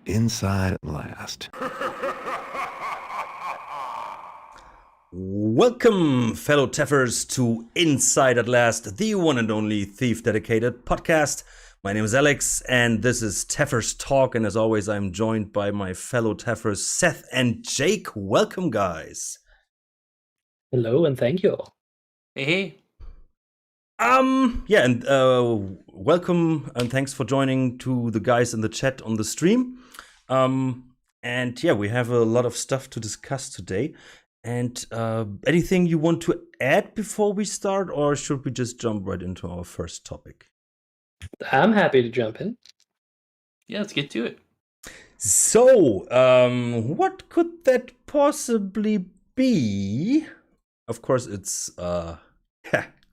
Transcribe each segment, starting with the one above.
Inside at last. Welcome, fellow TAFFERS, to Inside at Last, the one and only thief-dedicated podcast. My name is Alex, and this is TAFFERS Talk, and as always, I'm joined by my fellow TAFFERS, Seth and Jake. Welcome, guys. Hello, and thank you. Hey. Yeah, and welcome, and thanks for joining to the guys in the chat on the stream. And yeah, we have a lot of stuff to discuss today. And anything you want to add before we start, or should we just jump right into our first topic? I'm happy to jump in. Yeah, let's get to it. So, what could that possibly be? Of course, it's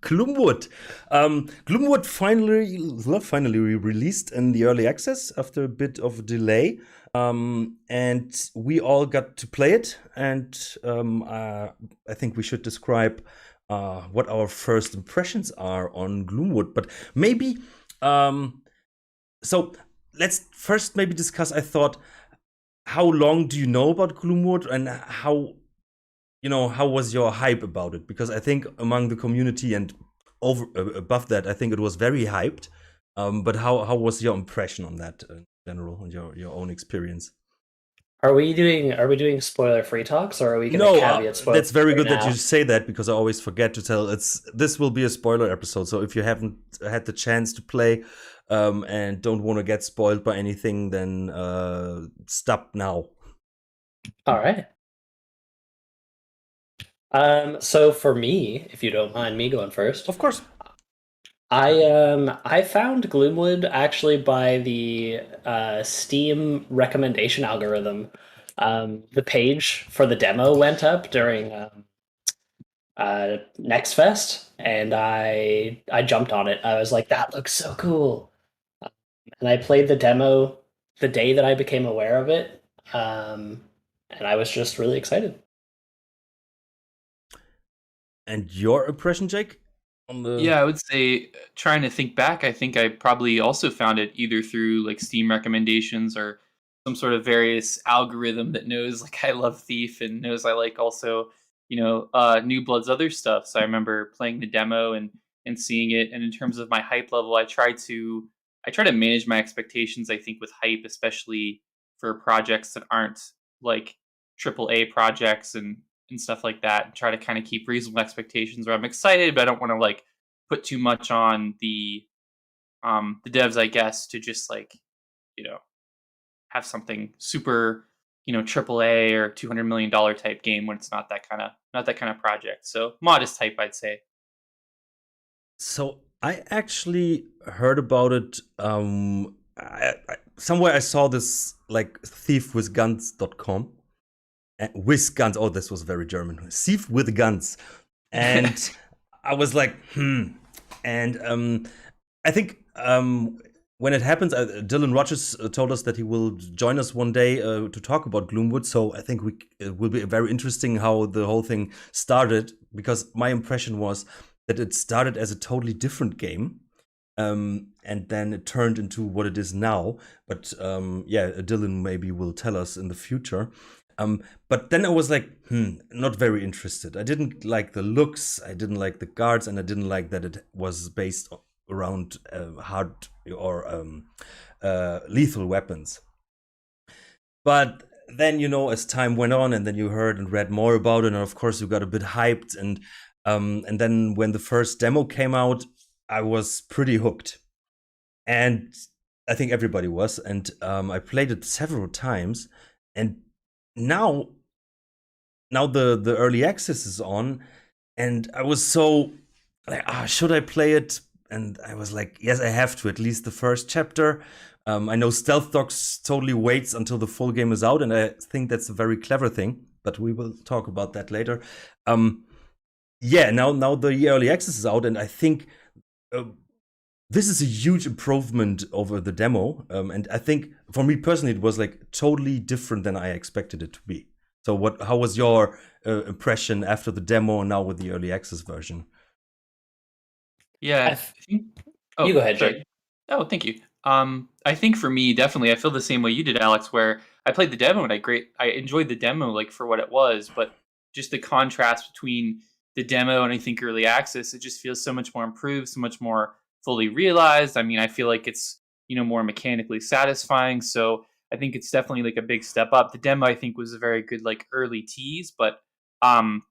GLOOMWOOD. GLOOMWOOD finally released in the early access after a bit of a delay. And we all got to play it, and I think we should describe what our first impressions are on GLOOMWOOD. But maybe, so let's first maybe discuss, I thought, how long do you know about GLOOMWOOD, and how was your hype about it? Because I think among the community and above that, I think it was very hyped. But how was your impression on that in general, and your own experience? Are we doing spoiler-free talks, or are we going to caveat spoilers? That's very good that you say that, because I always forget to tell. This will be a spoiler episode, so if you haven't had the chance to play and don't want to get spoiled by anything, then stop now. All right. So for me, if you don't mind me going first, Of course. I found GLOOMWOOD actually by the Steam recommendation algorithm. The page for the demo went up during Next Fest, and I jumped on it. I was like, that looks so cool. And I played the demo the day that I became aware of it, and I was just really excited. And your impression, Jake? Yeah, I would say, trying to think back, I think I probably also found it either through like Steam recommendations or some sort of various algorithm that knows like I love Thief and knows I like also, New Blood's other stuff. So I remember playing the demo and seeing it. And in terms of my hype level, I try to manage my expectations, I think, with hype, especially for projects that aren't like AAA projects and stuff like that, and try to kind of keep reasonable expectations where I'm excited, but I don't want to like put too much on the devs, I guess, to just like, have something super, AAA or $200 million type game when it's not that kind of project. So modest hype, I'd say. So I actually heard about it. Somewhere I saw this like thiefwithguns.com. With guns. Oh, this was very German. Thief with guns. And I was like, And I think when it happens, Dylan Rogers told us that he will join us one day to talk about GLOOMWOOD. So I think it will be very interesting how the whole thing started, because my impression was that it started as a totally different game. And then it turned into what it is now. But yeah, Dylan maybe will tell us in the future. But then I was like, not very interested. I didn't like the looks, I didn't like the guards, and I didn't like that it was based around hard or lethal weapons. But then, as time went on, and then you heard and read more about it, and of course you got a bit hyped, and then when the first demo came out, I was pretty hooked. And I think everybody was, and I played it several times, and now the early access is on, and I was so like, should I play it? And I was like, yes, I have to, at least the first chapter. I know Stealth Dogs totally waits until the full game is out, and I think that's a very clever thing, but we will talk about that later. Yeah, now the early access is out, and I think this is a huge improvement over the demo, and I think for me personally, it was like totally different than I expected it to be. So, how was your impression after the demo and now with the early access version? Yeah, I think. You go ahead, Jake. Oh, thank you. I think for me, definitely, I feel the same way you did, Alex. Where I played the demo and I enjoyed the demo like for what it was, but just the contrast between the demo and I think early access, it just feels so much more improved, so much more fully realized. I mean, I feel like it's more mechanically satisfying. So I think it's definitely like a big step up. The demo I think was a very good like early tease, but um,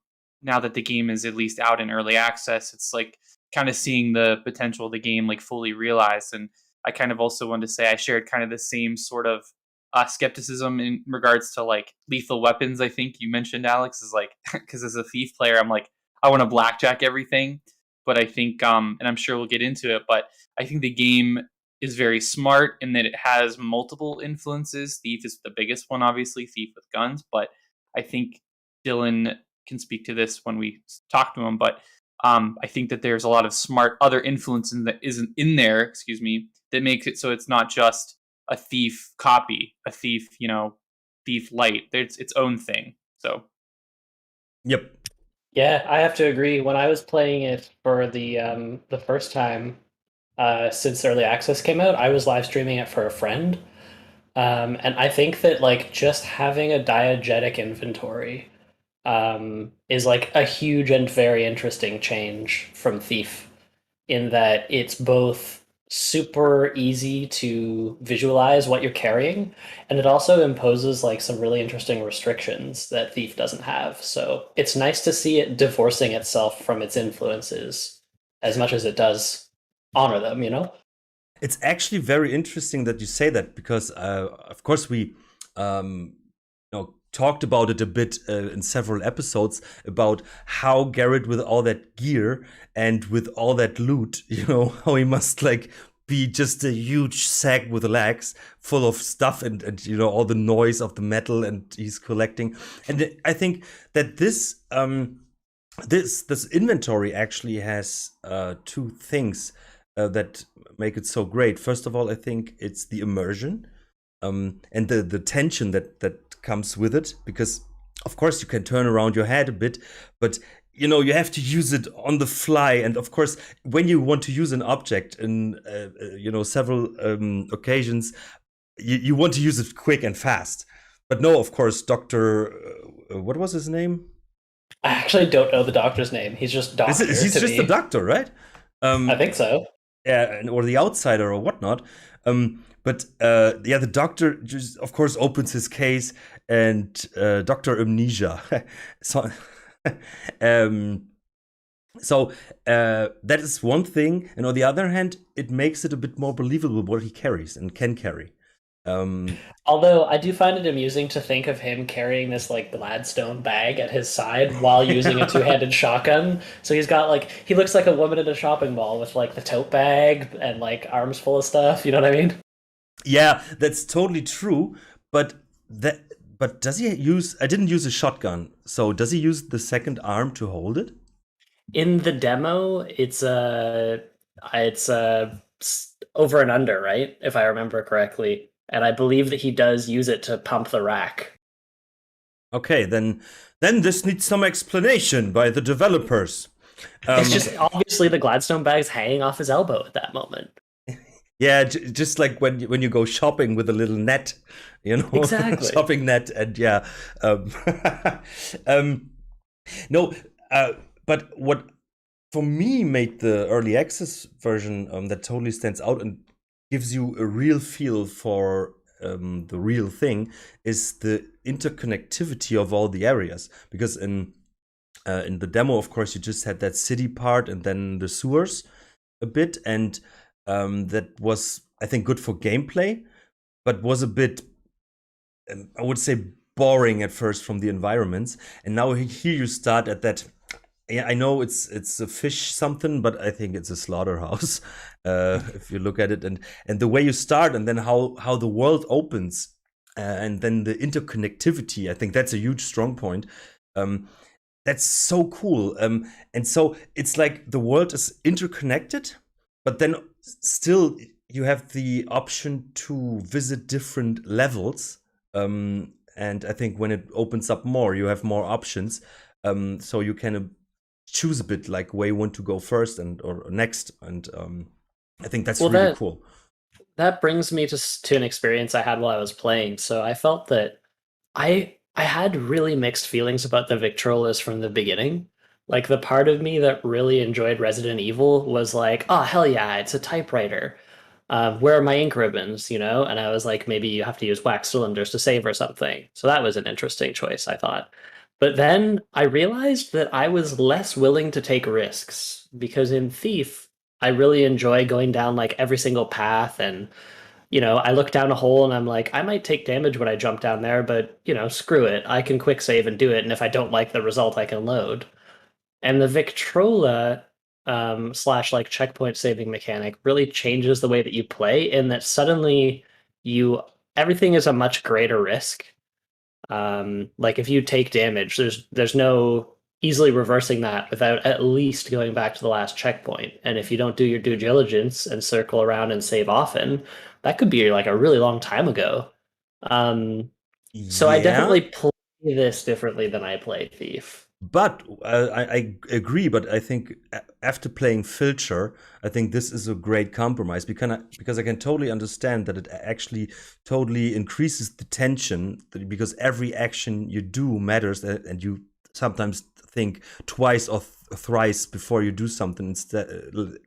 now that the game is at least out in early access, it's like kind of seeing the potential of the game like fully realized. And I kind of also wanted to say I shared kind of the same sort of skepticism in regards to like lethal weapons. I think you mentioned, Alex, is like because as a thief player, I'm like I want to blackjack everything, but I think and I'm sure we'll get into it, but I think the game is very smart in that it has multiple influences. Thief is the biggest one, obviously, Thief with guns, but I think Dylan can speak to this when we talk to him, but I think that there's a lot of smart other influences that isn't in there, excuse me, that makes it so it's not just a Thief copy, a Thief, Thief light. It's its own thing. So, Yep. Yeah, I have to agree. When I was playing it for the first time since early access came out, I was live streaming it for a friend, and I think that like just having a diegetic inventory is like a huge and very interesting change from Thief, in that it's both super easy to visualize what you're carrying, and it also imposes like some really interesting restrictions that Thief doesn't have. So it's nice to see it divorcing itself from its influences as much as it does honor them, you know? It's actually very interesting that you say that because, of course, we talked about it a bit in several episodes about how Garrett, with all that gear and with all that loot, how he must like be just a huge sack with legs full of stuff and all the noise of the metal and he's collecting. And I think that this this inventory actually has two things that make it so great. First of all, I think it's the immersion and the tension that comes with it, because of course you can turn around your head a bit, but you have to use it on the fly. And of course, when you want to use an object in several occasions, you want to use it quick and fast. But no, of course, Dr. What was his name? I actually don't know the doctor's name. He's just doctor. He's just a doctor, right? I think so. Yeah, or the outsider or whatnot. But the doctor just, of course, opens his case and Dr. Amnesia. So, that is one thing. And on the other hand, it makes it a bit more believable what he carries and can carry. Although I do find it amusing to think of him carrying this like Gladstone bag at his side while using a two-handed shotgun. So he's got like, he looks like a woman in a shopping mall with like the tote bag and like arms full of stuff. You know what I mean? Yeah, that's totally true. But does he use? I didn't use a shotgun. So does he use the second arm to hold it? In the demo, it's over and under, right? If I remember correctly. And I believe that he does use it to pump the rack. Okay, then this needs some explanation by the developers. It's just obviously the Gladstone bag's hanging off his elbow at that moment. Yeah, just like when you go shopping with a little net, Exactly. shopping net, and yeah. But what for me made the early access version that totally stands out and gives you a real feel for the real thing is the interconnectivity of all the areas. Because in the demo, of course, you just had that city part and then the sewers a bit, and that was, I think, good for gameplay, but was a bit, I would say, boring at first from the environments. And now here you start at that. Yeah, I know it's a fish something, but I think it's a slaughterhouse. If you look at it, and the way you start, and then how the world opens, and then the interconnectivity. I think that's a huge strong point. That's so cool. And so it's like the world is interconnected, but then still you have the option to visit different levels. And I think when it opens up more, you have more options. So you can choose a bit like where you want to go first or next, and I think that's really cool. that brings me to an experience I had while I was playing. So I felt that I had really mixed feelings about the Victrolas from the beginning. Like the part of me that really enjoyed Resident Evil was like, oh hell yeah, it's a typewriter. Where are my ink ribbons, you know? And I was like, maybe you have to use wax cylinders to save or something. So that was an interesting choice, I thought. But then I realized that I was less willing to take risks because in Thief, I really enjoy going down like every single path and I look down a hole and I'm like, I might take damage when I jump down there, but screw it. I can quick save and do it, and if I don't like the result, I can load. And the Victrola slash like checkpoint saving mechanic really changes the way that you play in that suddenly you everything is a much greater risk. Like if you take damage, there's no easily reversing that without at least going back to the last checkpoint. And if you don't do your due diligence and circle around and save often, that could be like a really long time ago. So I Yeah, definitely play this differently than I play Thief. but I agree. But I think after playing Filter, I think this is a great compromise because I can totally understand that it actually totally increases the tension because every action you do matters, and you sometimes think twice or thrice before you do something. Instead,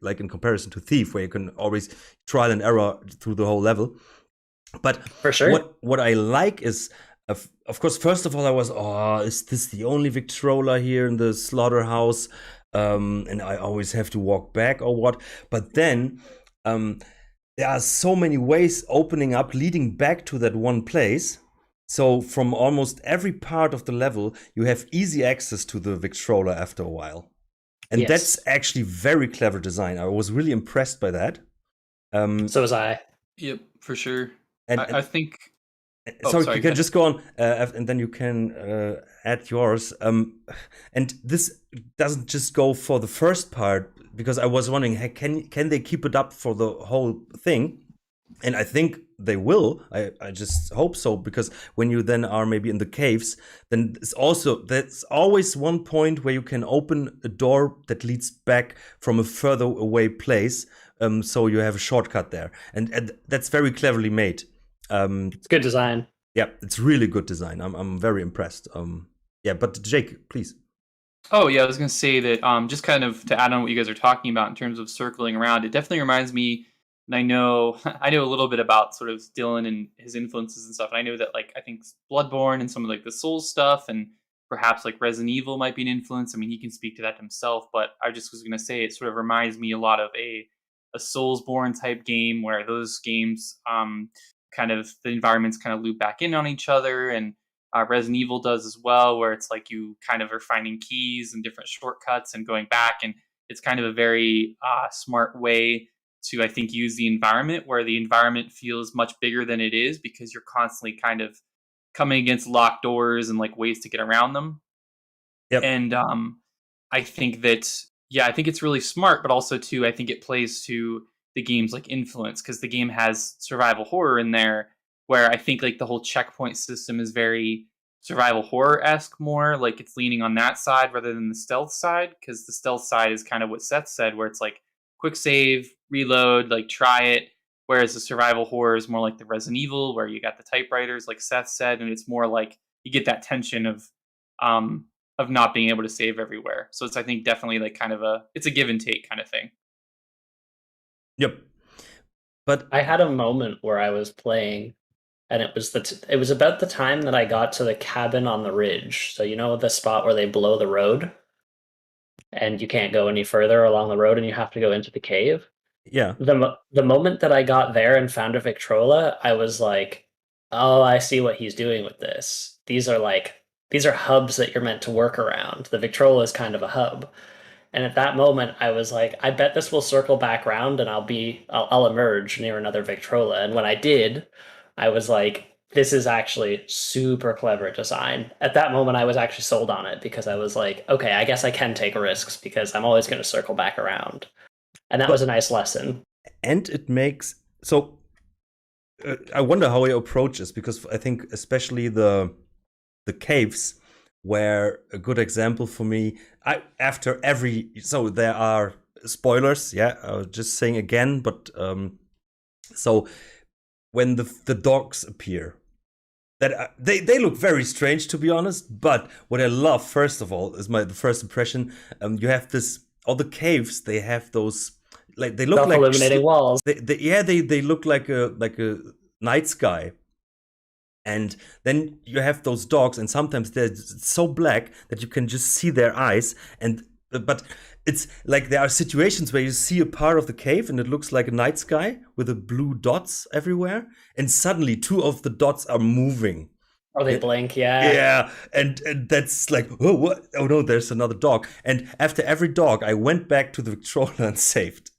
like in comparison to Thief, where you can always trial and error through the whole level. But For sure. what I like is, of course, first of all, I was, oh, is this the only Victrola here in the slaughterhouse? And I always have to walk back or what? But then there are so many ways opening up, leading back to that one place. So from almost every part of the level, you have easy access to the Victrola after a while. And Yes. that's actually very clever design. I was really impressed by that. So was I. Yep, for sure. And, I think. Oh, sorry, sorry, you go can ahead. just go on, and then you can add yours. And this doesn't just go for the first part, because I was wondering, hey, can they keep it up for the whole thing? And I think they will. I just hope so, because when you then are maybe in the caves, then there's always one point where you can open a door that leads back from a further away place. So you have a shortcut there, and that's very cleverly made. It's good design. Yeah, it's really good design. I'm very impressed. Yeah, but Jake, please. Oh yeah, I was gonna say that just kind of to add on what you guys are talking about in terms of circling around, it definitely reminds me, and I know I know a little bit about sort of Dylan and his influences and stuff. And I know that like I think Bloodborne and some of like the Souls stuff and perhaps like Resident Evil might be an influence. I mean, he can speak to that himself, but I just was gonna say it sort of reminds me a lot of a Soulsborne type game where those games kind of the environments kind of loop back in on each other, and Resident Evil does as well, where it's like you kind of are finding keys and different shortcuts and going back, and it's kind of a very smart way to, I think, use the environment, where the environment feels much bigger than it is because you're constantly kind of coming against locked doors and like ways to get around them. Yep. And I think that, yeah, I think it's really smart, but also too, I think it plays to the game's like influence, because the game has survival horror in there, where I think like the whole checkpoint system is very survival horror-esque, more like it's leaning on that side rather than the stealth side, because the stealth side is kind of what Seth said, where it's like quick save, reload, like try it. Whereas the survival horror is more like the Resident Evil, where you got the typewriters, like Seth said, and it's more like you get that tension um of not being able to save everywhere. So it's, I think, definitely like kind of it's a give and take kind of thing. Yep. But I had a moment where I was playing, and it was about the time that I got to the cabin on the ridge. So the spot where they blow the road, and you can't go any further along the road, and you have to go into the cave. yeah, The moment that I got there and found a Victrola, I was like, "Oh, I see what he's doing with this. These are hubs that you're meant to work around. The Victrola is kind of a hub." And at that moment, I was like, I bet this will circle back around and I'll emerge near another Victrola. And when I did, I was like, this is actually super clever design. At that moment, I was actually sold on it because I was like, okay, I guess I can take risks because I'm always going to circle back around. And that was a but nice lesson. and it makes so. I wonder how he approaches, because I think especially the caves were a good example for me. After every, so there are spoilers. Yeah, just saying again, but So when the dogs appear, that they look very strange, to be honest. But what I love, first of all, is the first impression. You have all the caves. They have those, like, they look like self-illuminating walls. They look like a night sky. And then you have those dogs, and sometimes they're so black that you can just see their eyes. But it's like there are situations where you see a part of the cave and it looks like a night sky with the blue dots everywhere, and suddenly 2 of the dots are moving. Or they blink, yeah. Yeah, and that's like, oh, what? Oh no, there's another dog. And after every dog, I went back to the Victrola and saved.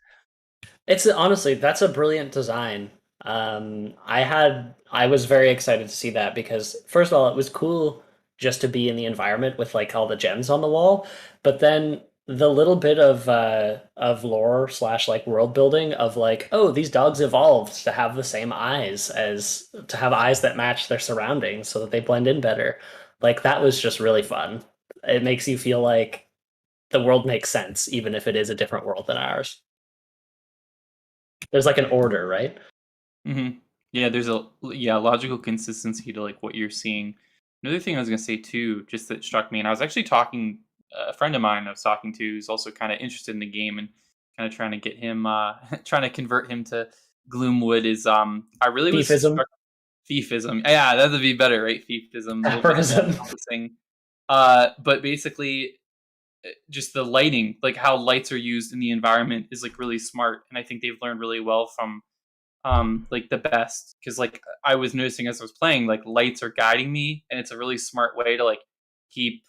It's honestly, that's a brilliant design. I was very excited to see that because first of all, it was cool just to be in the environment with like all the gems on the wall, but then the little bit of lore slash like world building of like, oh, these dogs evolved to have the same eyes to have eyes that match their surroundings so that they blend in better. Like that was just really fun. It makes you feel like the world makes sense, even if it is a different world than ours. There's like an order, right? Mm-hmm. Yeah, there's a logical consistency to like what you're seeing. Another thing I was gonna say too, just that struck me, and I was actually talking a friend of mine I was talking to who's also kind of interested in the game and kind of trying to get him trying to convert him to Gloomwood is I really was Thiefism. Yeah, that would be better, right? Thiefism. Tapperism. But basically just the lighting, like how lights are used in the environment is like really smart, and I think they've learned really well from like the best, because like I was noticing as I was playing, like lights are guiding me, and it's a really smart way to like keep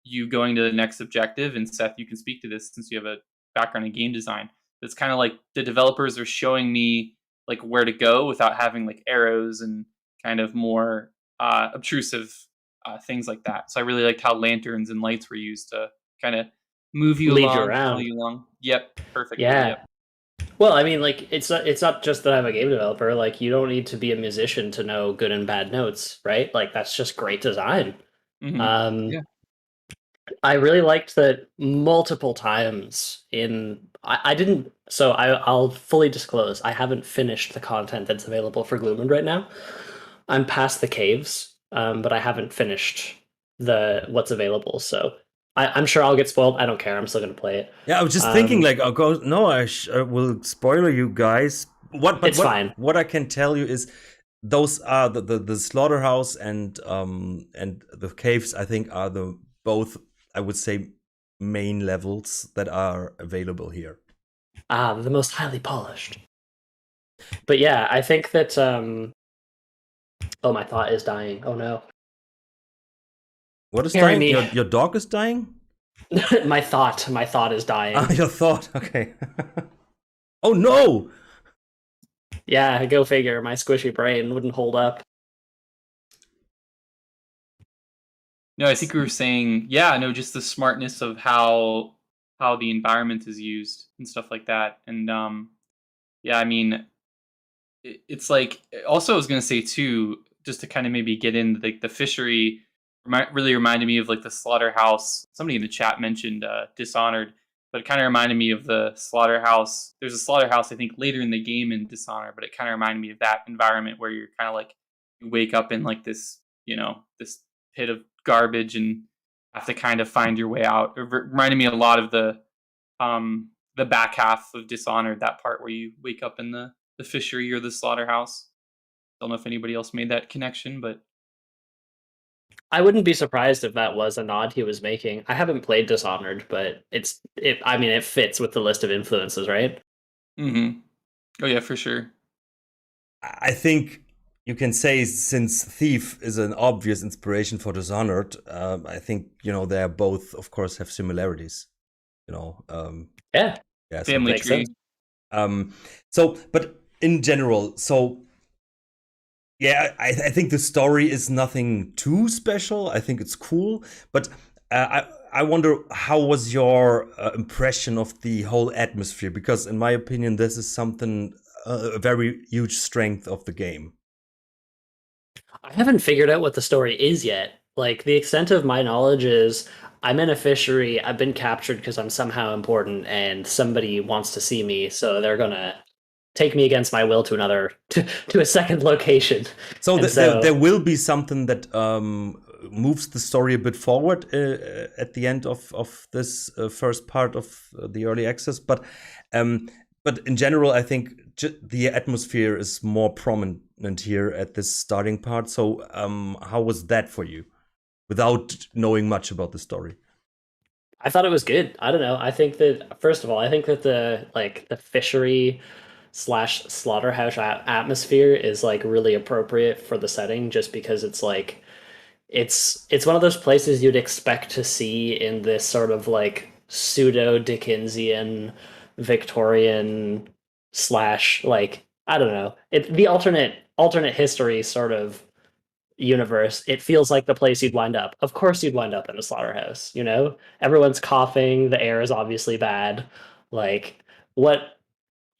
you going to the next objective. And Seth, you can speak to this since you have a background in game design. It's kind of like the developers are showing me like where to go without having like arrows and kind of more obtrusive things like that. So I really liked how lanterns and lights were used to kind of move you Lead along, you around. pull you along. Yep, perfect. Yeah. Yep. Well, I mean, like it's not just that I'm a game developer. Like you don't need to be a musician to know good and bad notes, right? Like that's just great design. Mm-hmm. Yeah. I really liked that multiple times I didn't, so I'll fully disclose, I haven't finished the content that's available for Gloomwood right now. I'm past the caves, but I haven't finished what's available, so I'm sure I'll get spoiled. I don't care. I'm still gonna play it. Yeah, I was just thinking, like, I'll go. No, I will spoiler you guys. It's fine. What I can tell you is, those are the slaughterhouse and the caves. I think are the both, I would say, main levels that are available here. The most highly polished. But yeah, I think that. Oh, my thought is dying. Oh no. What is dying? Your dog is dying? My thought is dying. Your thought, okay. Oh no! Yeah, go figure. My squishy brain wouldn't hold up. No, I think we were saying, just the smartness of how the environment is used and stuff like that. And I mean, it's like, also I was going to say too, just to kind of maybe get into the fishery, really reminded me of like the slaughterhouse. Somebody in the chat mentioned Dishonored, but it kind of reminded me of the slaughterhouse. There's a slaughterhouse, I think, later in the game in Dishonored, but it kind of reminded me of that environment where you're kind of like, you wake up in like this, this pit of garbage and have to kind of find your way out. It reminded me a lot of the back half of Dishonored, that part where you wake up in the fishery or the slaughterhouse. Don't know if anybody else made that connection, but I wouldn't be surprised if that was a nod he was making. I haven't played Dishonored, but it fits with the list of influences, right? Mm-hmm. Oh yeah, for sure. I think you can say, since Thief is an obvious inspiration for Dishonored, I think, they are both, of course, have similarities. Yeah, family tree. But in general, yeah, I think the story is nothing too special. I think it's cool, but I wonder, how was your impression of the whole atmosphere? Because in my opinion, this is something, a very huge strength of the game. I haven't figured out what the story is yet. Like, the extent of my knowledge is I'm in a fishery, I've been captured because I'm somehow important, and somebody wants to see me, so they're gonna take me against my will to another to a second location. So, And there will be something that moves the story a bit forward at the end of this first part of the early access, but in general, I think the atmosphere is more prominent here at this starting part. So how was that for you, without knowing much about the story? I thought it was good. I don't know. I think that, first of all, I think that the fishery / slaughterhouse atmosphere is like really appropriate for the setting, just because it's like it's one of those places you'd expect to see in this sort of like pseudo Dickensian Victorian / like, I don't know, the alternate history sort of universe. It feels like the place you'd wind up. Of course you'd wind up in a slaughterhouse, you know? Everyone's coughing, the air is obviously bad. Like, what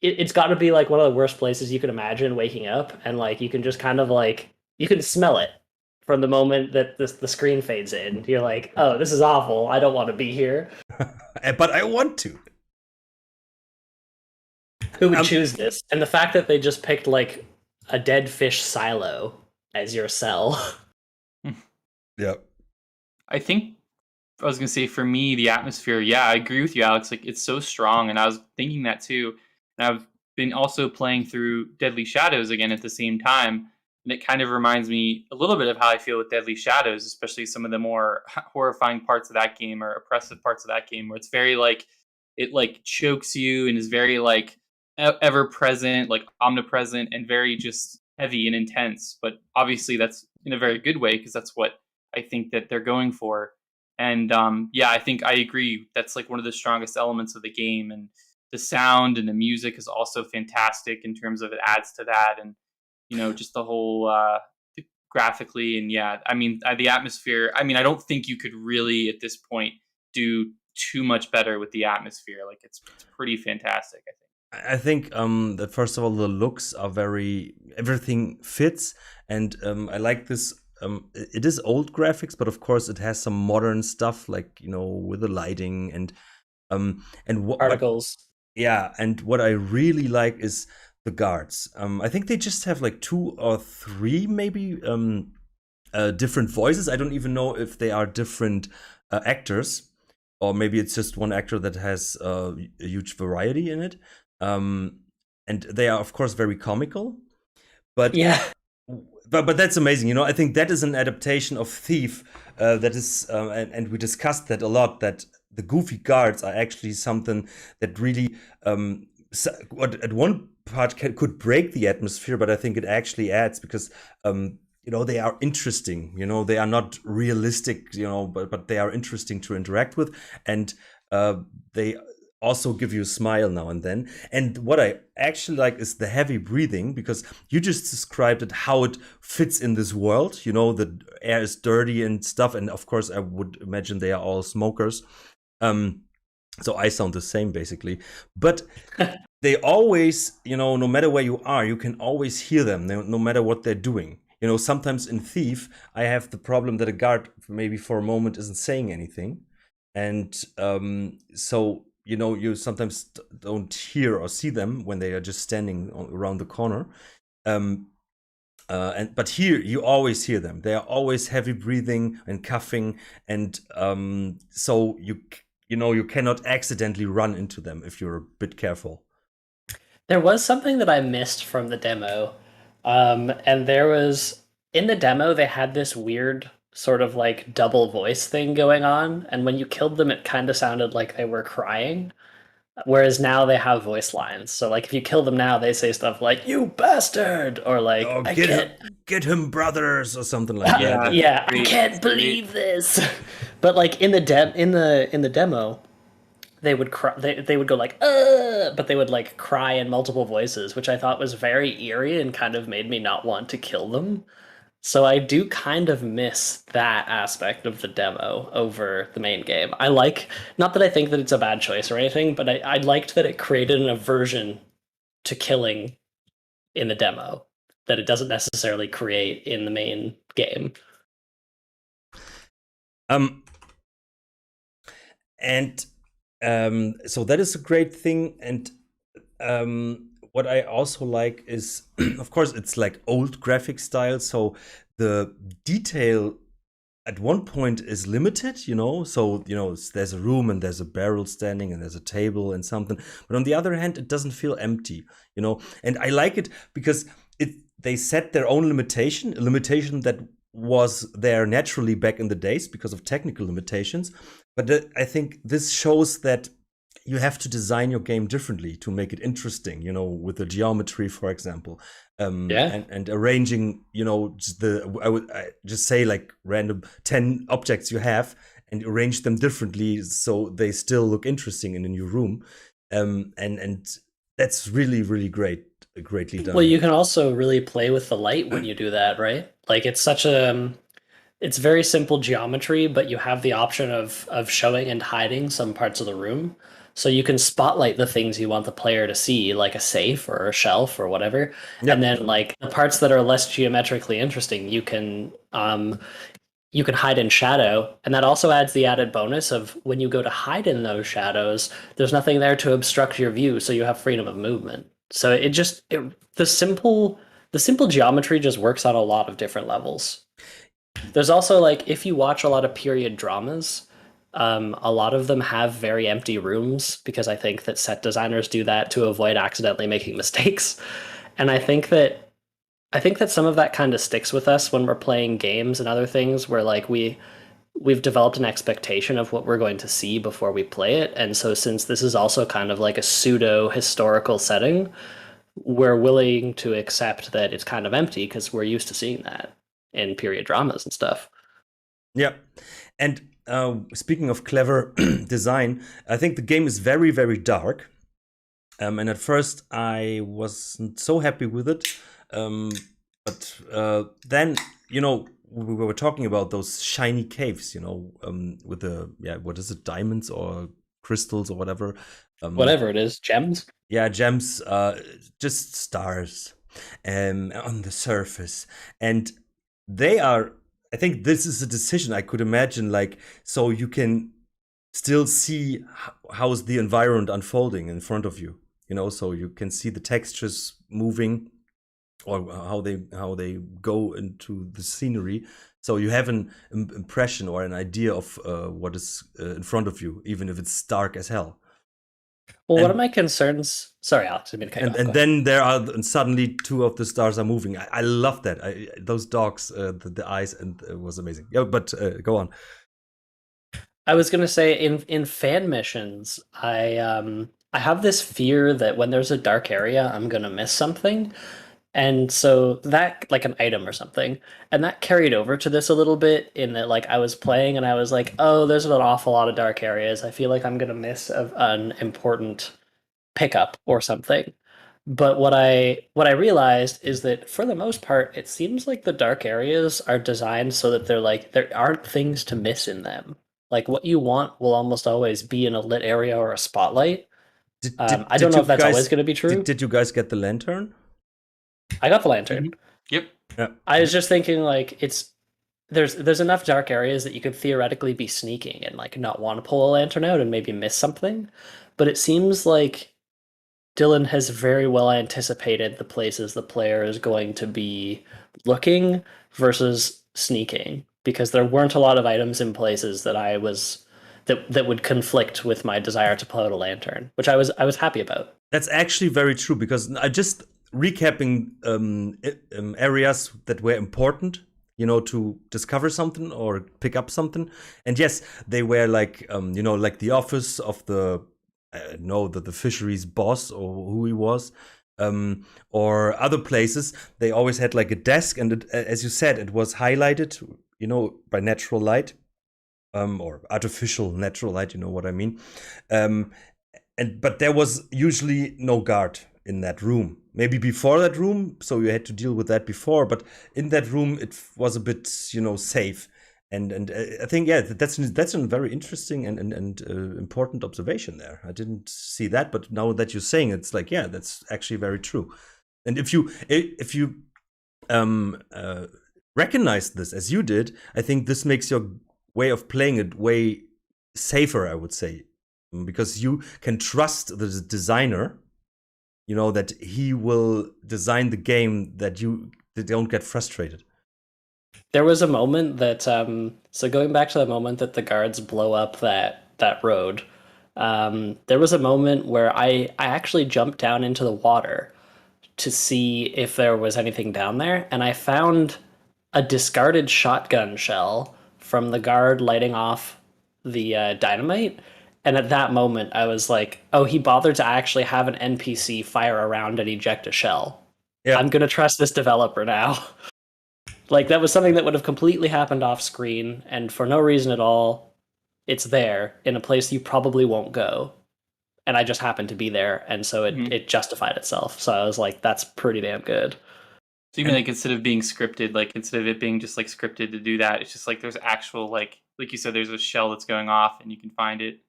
it's got to be like one of the worst places you could imagine waking up, and like you can just kind of like, you can smell it from the moment that the screen fades in. You're like, oh, this is awful. I don't want to be here. But I want to. Who would choose this? And the fact that they just picked like a dead fish silo as your cell. Yeah. I think I was gonna say, for me, the atmosphere, yeah, I agree with you, Alex. Like, it's so strong, and I was thinking that too. And I've been also playing through Deadly Shadows again at the same time, and it kind of reminds me a little bit of how I feel with Deadly Shadows, especially some of the more horrifying parts of that game, or oppressive parts of that game, where it's very like, it like chokes you and is very like ever present, like omnipresent, and very just heavy and intense. But obviously that's in a very good way, because that's what I think that they're going for. And yeah, I think I agree. That's like one of the strongest elements of the game, and the sound and the music is also fantastic in terms of it adds to that, and you know, just the whole graphically, and yeah, I mean, the atmosphere. I mean, I don't think you could really at this point do too much better with the atmosphere. Like, it's pretty fantastic, I think. I think that first of all, the looks are everything fits, and I like this. It is old graphics, but of course it has some modern stuff, like, you know, with the lighting and Articles. Yeah, and what I really like is the guards. I think they just have like 2 or 3 maybe different voices. I don't even know if they are different actors, or maybe it's just one actor that has a huge variety in it. And they are of course very comical, but yeah. But that's amazing, you know. I think that is an adaptation of Thief. That is, and we discussed that a lot. That the goofy guards are actually something that really, at one part could break the atmosphere, but I think it actually adds, because, you know, they are interesting. You know, they are not realistic. You know, but they are interesting to interact with, and they also give you a smile now and then. And what I actually like is the heavy breathing, because you just described it, how it fits in this world. You know, the air is dirty and stuff, and of course I would imagine they are all smokers. So I sound the same basically, but they always, you know, no matter where you are, you can always hear them, no matter what they're doing. You know, sometimes in Thief, I have the problem that a guard maybe for a moment isn't saying anything, and so, you know, you sometimes don't hear or see them when they are just standing around the corner. But here you always hear them. They are always heavy breathing and coughing, and so you know, you cannot accidentally run into them if you're a bit careful. There was something that I missed from the demo, and there was, in the demo they had this weird sort of like double voice thing going on, and when you killed them it kind of sounded like they were crying, whereas now they have voice lines. So like if you kill them now, they say stuff like "you bastard" or like Oh, "I get him, brothers," or something like that. yeah, I can't believe this. But like in the demo, they would cry, they would go like but they would like cry in multiple voices, which I thought was very eerie and kind of made me not want to kill them. So I do kind of miss that aspect of the demo over the main game. I like, not that I think that it's a bad choice or anything, but I liked that it created an aversion to killing in the demo that it doesn't necessarily create in the main game. And so that is a great thing. And what I also like is, of course, it's like old graphic style, so the detail at one point is limited, you know. So, you know, there's a room and there's a barrel standing and there's a table and something. But on the other hand, it doesn't feel empty, you know. And I like it because they set their own limitation, a limitation that was there naturally back in the days because of technical limitations. But I think this shows that you have to design your game differently to make it interesting, you know, with the geometry, for example, and arranging, you know, I just say like random 10 objects you have and arrange them differently so they still look interesting in a new room, and that's really, really greatly done. Well, you can also really play with the light when you do that, right? Like it's such a it's very simple geometry, but you have the option of showing and hiding some parts of the room. So you can spotlight the things you want the player to see, like a safe or a shelf or whatever. Yep. And then like the parts that are less geometrically interesting, you can hide in shadow. And that also adds the added bonus of when you go to hide in those shadows, there's nothing there to obstruct your view, so you have freedom of movement. So the simple geometry just works on a lot of different levels. There's also like, if you watch a lot of period dramas, a lot of them have very empty rooms because I think that set designers do that to avoid accidentally making mistakes. And I think that some of that kind of sticks with us when we're playing games and other things where like we've developed an expectation of what we're going to see before we play it. And so since this is also kind of like a pseudo historical setting, we're willing to accept that it's kind of empty because we're used to seeing that in period dramas and stuff. Yeah. And speaking of clever design, I think the game is very, very dark. And at first I wasn't so happy with it. But then, you know, we were talking about those shiny caves, you know, with the, what is it, diamonds or crystals or whatever. Whatever it is, gems? Yeah, gems, just stars on the surface. And they are, I think this is a decision I could imagine, like, so you can still see how's the environment unfolding in front of you, you know, so you can see the textures moving or how they go into the scenery. So you have an impression or an idea of what is in front of you, even if it's dark as hell. Well, one of my concerns. Sorry, Alex. I mean, and then there are suddenly two of the stars are moving. I love that. Those dogs, the eyes, and it was amazing. Yeah, but go on. I was gonna say in fan missions, I have this fear that when there's a dark area, I'm gonna miss something. And so that, like an item or something, and that carried over to this a little bit in that, like, I was playing and I was like, oh, there's an awful lot of dark areas. I feel like I'm going to miss an important pickup or something. But what I realized is that for the most part, it seems like the dark areas are designed so that they're like, there aren't things to miss in them. Like what you want will almost always be in a lit area or a spotlight. I don't know if that's always going to be true. Did you guys get the lantern? I got the lantern. Mm-hmm. Yep. Yeah. I was just thinking, like, there's enough dark areas that you could theoretically be sneaking and like not want to pull a lantern out and maybe miss something. But it seems like Dylan has very well anticipated the places the player is going to be looking versus sneaking, because there weren't a lot of items in places that that would conflict with my desire to pull out a lantern, which I was happy about. That's actually very true, because I just recapping areas that were important, you know, to discover something or pick up something. And yes, they were like, you know, like the office of the fisheries boss or who he was, or other places. They always had like a desk, and as you said, it was highlighted, you know, by natural light, or artificial natural light, you know what I mean. But there was usually no guard in that room. Maybe before that room, so you had to deal with that before. But in that room, it was a bit, you know, safe. And I think, yeah, that's a very interesting and important observation there. I didn't see that, but now that you're saying it, it's like, yeah, that's actually very true. And if you recognize this as you did, I think this makes your way of playing it way safer, I would say, because you can trust the designer, you know, that he will design the game that you don't get frustrated. There was a moment that so going back to the moment that the guards blow up that road, there was a moment where I actually jumped down into the water to see if there was anything down there, and I found a discarded shotgun shell from the guard lighting off the dynamite. And at that moment, I was like, "Oh, he bothered to actually have an NPC fire around and eject a shell. Yeah. I'm gonna trust this developer now." Like, that was something that would have completely happened off screen, and for no reason at all, it's there in a place you probably won't go. And I just happened to be there, and so it justified itself. So I was like, that's pretty damn good. So even like instead of being scripted, like instead of it being just like scripted to do that, it's just like there's actual like you said, there's a shell that's going off and you can find it.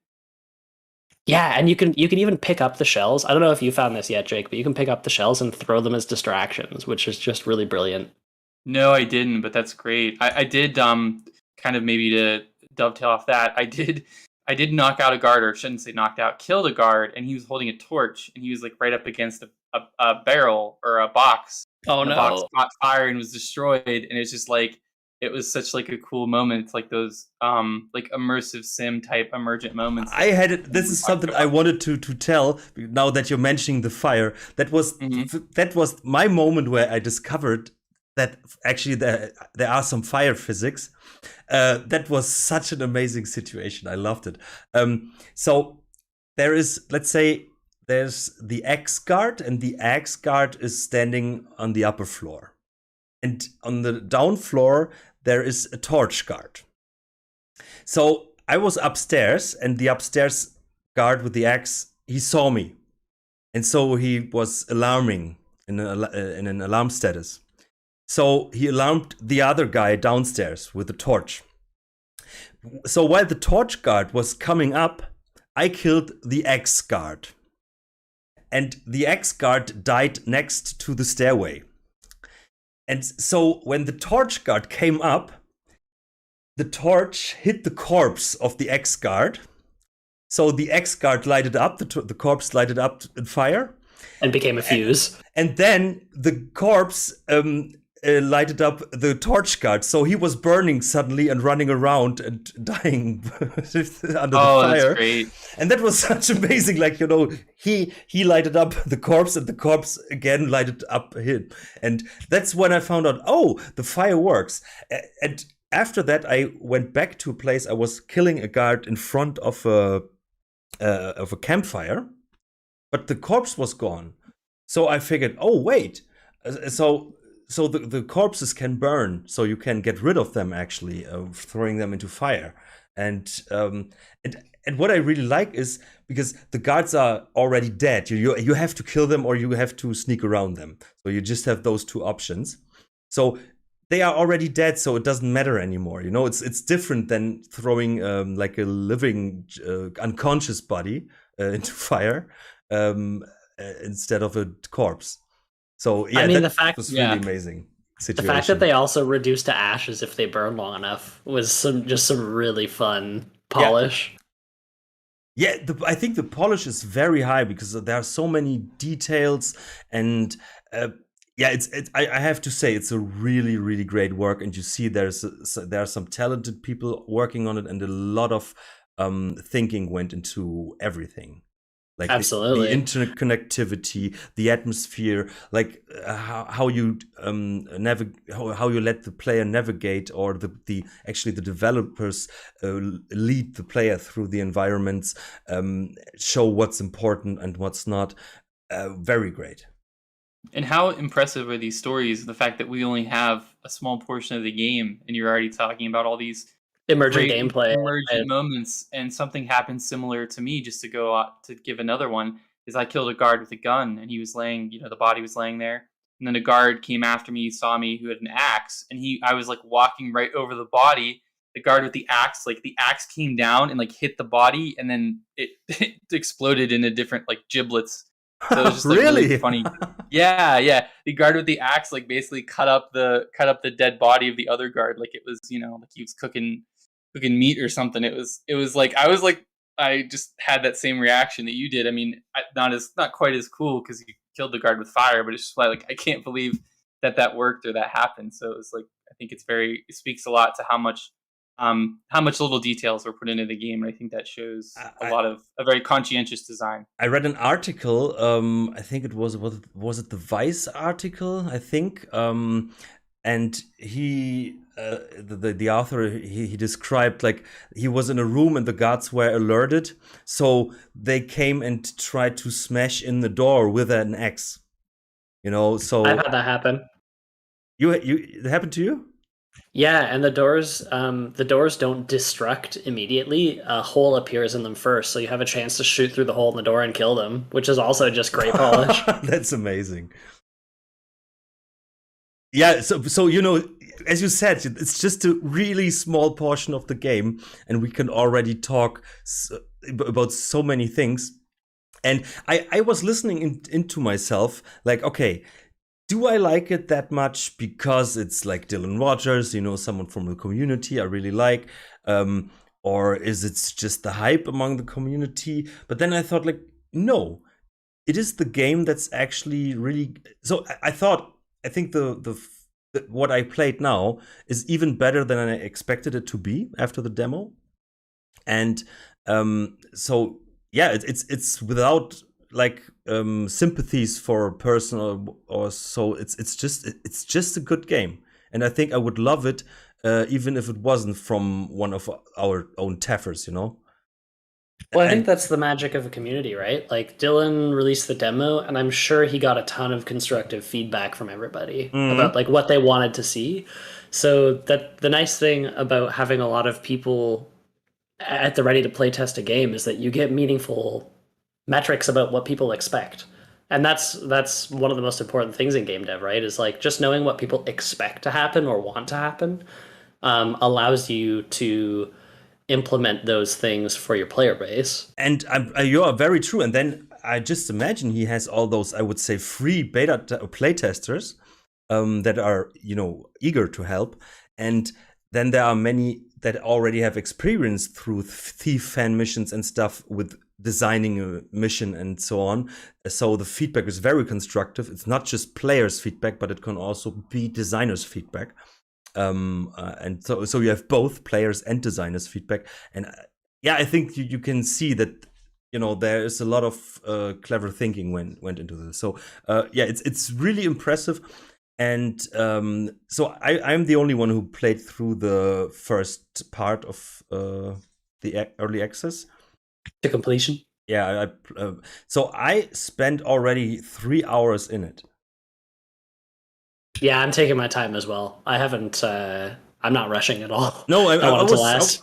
Yeah, and you can even pick up the shells. I don't know if you found this yet, Jake, but you can pick up the shells and throw them as distractions, which is just really brilliant. No, I didn't, but that's great. I did kind of maybe to dovetail off that, I did knock out a guard, or shouldn't say knocked out, killed a guard, and he was holding a torch, and he was like right up against a barrel or a box. Oh and no! The box caught fire and was destroyed, and it's just like it was such like a cool moment. It's like those like immersive sim type emergent moments. I had it. This is something I wanted to tell. Now that you're mentioning the fire, that was my moment where I discovered that actually there are some fire physics. That was such an amazing situation. I loved it. So there is, let's say, there's the X guard, and the X guard is standing on the upper floor. And on the down floor, there is a torch guard. So I was upstairs, and the upstairs guard with the axe, he saw me. And so he was alarming in an alarm status. So he alarmed the other guy downstairs with the torch. So while the torch guard was coming up, I killed the X guard. And the X guard died next to the stairway. And so when the torch guard came up, the torch hit the corpse of the X guard. So the X guard lighted up, the corpse lighted up in fire. And became a fuse. And then the corpse lighted up the torch guard. So he was burning suddenly and running around and dying under the fire. That's great. And that was such amazing. Like, you know, he lighted up the corpse, and the corpse again lighted up him. And that's when I found out, oh, the fire works. And after that, I went back to a place. I was killing a guard in front of a campfire, but the corpse was gone. So I figured, oh, wait. So the corpses can burn, so you can get rid of them, actually, throwing them into fire. And what I really like is, because the guards are already dead, you have to kill them or you have to sneak around them. So you just have those two options. So they are already dead, so it doesn't matter anymore. You know, it's different than throwing like a living unconscious body into fire instead of a corpse. So yeah, I mean, that was really amazing situation. The fact that they also reduce to ashes if they burn long enough was some really fun polish. Yeah, I think the polish is very high because there are so many details, and I have to say it's a really, really great work. And you see there are some talented people working on it, and a lot of thinking went into everything. Like absolutely, the internet connectivity, the atmosphere, like how you how you let the player navigate, or the developers lead the player through the environments, show what's important and what's not. Very great. And how impressive are these stories? The fact that we only have a small portion of the game, and you're already talking about all these emergent gameplay, emergent moments. And something happened similar to me, just to go out to give another one, is I killed a guard with a gun, and he was laying, the body was laying there. And then a guard came after me, saw me, who had an axe, and I was like walking right over the body. The guard with the axe, like the axe came down and like hit the body, and then it exploded into different like giblets. So it was just like, really funny. Yeah. The guard with the axe like basically cut up the dead body of the other guard, like it was, like he was cooking meat or something. It was like I just had that same reaction that you did. I mean, not quite as cool, because killed the guard with fire, but it's just like I can't believe that worked or that happened. So it's like I think it speaks a lot to how much little details were put into the game, and I think that shows a very conscientious design. I read an article. I think it was it the Vice article? I think, and he, the author, he described like he was in a room and the guards were alerted, so they came and tried to smash in the door with an axe. You know, so I've had that happen. It happened to you? Yeah, and the doors don't destruct immediately. A hole appears in them first, so you have a chance to shoot through the hole in the door and kill them, which is also just great polish. That's amazing. Yeah, so you know, as you said, it's just a really small portion of the game, and we can already talk about so many things. And I was listening into myself, like, okay, do I like it that much because it's like Dylan Rogers, you know, someone from the community I really like, or is it just the hype among the community? But then I thought, like, no, it is the game that's actually really. So I think the what I played now is even better than I expected it to be after the demo, and so yeah, it's without like sympathies for a person or so. It's just a good game, and I think I would love it even if it wasn't from one of our own TAFFERS, you know. Well, I think that's the magic of a community, right? Like Dylan released the demo, and I'm sure he got a ton of constructive feedback from everybody about like what they wanted to see. So that the nice thing about having a lot of people at the ready to play test a game is that you get meaningful metrics about what people expect. And that's one of the most important things in game dev, right? Is like just knowing what people expect to happen or want to happen allows you to implement those things for your player base. And you are very true. And then I just imagine he has all those, I would say, free beta playtesters that are, you know, eager to help. And then there are many that already have experience through Thief fan missions and stuff with designing a mission and so on. So the feedback is very constructive. It's not just players' feedback, but it can also be designers' feedback. And so you have both players and designers' feedback. And yeah, I think you can see that, you know, there is a lot of clever thinking went into this. So yeah, it's really impressive. And so I'm the only one who played through the first part of the early access To completion. Yeah, so I spent already 3 hours in it. Yeah, I'm taking my time as well. I haven't. I'm not rushing at all. No, I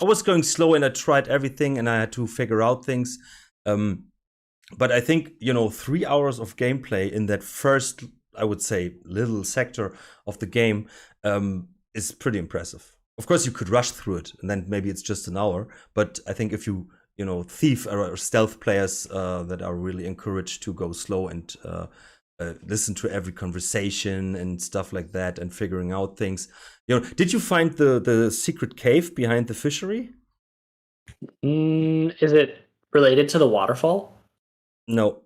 was going slow, and I tried everything, and I had to figure out things. But I think, you know, 3 hours of gameplay in that first, I would say, little sector of the game is pretty impressive. Of course, you could rush through it, and then maybe it's just an hour. But I think if you know, Thief or stealth players that are really encouraged to go slow and listen to every conversation and stuff like that, and figuring out things. You know, did you find the secret cave behind the fishery? Is it related to the waterfall? No.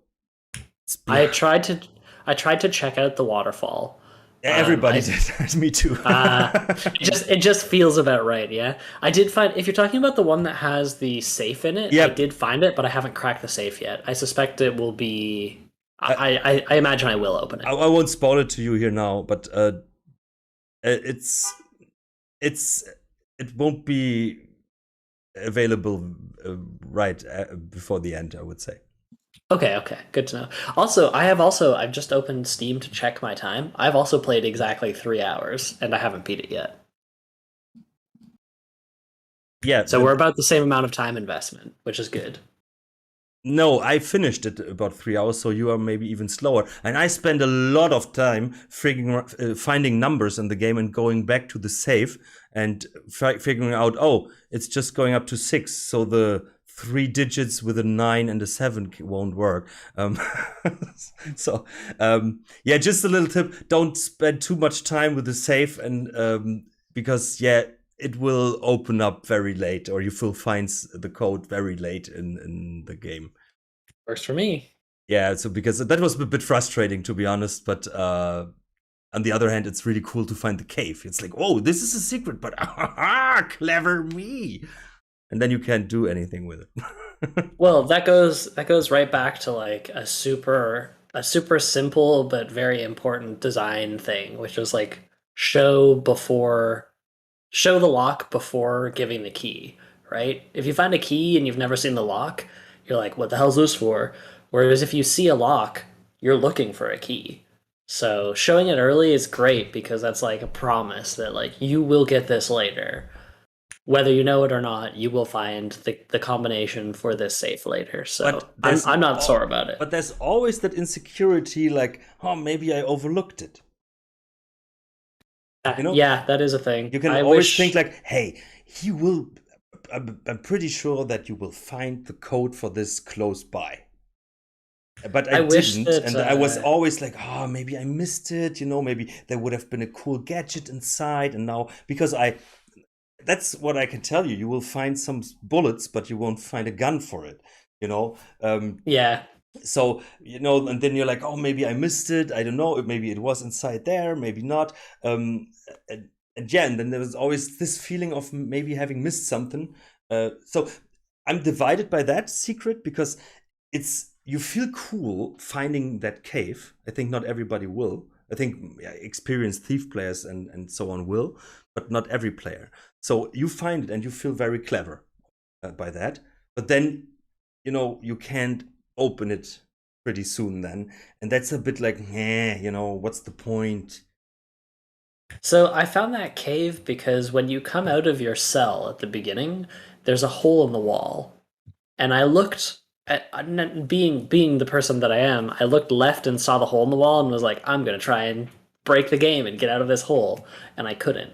I tried to check out the waterfall. Everybody did. Me too. It just feels about right. Yeah, I did find, if you're talking about the one that has the safe in it, I did find it, but I haven't cracked the safe yet. I suspect it will be. I imagine I will open it. I won't spoil it to you here now, but it won't be available right before the end, I would say. Okay, good to know. Also, I've just opened Steam to check my time. I've also played exactly 3 hours, and I haven't beat it yet. Yeah. So we're about the same amount of time investment, which is good. No, I finished it about 3 hours, so you are maybe even slower. And I spend a lot of time finding numbers in the game and going back to the save and figuring out, oh, it's just going up to 6, so the 3 digits with a 9 and a 7 won't work. So yeah, just a little tip: don't spend too much time with the save, and because it will open up very late, or you will find the code very late in the game. Works for me. Yeah, so because that was a bit frustrating, to be honest, but on the other hand, it's really cool to find the cave. It's like, oh, this is a secret, but clever me. And then you can't do anything with it. Well, that goes right back to like a super simple but very important design thing, which was like show the lock before giving the key, right? If you find a key and you've never seen the lock, you're like, what the hell's this for? Whereas if you see a lock, you're looking for a key. So showing it early is great because that's like a promise that like you will get this later. Whether you know it or not, you will find the combination for this safe later. So I'm not sore about it. But there's always that insecurity, like, oh, maybe I overlooked it. You know? Yeah, that is a thing. You can always think like, hey, he will. I'm pretty sure that you will find the code for this close by. But I didn't, and I was always like, oh, maybe I missed it. You know, maybe there would have been a cool gadget inside, and now because that's what I can tell you. You will find some bullets, but you won't find a gun for it. You know. Yeah. So, you know, and then you're like, oh, maybe I missed it. I don't know. Maybe it was inside there. Maybe not. And yeah, and then there was always this feeling of maybe having missed something. So I'm divided by that secret because you feel cool finding that cave. I think not everybody will. I think experienced thief players and so on will, but not every player. So you find it and you feel very clever by that. But then, you know, you can't open it pretty soon then. And that's a bit like, you know, what's the point? So I found that cave because when you come out of your cell at the beginning, there's a hole in the wall. And I looked at, being the person that I am, I looked left and saw the hole in the wall and was like, I'm going to try and break the game and get out of this hole. And I couldn't.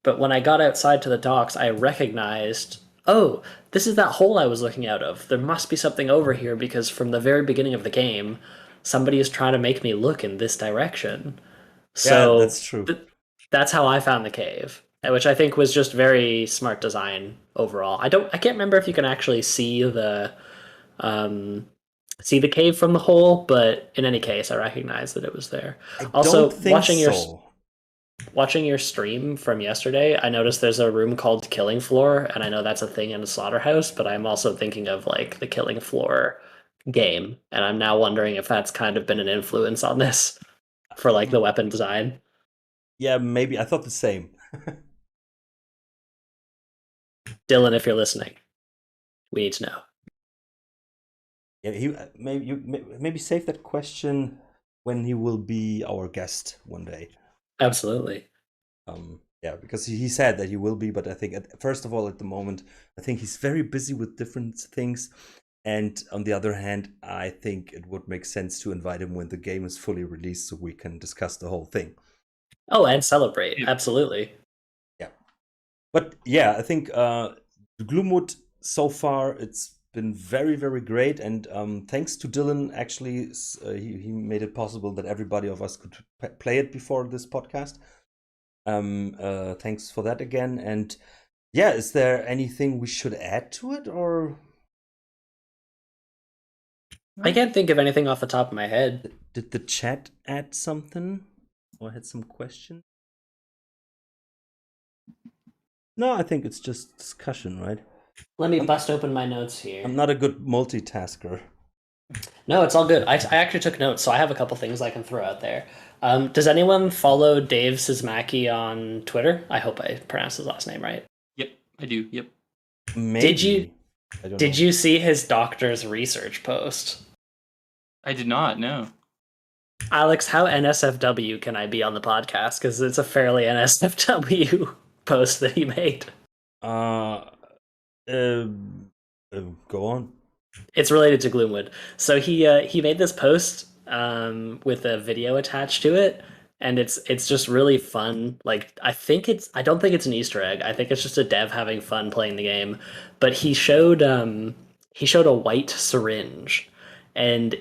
But when I got outside to the docks, I recognized, oh, this is that hole I was looking out of. There must be something over here because from the very beginning of the game, somebody is trying to make me look in this direction. So yeah, that's true. That's how I found the cave, which I think was just very smart design overall. I can't remember if you can actually see the cave from the hole, but in any case, I recognize that it was there. Also, watching your stream from yesterday, I noticed there's a room called Killing Floor, and I know that's a thing in a slaughterhouse, but I'm also thinking of like the Killing Floor game, and I'm now wondering if that's kind of been an influence on this for like the weapon design. Yeah, maybe. I thought the same. Dylan, if you're listening, we need to know. Yeah, maybe save that question when he will be our guest one day. Absolutely. Yeah, because he said that he will be, but I think first of all, at the moment, I think he's very busy with different things. And on the other hand, I think it would make sense to invite him when the game is fully released so we can discuss the whole thing. Oh, and celebrate. Yeah. Absolutely. Yeah. But yeah, I think GLOOMWOOD so far, it's been very, very great. And thanks to Dylan, actually, he made it possible that everybody of us could play it before this podcast. Thanks for that again. And yeah, is there anything we should add to it or? I can't think of anything off the top of my head. Did the chat add something or had some questions? No, I think it's just discussion, right? Let me bust open my notes here. I'm not a good multitasker. No, it's all good. I actually took notes, so I have a couple things I can throw out there. Does anyone follow Dave Sismaki on Twitter? I hope I pronounced his last name right. Yep, I do. Yep. Maybe. Did you see his doctor's research post? I did not, no. Alex, how NSFW can I be on the podcast? Because it's a fairly NSFW post that he made. Go on. It's related to GLOOMWOOD. So he made this post with a video attached to it, and it's just really fun. Like I don't think it's an Easter egg. I think it's just a dev having fun playing the game. But he showed a white syringe, and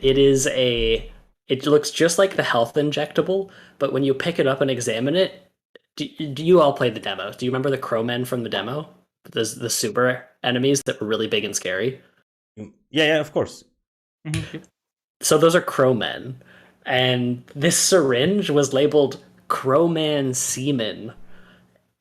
it looks just like the health injectable, but when you pick it up and examine it, do you all play the demo? Do you remember the crowmen from the demo? The super enemies that were really big and scary? Yeah, of course. Mm-hmm. So those are crowmen. And this syringe was labeled crowman semen.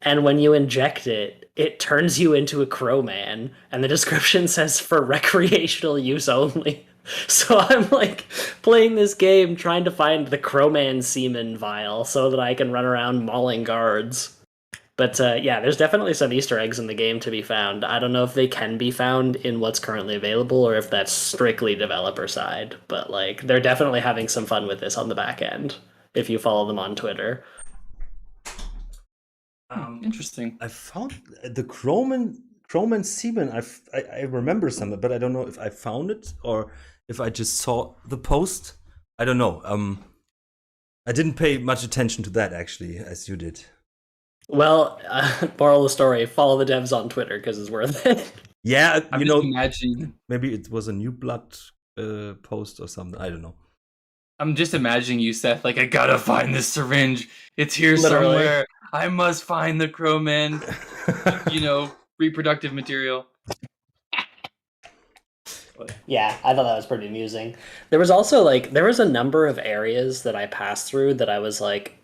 And when you inject it, it turns you into a crowman. And the description says for recreational use only. So I'm like playing this game trying to find the crowman semen vial so that I can run around mauling guards. But yeah, there's definitely some Easter eggs in the game to be found. I don't know if they can be found in what's currently available or if that's strictly developer side. But like, they're definitely having some fun with this on the back end. If you follow them on Twitter. Interesting. I found the Chroman semen. I remember something, but I don't know if I found it or if I just saw the post. I don't know. I didn't pay much attention to that actually, as you did. Well, moral of the story: follow the devs on Twitter because it's worth it. Yeah, I'm you just know, imagining. maybe it was a New Blood post or something. I don't know. I'm just imagining you, Seth. Like, I gotta find this syringe. It's here Literally. somewhere. I must find the crowman. You know, reproductive material. Yeah, I thought that was pretty amusing. There was also like there was a number of areas that I passed through that I was like,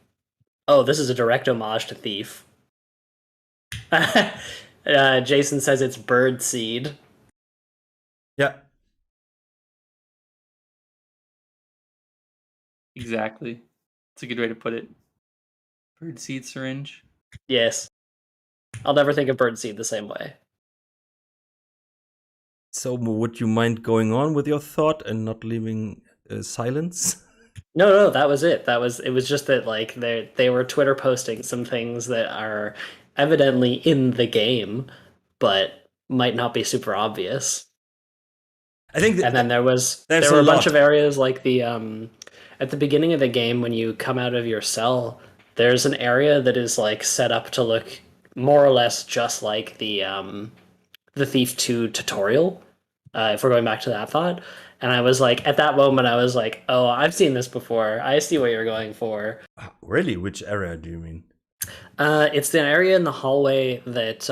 oh, this is a direct homage to Thief. Jason says it's bird seed. Yeah. Exactly. It's a good way to put it. Birdseed syringe. Yes. I'll never think of bird seed the same way. So, would you mind going on with your thought and not leaving silence? No, that was it. It was just that like they were Twitter posting some things that are evidently in the game, but might not be super obvious. I think, And then there were a bunch of areas like the at the beginning of the game when you come out of your cell, there's an area that is like set up to look more or less just like the Thief 2 tutorial. If we're going back to that thought. And I was like, at that moment, I was like, oh, I've seen this before. I see what you're going for. Really? Which area do you mean? It's the area in the hallway that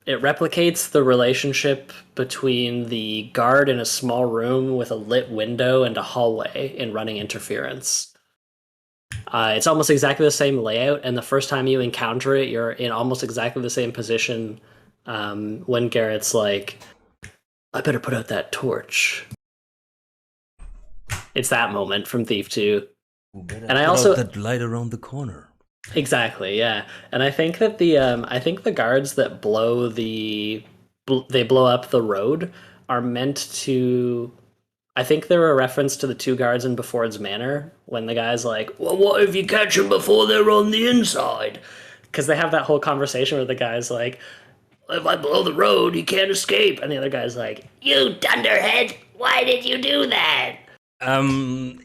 it replicates the relationship between the guard in a small room with a lit window and a hallway in Running Interference. It's almost exactly the same layout, and the first time you encounter it, you're in almost exactly the same position when Garrett's like, I better put out that torch. It's that moment from Thief 2. And I also that light around the corner. Exactly, yeah. And I think that the guards that blow up the road are meant to. I think they're a reference to the two guards in Beford's Manor when the guy's like, "Well, what if you catch them before they're on the inside?" Because they have that whole conversation where the guy's like, if I blow the road, you can't escape. And the other guy's like, you dunderhead, why did you do that?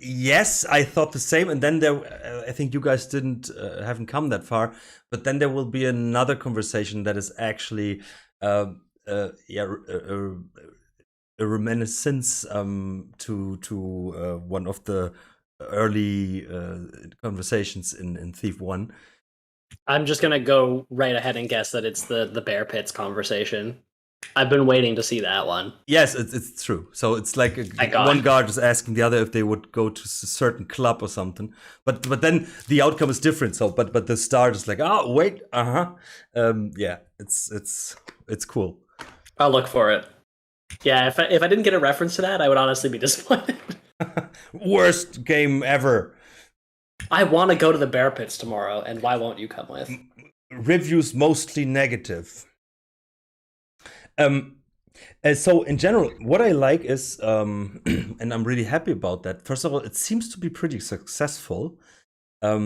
Yes, I thought the same. And then I think you guys haven't come that far. But then there will be another conversation that is actually, a reminiscence to one of the early conversations in Thief 1. I'm just gonna go right ahead and guess that it's the Bear Pits conversation. I've been waiting to see that one. Yes, it's true. So it's like one guard is asking the other if they would go to a certain club or something. But then the outcome is different. So but the start is like, oh wait, yeah, it's cool. I'll look for it. Yeah, if I didn't get a reference to that, I would honestly be disappointed. Worst game ever. I want to go to the Bear Pits tomorrow, and why won't you come with? Reviews mostly negative. So in general, what I like is, and I'm really happy about that. First of all, it seems to be pretty successful. I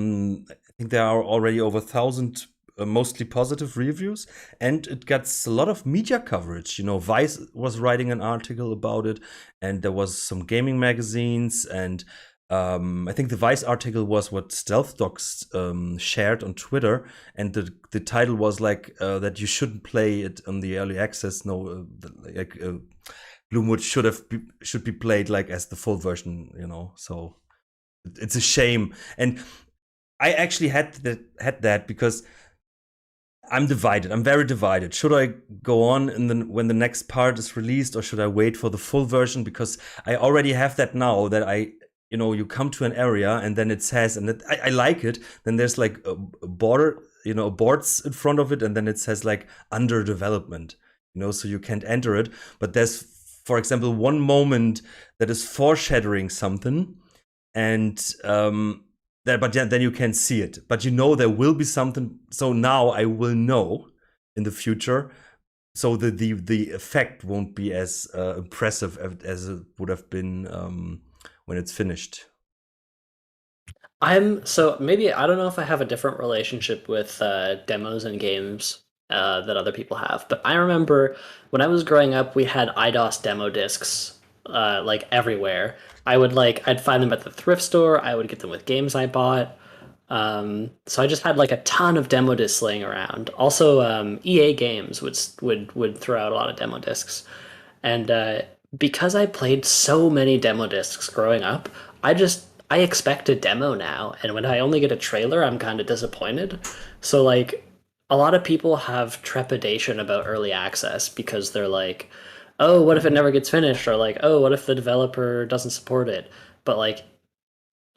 think there are already over 1,000 mostly positive reviews, and it gets a lot of media coverage. You know, Vice was writing an article about it, and there was some gaming magazines, and I think the Vice article was what Stealth Dogs shared on Twitter, and the title was like that you shouldn't play it on the early access. No, GLOOMWOOD should be played like as the full version. You know, so it's a shame. And I actually had that because I'm divided. I'm very divided. Should I go on when the next part is released, or should I wait for the full version? Because I already have that now, that you come to an area and then it says, and I like it. Then there's like a border, boards in front of it, and then it says like under development, so you can't enter it. But there's, for example, one moment that is foreshadowing something, and then you can see it. But there will be something. So now I will know in the future. So the effect won't be as impressive as it would have been when it's finished. So maybe I don't know if I have a different relationship with demos and games that other people have, but I remember when I was growing up, we had IDOS demo discs like everywhere. I'd find them at the thrift store. I would get them with games I bought. So I just had like a ton of demo discs laying around. Also, EA Games would throw out a lot of demo discs, and because I played so many demo discs growing up, I expect a demo now, and when I only get a trailer, I'm kind of disappointed. So like a lot of people have trepidation about early access because they're like, "Oh, what if it never gets finished?" Or like, "Oh, what if the developer doesn't support it?" But like,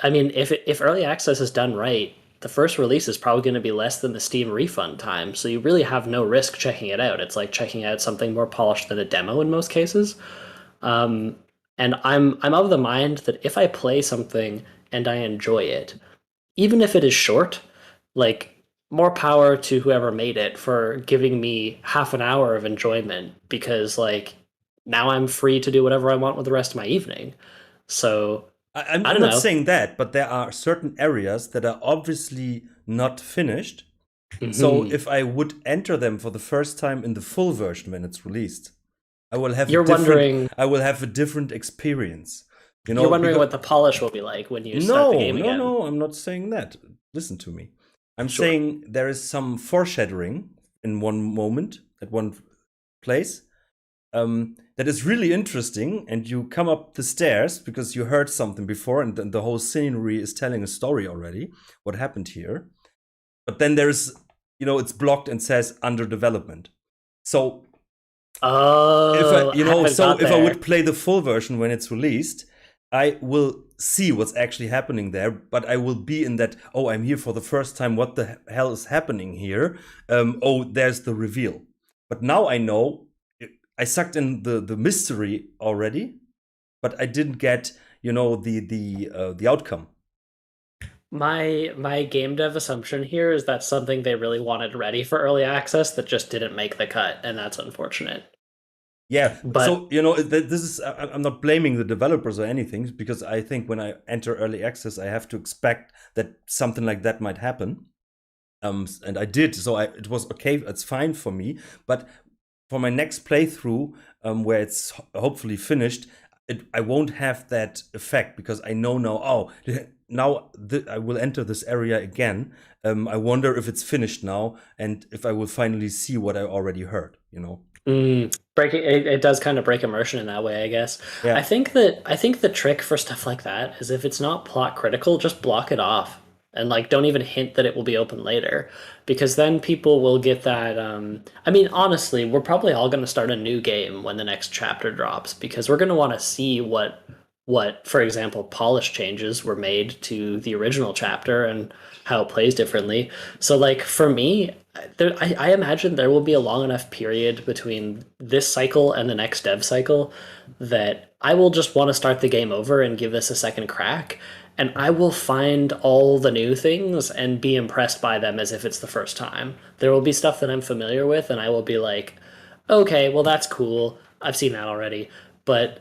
I mean, if early access is done right, the first release is probably going to be less than the Steam refund time, so you really have no risk checking it out. It's like checking out something more polished than a demo in most cases. And I'm of the mind that if I play something and I enjoy it, even if it is short, like more power to whoever made it for giving me half an hour of enjoyment, because like now I'm free to do whatever I want with the rest of my evening. So I'm I don't not know. saying that, but there are certain areas that are obviously not finished. So Mhm. if I would enter them for the first time in the full version when it's released, I will have You're wondering a different experience. you're wondering Because what the polish will be like when you start the no, game no, again. no, I'm not saying that. Listen to me. I'm Sure. saying there is some foreshadowing in one moment at one place that is really interesting, and you come up the stairs because you heard something before, and then the whole scenery is telling a story already, what happened here. But then there's, it's blocked and says under development. So Oh, if I would play the full version when it's released, I will see what's actually happening there, but I will be in that, oh, I'm here for the first time, what the hell is happening here? Oh, there's the reveal. But now I know, I sucked in the mystery already, but I didn't get, the outcome. My game dev assumption here is that something they really wanted ready for early access that just didn't make the cut, and that's unfortunate. Yeah, But so this is, I'm not blaming the developers or anything, because I think when I enter early access, I have to expect that something like that might happen. And I did, so it was okay. It's fine for me. But for my next playthrough, where it's hopefully finished, I won't have that effect, because I know now. Oh, now I will enter this area again. I wonder if it's finished now, and if I will finally see what I already heard. breaking it does kind of break immersion in that way, I guess. Yeah. I think the trick for stuff like that is if it's not plot critical, just block it off and like don't even hint that it will be open later, because then people will get that. I mean, honestly, we're probably all going to start a new game when the next chapter drops, because we're going to want to see what, for example, polish changes were made to the original chapter and how it plays differently. So, like, for me, I imagine there will be a long enough period between this cycle and the next dev cycle that I will just want to start the game over and give this a second crack. And I will find all the new things and be impressed by them as if it's the first time. There will be stuff that I'm familiar with, and I will be like, okay, well, that's cool. I've seen that already. But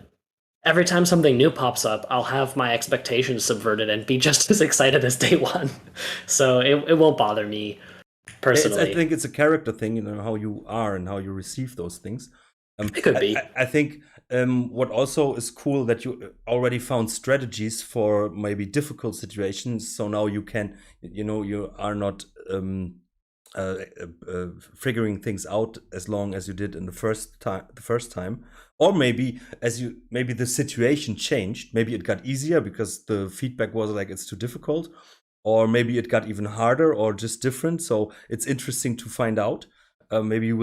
every time something new pops up, I'll have my expectations subverted and be just as excited as day one. So it won't bother me personally. I think it's a character thing, how you are and how you receive those things. It could be. I think what also is cool that you already found strategies for maybe difficult situations. So now you can, you are not figuring things out as long as you did in the first time. Or maybe maybe the situation changed. Maybe it got easier because the feedback was like it's too difficult. or maybe it got even harder or just different. So it's interesting to find out. Maybe you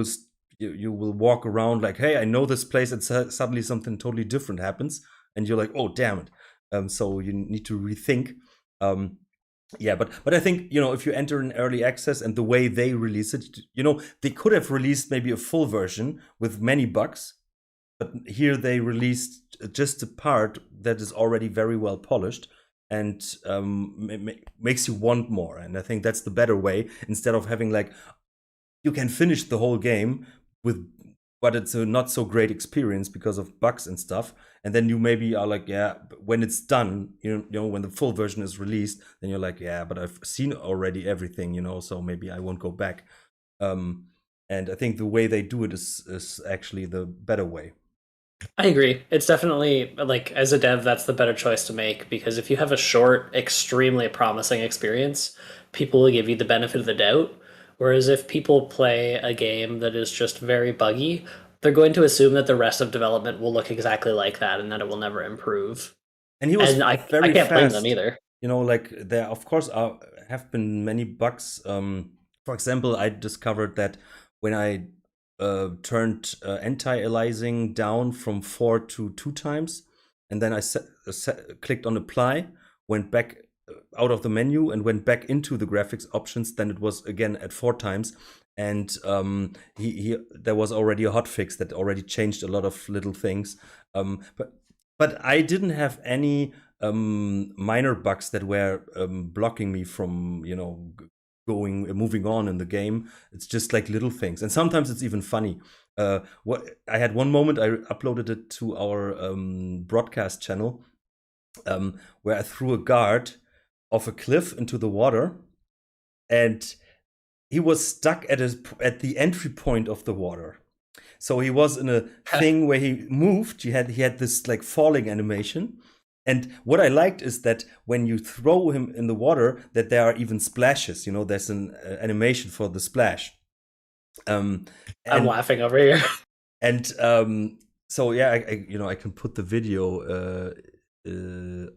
will walk around like, hey, I know this place, and suddenly something totally different happens, and you're like, oh, damn it. So you need to rethink. Yeah, but I think, if you enter an early access and the way they release it, they could have released maybe a full version with many bugs, but here they released just a part that is already very well polished and makes you want more. And I think that's the better way, instead of having like, you can finish the whole game but it's a not so great experience because of bugs and stuff. And then you maybe are like, yeah, when it's done, when the full version is released, then you're like, yeah, but I've seen already everything, so maybe I won't go back. And I think the way they do it is actually the better way. I agree. It's definitely, like, as a dev, that's the better choice to make, because if you have a short, extremely promising experience, people will give you the benefit of the doubt. Whereas if people play a game that is just very buggy, they're going to assume that the rest of development will look exactly like that and that it will never improve. And he was I very can't blame fast. them either. Like there, of course, have been many bugs. For example, I discovered that when I turned anti-aliasing down from 4 to 2 times, and then I clicked on apply, went back out of the menu and went back into the graphics options, then it was again at 4 times. And there was already a hotfix that already changed a lot of little things. But I didn't have any minor bugs that were blocking me from, moving on in the game. It's just like little things. And sometimes it's even funny. I had one moment, I uploaded it to our broadcast channel, where I threw a guard off a cliff into the water, and he was stuck at the entry point of the water. So he was in a thing where he moved. He had this like falling animation. And what I liked is that when you throw him in the water, that there are even splashes. There's an animation for the splash. I'm laughing over here. And so yeah, I can put the video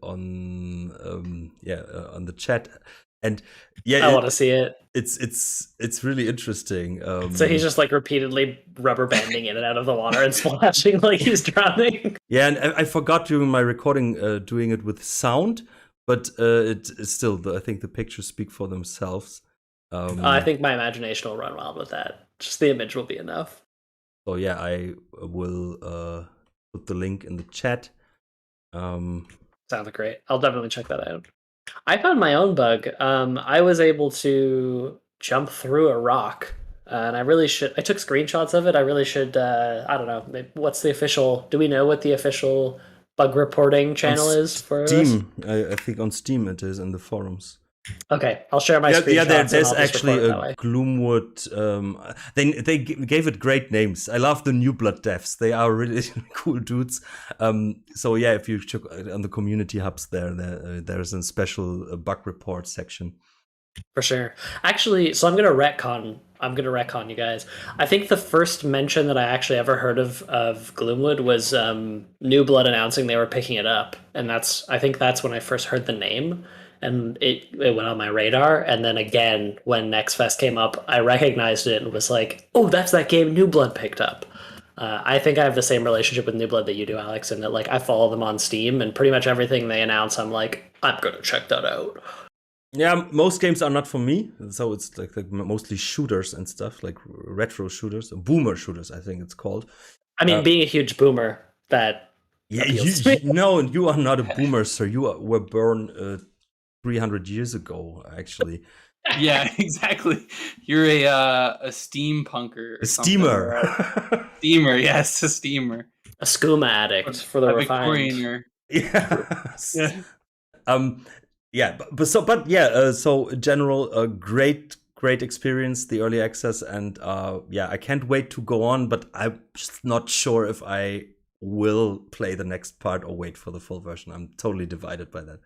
on the chat. And yeah, I want to see it. It's really interesting. So he's just like repeatedly rubber banding in and out of the water and splashing like he's drowning. Yeah, and I forgot during my recording doing it with sound, but it's still, I think the pictures speak for themselves. I think my imagination will run wild with that. Just the image will be enough. So yeah, I will put the link in the chat. Sounds great. I'll definitely check that out. I found my own bug. I was able to jump through a rock, and I took screenshots of it. I really should, I don't know, what's the official, do we know what the official bug reporting channel is for Steam? I think on Steam it is in the forums. Okay, I'll share my screenshots. Yeah, there's actually a GLOOMWOOD. They gave it great names. I love the New Blood devs. They are really cool dudes. So yeah, if you check on the community hubs there's a special bug report section. For sure. Actually, so I'm gonna retcon you guys. I think the first mention that I actually ever heard of GLOOMWOOD was New Blood announcing they were picking it up, and I think that's when I first heard the name. And it went on my radar. And then again, when Next Fest came up, I recognized it and was like, oh, that's that game New Blood picked up. I think I have the same relationship with New Blood that you do, Alex, and that like I follow them on Steam, and pretty much everything they announce, I'm like, I'm going to check that out. Yeah, most games are not for me. So it's like mostly shooters and stuff, like retro shooters, boomer shooters, I think it's called. I mean, being a huge boomer, that appeals to me. No, you are not a boomer, sir. You were born 300 years ago, actually. Yeah, exactly. You're a steampunker. A steamer. Steamer, yes, a steamer. A skooma addict for the refined. Yes. Yeah. So in general, a great experience, the early access, and I can't wait to go on, but I'm just not sure if I will play the next part or wait for the full version. I'm totally divided by that.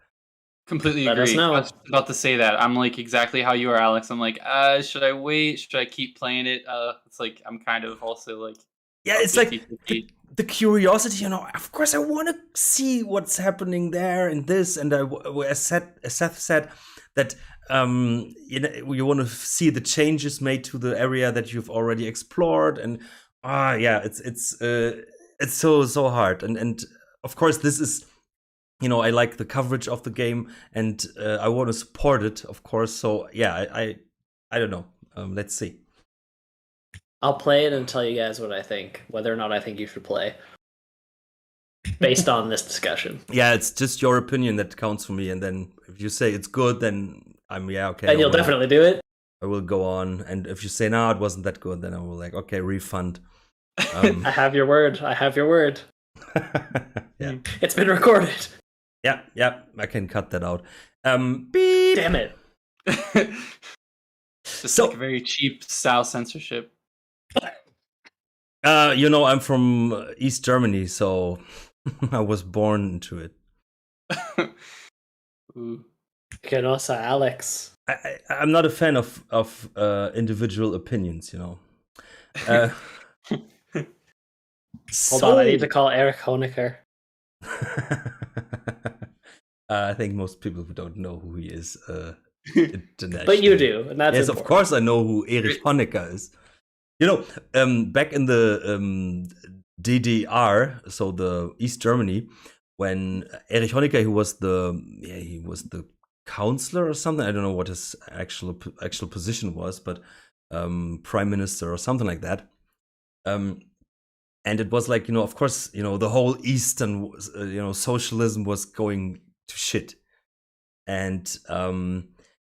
Completely agree. I was about to say that. I'm like exactly how you are, Alex. I'm like, should I wait? Should I keep playing it? It's like I'm kind of also like, yeah, it's 50, like the curiosity. Of course, I want to see what's happening there and this. And as Seth said, that you want to see the changes made to the area that you've already explored, and it's so hard, and of course this is, I like the coverage of the game, and I want to support it, of course. So yeah, I don't know. Let's see. I'll play it and tell you guys what I think, whether or not I think you should play, based on this discussion. Yeah, it's just your opinion that counts for me, and then if you say it's good, then okay. And you'll definitely do it. I will go on, and if you say no, it wasn't that good, then I will okay, refund. I have your word. I have your word. Yeah, it's been recorded. Yeah, I can cut that out. Beep. Damn it. Just like very cheap style censorship. I'm from East Germany, so I was born into it. Ooh. Genosa Alex. I'm not a fan of individual opinions, Hold on, I need to call Erich Honecker. I think most people don't know who he is. But you do, and that's yes, important. Of course I know who Erich Honecker is. Back in the DDR, so the East Germany, when Erich Honecker, he was the counselor or something. I don't know what his actual position was, but prime minister or something like that. And it was like, of course, the whole Eastern, socialism was going to shit. And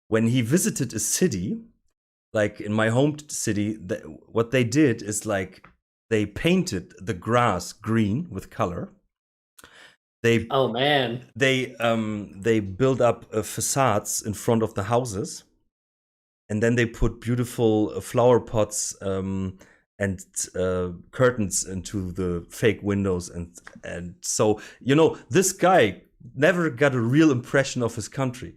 when he visited a city, like in my home city, what they did is like they painted the grass green with color. Oh man! They built up facades in front of the houses, and then they put beautiful flower pots and curtains into the fake windows, and so this guy never got a real impression of his country.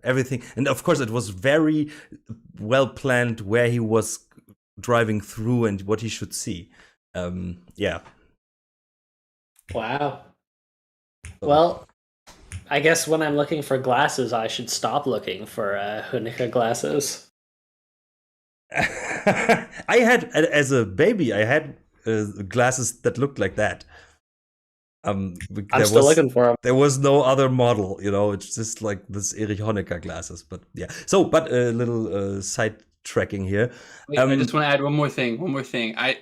Everything, and of course it was very well planned where he was driving through and what he should see. Yeah. Wow. Well, I guess when I'm looking for glasses, I should stop looking for Honecker glasses. I had, as a baby, I had glasses that looked like that. I'm still looking for them. There was no other model, it's just like this Erich Honecker glasses. But yeah, but a little sidetracking here. Wait, I just want to add one more thing.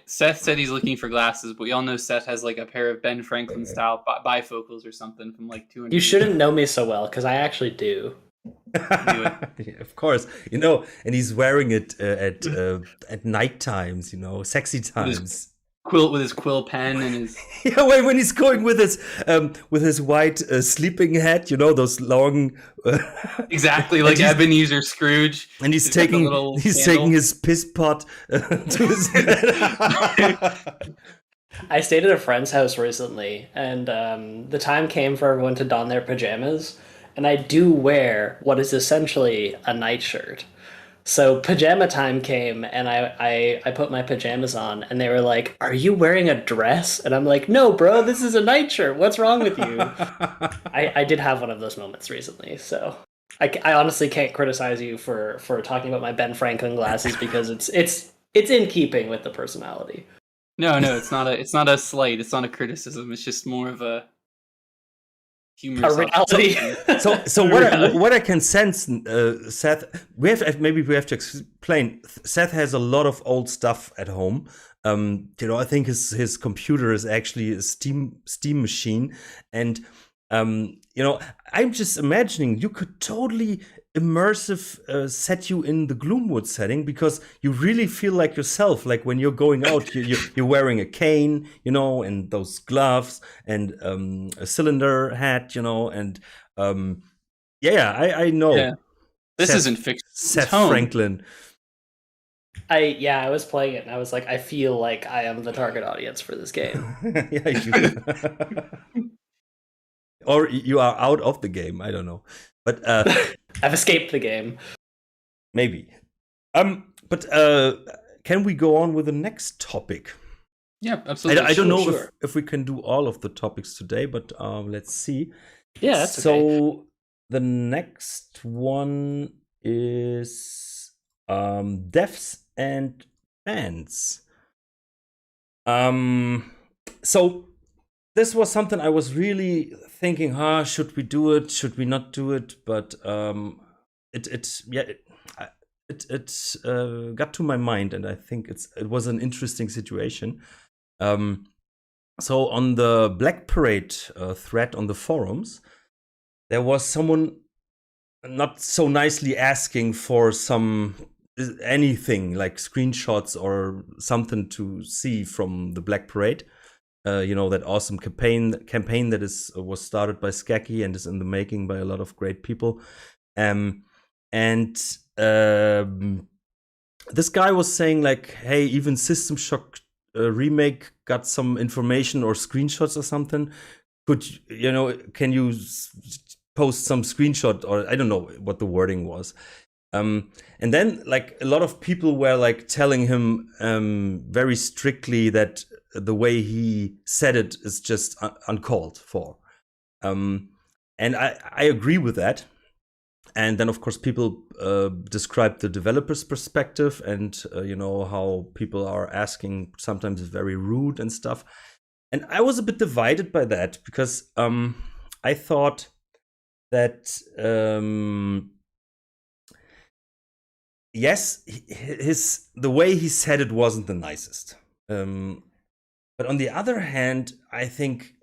Seth said he's looking for glasses, but we all know Seth has like a pair of Ben Franklin style bifocals or something from like 200. You shouldn't know me so well, because I actually do. Yeah, of course, and he's wearing it at night times, sexy times. With his quill pen and his when he's going with his white sleeping hat, those long exactly like Ebenezer Scrooge, and he's taking his piss pot to his I stayed at a friend's house recently, and the time came for everyone to don their pajamas, and I do wear what is essentially a nightshirt. So pajama time came, and I put my pajamas on, and they were like, "Are you wearing a dress?" And I'm like, "No, bro, this is a nightshirt. What's wrong with you?" I did have one of those moments recently, so I honestly can't criticize you for talking about my Ben Franklin glasses, because it's in keeping with the personality. No, it's not a slight. It's not a criticism. It's just more of a humor. A reality. So what I can sense, Seth, we have to explain. Seth has a lot of old stuff at home. I think his computer is actually a Steam machine, and I'm just imagining you could totally immersive set you in the Gloomwood setting, because you really feel like yourself. Like when you're going out, you're wearing a cane, and those gloves and a cylinder hat, and I know. Yeah. This isn't fiction. Seth Franklin. I was playing it, and I was like, I feel like I am the target audience for this game. Yeah, or you are out of the game. I don't know, but I've escaped the game. Maybe. But can we go on with the next topic? Yeah, absolutely. I don't know if we can do all of the topics today, but let's see. Yeah, that's so. Okay. the next one is devs and fans. So this was something I was really thinking, should we do it? Should we not do it? But it got to my mind, and I think it was an interesting situation. So on the Black Parade thread on the forums, there was someone not so nicely asking for anything like screenshots or something to see from the Black Parade. That awesome campaign that was started by Skaki and is in the making by a lot of great people. This guy was saying like, hey, even System Shock Remake got some information or screenshots or something. Can you post some screenshot, or I don't know what the wording was. And then like a lot of people were like telling him very strictly that the way he said it is just uncalled for. And I agree with that. And then, of course, people describe the developer's perspective and, how people are asking sometimes very rude and stuff. And I was a bit divided by that because I thought that, yes, the way he said it wasn't the nicest. But on the other hand, I think,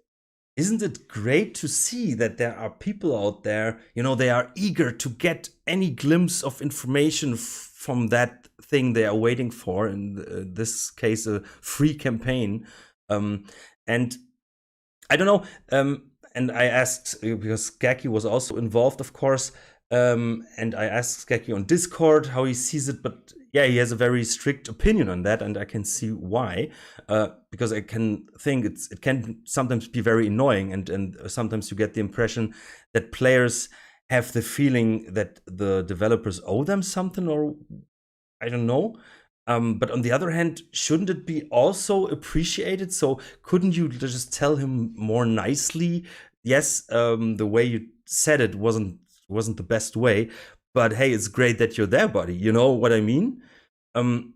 isn't it great to see that there are people out there, they are eager to get any glimpse of information from that thing they are waiting for, in this case, a free campaign. And I don't know, and I asked, because Skaki was also involved, of course, and I asked Skaki on Discord how he sees it, but yeah, he has a very strict opinion on that, and I can see why. Because I can think it can sometimes be very annoying, and sometimes you get the impression that players have the feeling that the developers owe them something, or I don't know. But on the other hand, shouldn't it be also appreciated? So couldn't you just tell him more nicely? Yes, the way you said it wasn't the best way, but hey, it's great that you're there, buddy. You know what I mean? And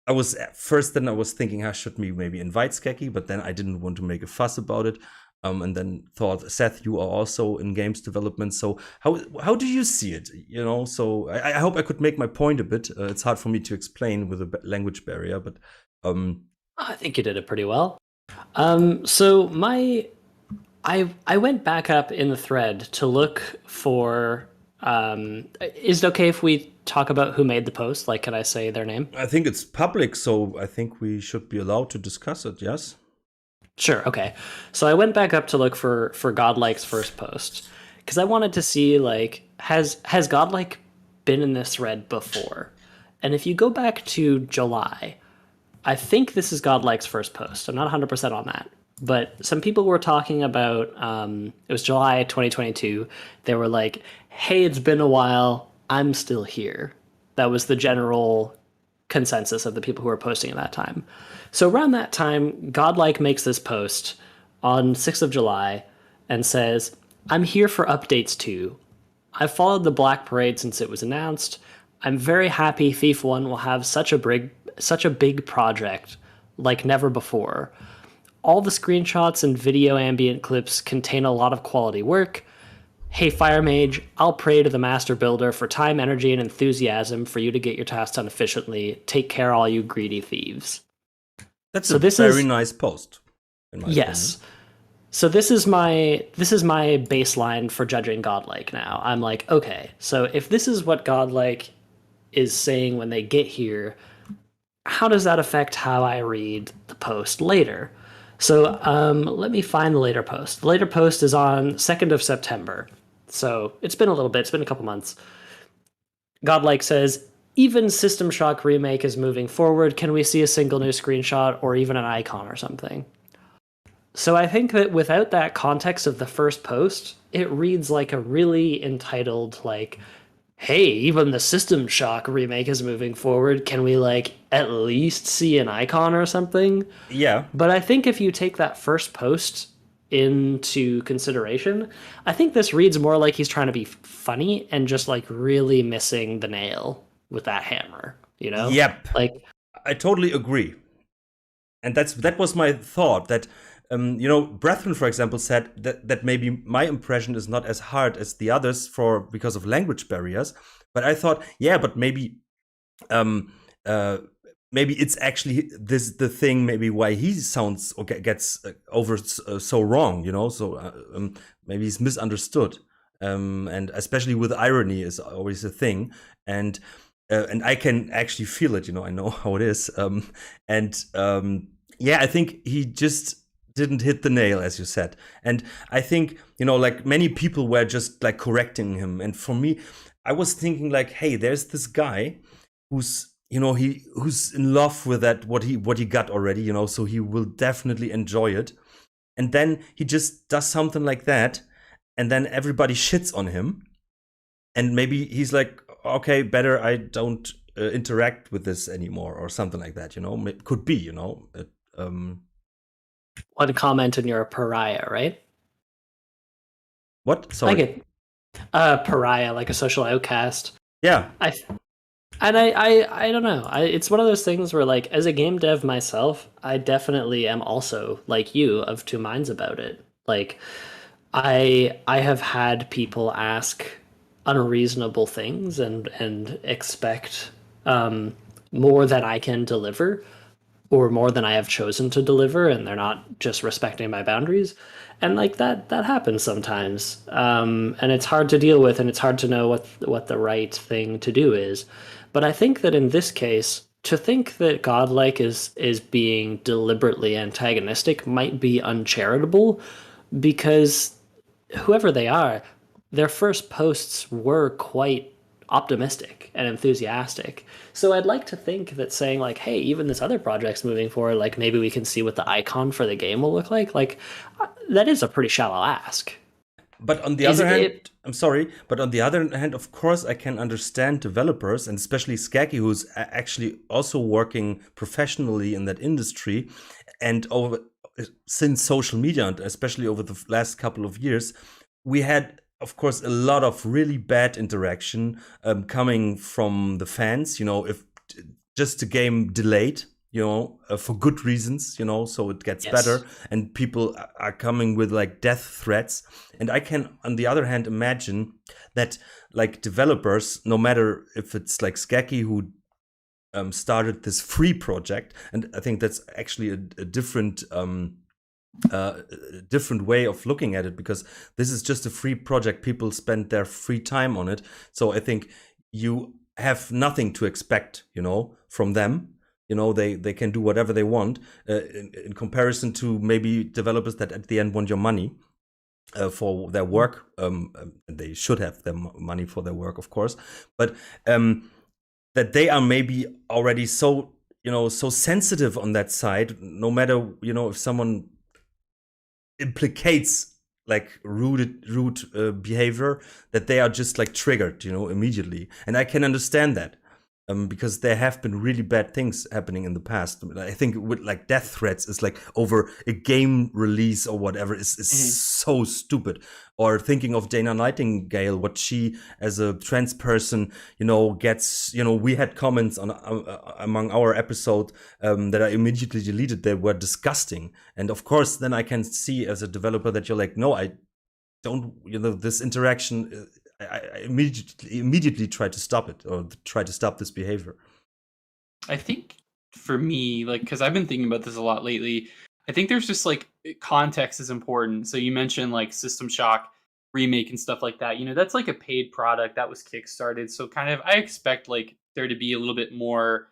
I was thinking, should we maybe invite Skaki? But then I didn't want to make a fuss about it. And then thought, Seth, you are also in games development. So how do you see it? So I hope I could make my point a bit. It's hard for me to explain with a language barrier, but I think you did it pretty well. So I went back up in the thread to look for. Is it okay if we talk about who made the post? Like, can I say their name? I think it's public, so I think we should be allowed to discuss it. Yes. Sure. Okay. So I went back up to look for Godlike's first post because I wanted to see, like, has Godlike been in this thread before? And if you go back to July, I think this is Godlike's first post. I'm not 100% on that. But some people were talking about, it was July 2022. They were like, hey, it's been a while. I'm still here. That was the general consensus of the people who were posting at that time. So around that time, Godlike makes this post on 6th of July and says, I'm here for updates too. I've followed the Black Parade since it was announced. I'm very happy Thief 1 will have such a big project like never before. All the screenshots and video ambient clips contain a lot of quality work. Hey, Fire Mage, I'll pray to the Master Builder for time, energy, and enthusiasm for you to get your tasks done efficiently. Take care, all you greedy thieves. That's a very nice post. Yes. Opinion. So this is my baseline for judging Godlike now. I'm like, okay, so if this is what Godlike is saying when they get here, how does that affect how I read the post later? So let me find the later post. The later post is on 2nd of September. So it's been a little bit. It's been a couple months. Godlike says, even System Shock Remake is moving forward. Can we see a single new screenshot or even an icon or something? So I think that without that context of the first post, it reads like a really entitled, like, hey, even the System Shock Remake is moving forward. Can we, like, at least see an icon or something? Yeah. But I think if you take that first post into consideration. I think this reads more like he's trying to be funny and just like really missing the nail with that hammer, you know? Yep, Like, I totally agree. And that was my thought that Brethren, for example, said that maybe my impression is not as hard as the others because of language barriers. But I thought, yeah, but maybe maybe it's actually the thing maybe why he sounds or gets over so wrong, so maybe he's misunderstood, and especially with irony is always a thing, and I can actually feel it, I know how it is, yeah, I think he just didn't hit the nail, as you said. And I think, like many people were just like correcting him, and for me, I was thinking like, hey, there's this guy who's who's in love with that what he got already, so he will definitely enjoy it. And then he just does something like that, and then everybody shits on him, and maybe he's like, okay, better I don't interact with this anymore, or something like that. It could be. one comment and you're a pariah, right? What? Sorry. I get pariah, like a social outcast. Yeah. I don't know. It's one of those things where, like, as a game dev myself, I definitely am also like you of two minds about it. Like, I have had people ask unreasonable things and expect more than I can deliver, or more than I have chosen to deliver, and they're not just respecting my boundaries. And like that happens sometimes, and it's hard to deal with, and it's hard to know what the right thing to do is. But I think that in this case, to think that Godlike is being deliberately antagonistic might be uncharitable, because whoever they are, their first posts were quite optimistic and enthusiastic. So I'd like to think that saying like, hey, even this other project's moving forward, like maybe we can see what the icon for the game will look like that is a pretty shallow ask. But on the Is other hand, it- I'm sorry, but on the other hand, of course, I can understand developers, and especially Skaki, who's actually also working professionally in that industry, and since social media, and especially over the last couple of years, we had, of course, a lot of really bad interaction coming from the fans. If just the game delayed, for good reasons, so it gets Yes. better, and people are coming with like death threats. And I can, on the other hand, imagine that like developers, no matter if it's like Skaki who started this free project, and I think that's actually a different different way of looking at it, because this is just a free project. People spend their free time on it, so I think you have nothing to expect, from them. They can do whatever they want in comparison to maybe developers that at the end want your money for their work. They should have their money for their work, of course, but that they are maybe already so so sensitive on that side. No matter if someone implicates like rude behavior, that they are just like triggered immediately. And I can understand that, because there have been really bad things happening in the past. I think with like death threats is like over a game release or whatever is so stupid. Or thinking of Dana Nightingale, what she as a trans person, gets, we had comments on among our episode that I immediately deleted. They were disgusting. And of course, then I can see as a developer that you're like, no, I don't, this interaction, I immediately try to stop it, or try to stop this behavior. I think for me, like, because I've been thinking about this a lot lately, I think there's just like context is important. So you mentioned like System Shock remake and stuff like that. That's like a paid product that was kickstarted. So kind of I expect like there to be a little bit more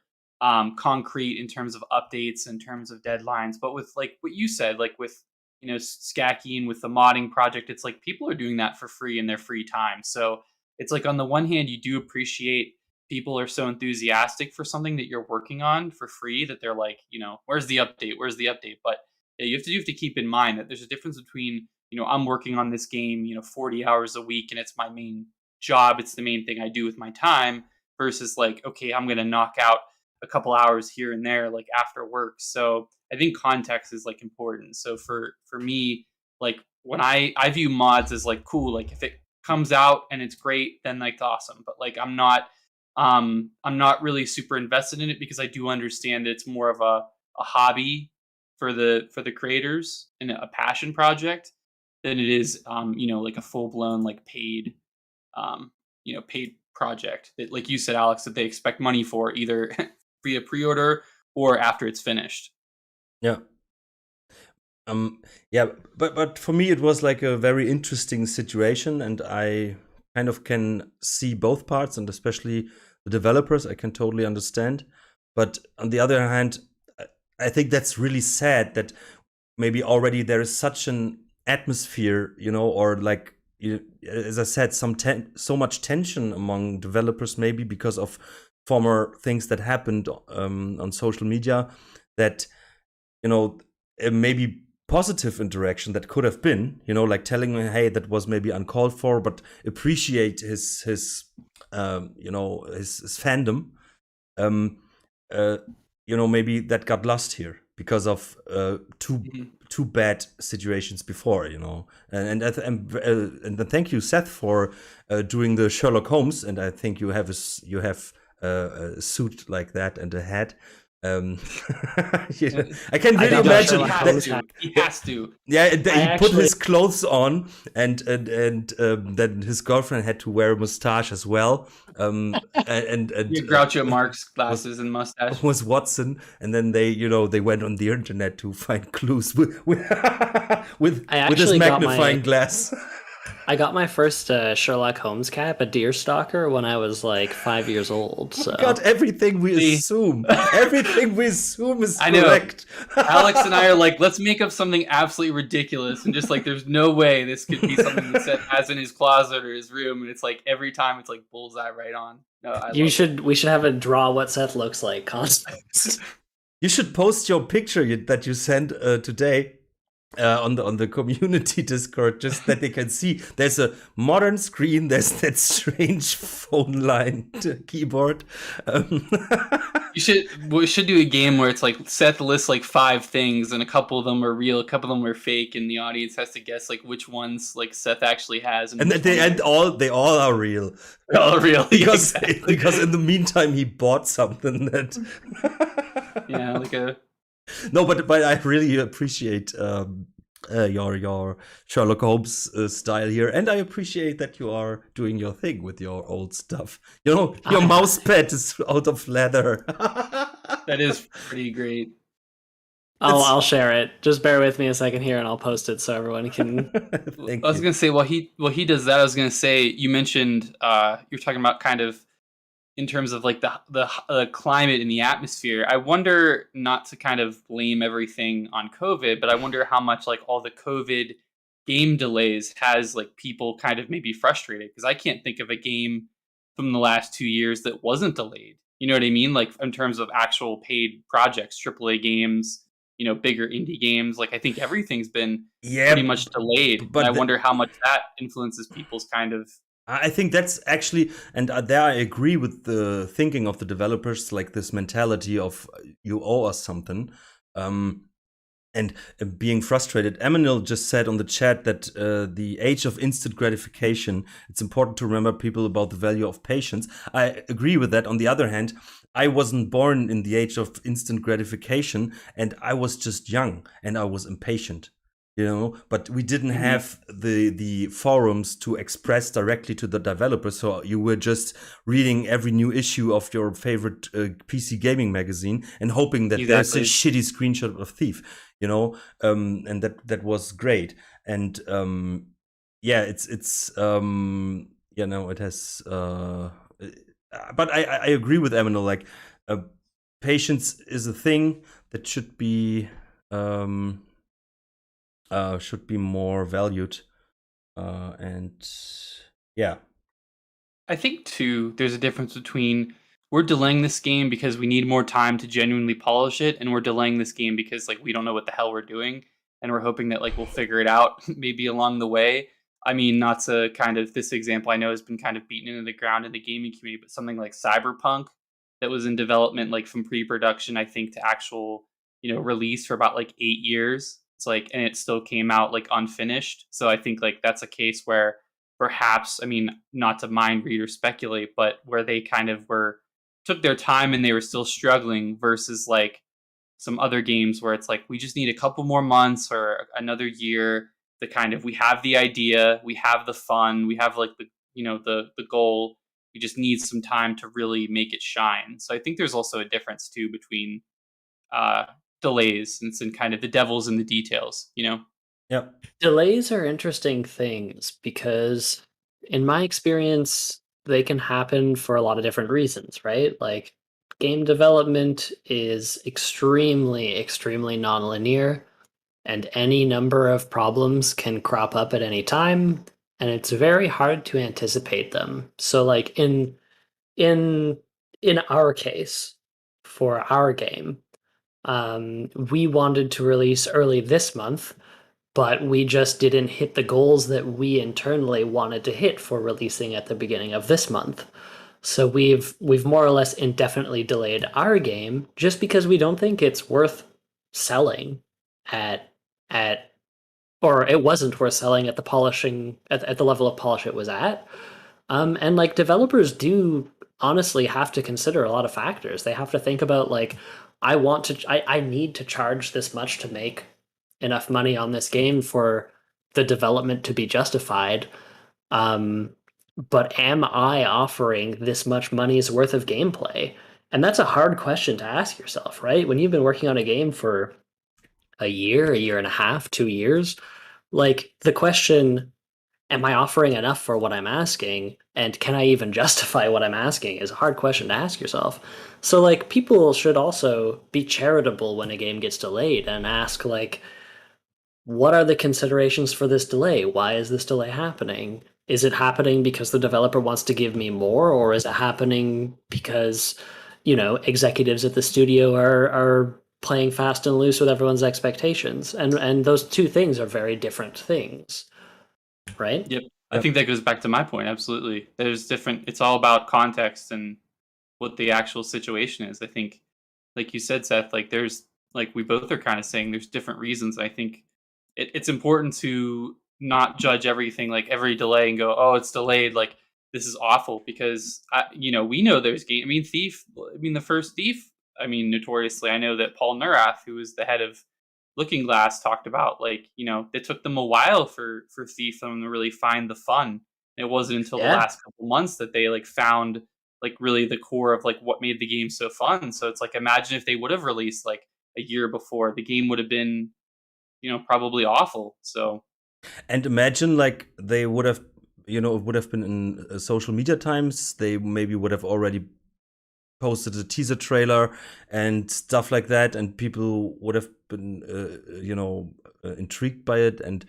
concrete in terms of updates, in terms of deadlines. But with like what you said, like with Skaki and with the modding project, it's like people are doing that for free in their free time. So it's like on the one hand, you do appreciate people are so enthusiastic for something that you're working on for free that they're like, where's the update? Where's the update? But yeah, you have to keep in mind that there's a difference between, I'm working on this game, 40 hours a week, and it's my main job. It's the main thing I do with my time, versus like, okay, I'm going to knock out a couple hours here and there, like after work. So I think context is like important. So for me, like when I view mods as like cool, like if it comes out and it's great, then like awesome. But like I'm not really super invested in it because I do understand that it's more of a hobby for the creators and a passion project than it is you know, like a full blown like paid you know, paid project that, like you said, Alex, that they expect money for either via pre-order or after it's finished. Yeah. Yeah, but for me it was like a very interesting situation, and I kind of can see both parts, and especially the developers I can totally understand. But on the other hand, I think that's really sad that maybe already there is such an atmosphere, you know, or like as I said, so much tension among developers, maybe because of former things that happened on social media, that you know maybe positive interaction that could have been, you know, like telling him, hey, that was maybe uncalled for, but appreciate his you know, his fandom. You know, maybe that got lost here because of two bad situations before, you know. And then thank you, Seth, for doing the Sherlock Holmes. And I think you have a suit like that and a hat. You know, I can really imagine He has to. Yeah, he put his clothes on, and then his girlfriend had to wear a mustache as well. And Groucho Marx glasses and mustache was Watson, and then they went on the internet to find clues with his magnifying glass. I got my first Sherlock Holmes cap, a deerstalker, when I was like 5 years old. So. God, everything we assume is correct. Alex and I are like, let's make up something absolutely ridiculous, and just like, there's no way this could be something that Seth has in his closet or his room, and it's like every time it's like bullseye right on. No, we should have a draw what Seth looks like contest. You should post your picture that you sent today. On the community Discord, just that they can see. There's a modern screen. There's that strange phone line keyboard. We should do a game where it's like Seth lists like 5 things, and a couple of them are real, a couple of them are fake, and the audience has to guess like which ones like Seth actually has. And they all are real. They're all real because in the meantime he bought something that. Yeah, like a. No, but I really appreciate your Sherlock Holmes style here, and I appreciate that you are doing your thing with your old stuff. You know, your mouse pad is out of leather. That is pretty great. I'll share it. Just bear with me a second here, and I'll post it so everyone can. I was gonna say while he does that, I was gonna say you mentioned you're talking about kind of. In terms of like the climate and the atmosphere, I wonder, not to kind of blame everything on COVID, but I wonder how much like all the COVID game delays has like people kind of maybe frustrated, because I can't think of a game from the last 2 years that wasn't delayed. You know what I mean? Like in terms of actual paid projects, AAA games, you know, bigger indie games. Like I think everything's been pretty much delayed. But I wonder how much that influences people's kind of. I think that's actually, and there I agree with the thinking of the developers, like this mentality of you owe us something, and being frustrated. Emmanuel just said on the chat that the age of instant gratification, it's important to remember people about the value of patience. I agree with that. On the other hand, I wasn't born in the age of instant gratification, and I was just young and I was impatient. You know, but we didn't have the forums to express directly to the developers. So you were just reading every new issue of your favorite PC gaming magazine and hoping that there's a shitty screenshot of Thief, you know, and that was great. And yeah, it's you know, it has. But I agree with Emmanuel. Like, patience is a thing that should be. Should be more valued, and yeah. I think too, there's a difference between we're delaying this game because we need more time to genuinely polish it, and we're delaying this game because like we don't know what the hell we're doing, and we're hoping that like we'll figure it out maybe along the way. I mean, not to kind of, this example I know has been kind of beaten into the ground in the gaming community, but something like Cyberpunk that was in development like from pre-production, I think, to actual, you know, release for about like 8 years. It's like, and it still came out like unfinished. So I think like that's a case where perhaps, I mean, not to mind read or speculate, but where they kind of took their time and they were still struggling versus like some other games where it's like we just need a couple more months or another year to kind of, we have the idea, we have the fun, we have like the, you know, the goal, we just need some time to really make it shine. So I think there's also a difference too between uh delays, and it's in kind of the devil's in the details, you know. Yeah. Delays are interesting things because, in my experience, they can happen for a lot of different reasons, right? Like, game development is extremely, extremely nonlinear, and any number of problems can crop up at any time, and it's very hard to anticipate them. So, like in in our case, for our game, we wanted to release early this month, but we just didn't hit the goals that we internally wanted to hit for releasing at the beginning of this month. So we've more or less indefinitely delayed our game just because we don't think it's worth selling at at or it wasn't worth selling at the polishing at the level of polish it was at. And like developers do honestly have to consider a lot of factors. They have to think about like, I need to charge this much to make enough money on this game for the development to be justified. Um, but am I offering this much money's worth of gameplay? And that's a hard question to ask yourself, right? When you've been working on a game for a year and a half, 2 years, like the question, am I offering enough for what I'm asking? And can I even justify what I'm asking is a hard question to ask yourself. So like people should also be charitable when a game gets delayed and ask like, what are the considerations for this delay? Why is this delay happening? Is it happening because the developer wants to give me more, or is it happening because, you know, executives at the studio are playing fast and loose with everyone's expectations? And those two things are very different things, right? Yep. I think that goes back to my point. Absolutely. There's different, it's all about context and what the actual situation is. I think, like you said, Seth, like there's, like we both are kind of saying there's different reasons. I think it's important to not judge everything, like every delay and go, oh, it's delayed, like this is awful, because you know, we know there's game. I mean, the first Thief, I mean, notoriously, I know that Paul Neurath, who was the head of Looking Glass, talked about like, you know, it took them a while for Thief to really find the fun. It wasn't until the Yeah. last couple months that they like found like really the core of like what made the game so fun. So it's like, imagine if they would have released like a year before, the game would have been, you know, probably awful. So, And imagine like they would have, you know, it would have been in social media times. They maybe would have already posted a teaser trailer and stuff like that, and people would have been, you know, intrigued by it. And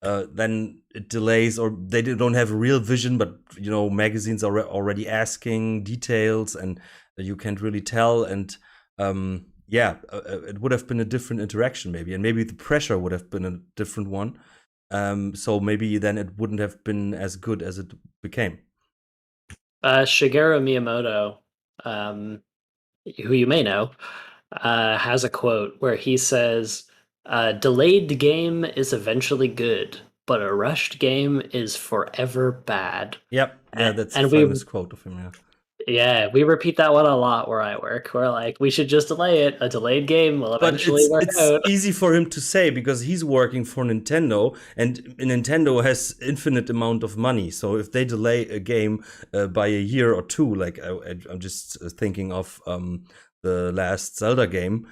then it delays, or they don't have a real vision, but you know, magazines are already asking details, and you can't really tell. And yeah, it would have been a different interaction maybe, and maybe the pressure would have been a different one. So maybe then it wouldn't have been as good as it became. Shigeru Miyamoto, who you may know, has a quote where he says, delayed game is eventually good, but a rushed game is forever bad. Yep, yeah, that's a And famous quote of him. Yeah. Yeah, we repeat that one a lot where I work. We're like, we should just delay it. A delayed game will But eventually work it's out. easy for him to say because he's working for Nintendo, and Nintendo has infinite amount of money. So if they delay a game by a year or two, like I'm just thinking of the last Zelda game,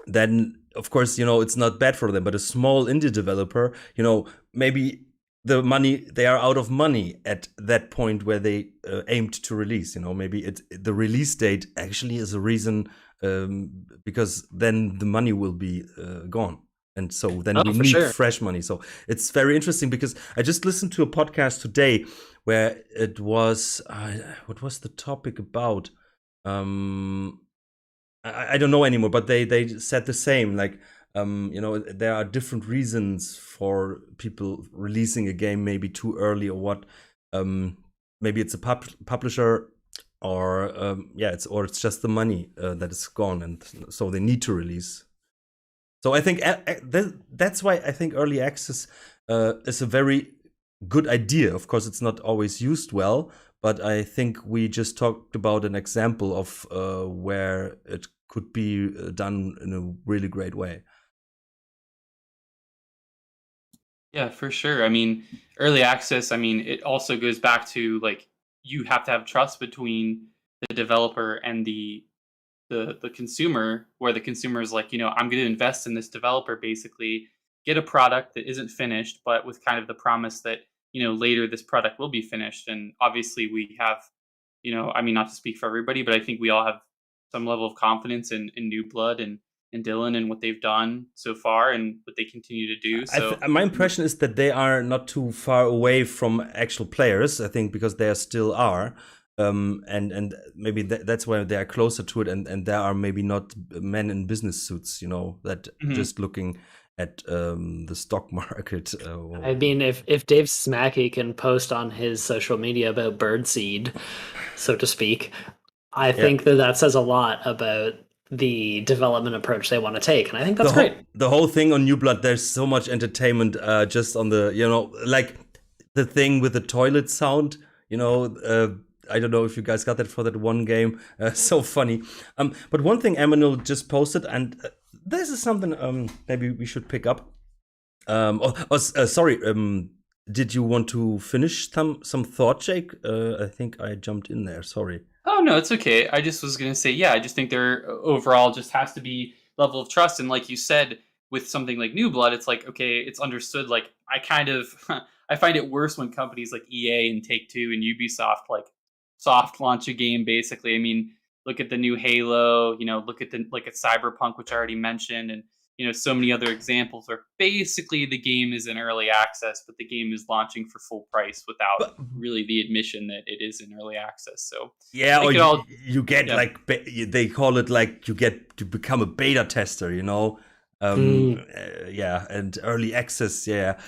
then of course, you know, it's not bad for them. But a small indie developer, you know, maybe the money, they are out of money at that point where they aimed to release. You know, maybe the release date actually is a reason, because then the money will be gone, and so then we for need sure. fresh money. So it's very interesting because I just listened to a podcast today where it was what was the topic about? I don't know anymore, but they said the same. Like, you know, there are different reasons for people releasing a game maybe too early, or what. Maybe it's a publisher, or yeah, it's just the money that is gone, and so they need to release. So I think that's why I think early access is a very good idea. Of course, it's not always used well, but I think we just talked about an example of where it could be done in a really great way. Yeah, for sure. I mean, early access, I mean, it also goes back to like you have to have trust between the developer and the consumer, where the consumer is like, I'm going to invest in this developer, basically get a product that isn't finished, but with kind of the promise that, later this product will be finished. And obviously we have, I mean, not to speak for everybody, but I think we all have some level of confidence in New Blood and Dylan and what they've done so far and what they continue to do. So my impression is that they are not too far away from actual players, I think, because they still are. And maybe that's why they are closer to it, and there are maybe not men in business suits, that just looking at the stock market. I mean, if Dave Smacky can post on his social media about birdseed, so to speak, I think that says a lot about the development approach they want to take, and I think that's great. The whole thing on New Blood, there's so much entertainment just on the, like the thing with the toilet sound, I don't know if you guys got that for that one game. So funny. But one thing Emmanuel just posted, and this is something maybe we should pick up. Sorry. Did you want to finish some thought, Jake? I think I jumped in there. Sorry. Oh, no, it's okay. I just was going to say, yeah, I just think there overall just has to be level of trust. And like you said, with something like New Blood, it's like, okay, it's understood. Like I find it worse when companies like EA and Take-Two and Ubisoft like soft launch a game, basically. I mean, look at the new Halo, look at at Cyberpunk, which I already mentioned, and so many other examples where basically the game is in early access, but the game is launching for full price without really the admission that it is in early access. So yeah, or you get like they call it like you get to become a beta tester, yeah, and early access, yeah.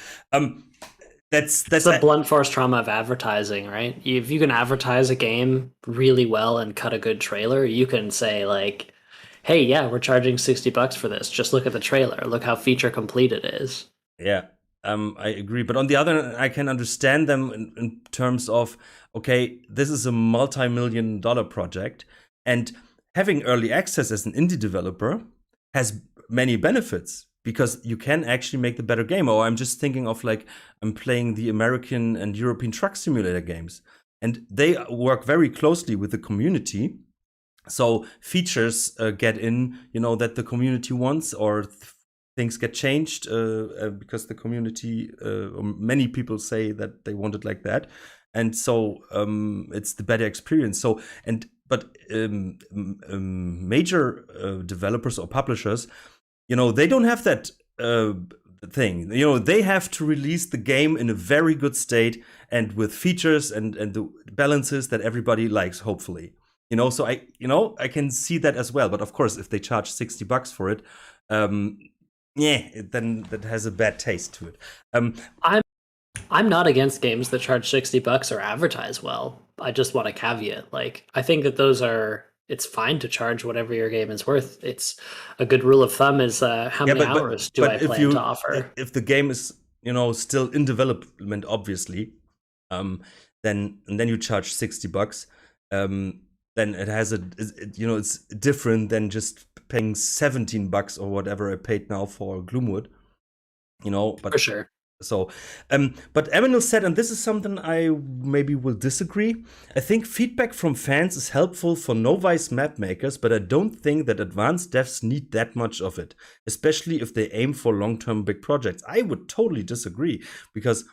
That's the blunt force trauma of advertising, right? If you can advertise a game really well and cut a good trailer, you can say like, hey, yeah, we're charging $60 for this. Just look at the trailer. Look how feature complete it is. Yeah, I agree. But on the other hand, I can understand them in terms of, okay, this is a multi-million-dollar project, and having early access as an indie developer has many benefits because you can actually make the better game. Or I'm just thinking of like, I'm playing the American and European truck simulator games, and they work very closely with the community. So features get in, that the community wants, or things get changed because the community, or many people say that they want it like that, and so it's the better experience. So but major developers or publishers, they don't have that thing. They have to release the game in a very good state and with features and the balances that everybody likes, hopefully. So I can see that as well. But of course, if they charge $60 for it, then that has a bad taste to it. I'm not against games that charge $60 or advertise well. I just want a caveat. Like, I think that it's fine to charge whatever your game is worth. It's a good rule of thumb is how many hours do I plan to offer? If the game is, still in development, obviously, then you charge $60. Then it has it's different than just paying $17 or whatever I paid now for Gloomwood, but for sure. So, but Emmanuel said, and this is something I maybe will disagree. I think feedback from fans is helpful for novice map makers, but I don't think that advanced devs need that much of it, especially if they aim for long-term big projects. I would totally disagree, because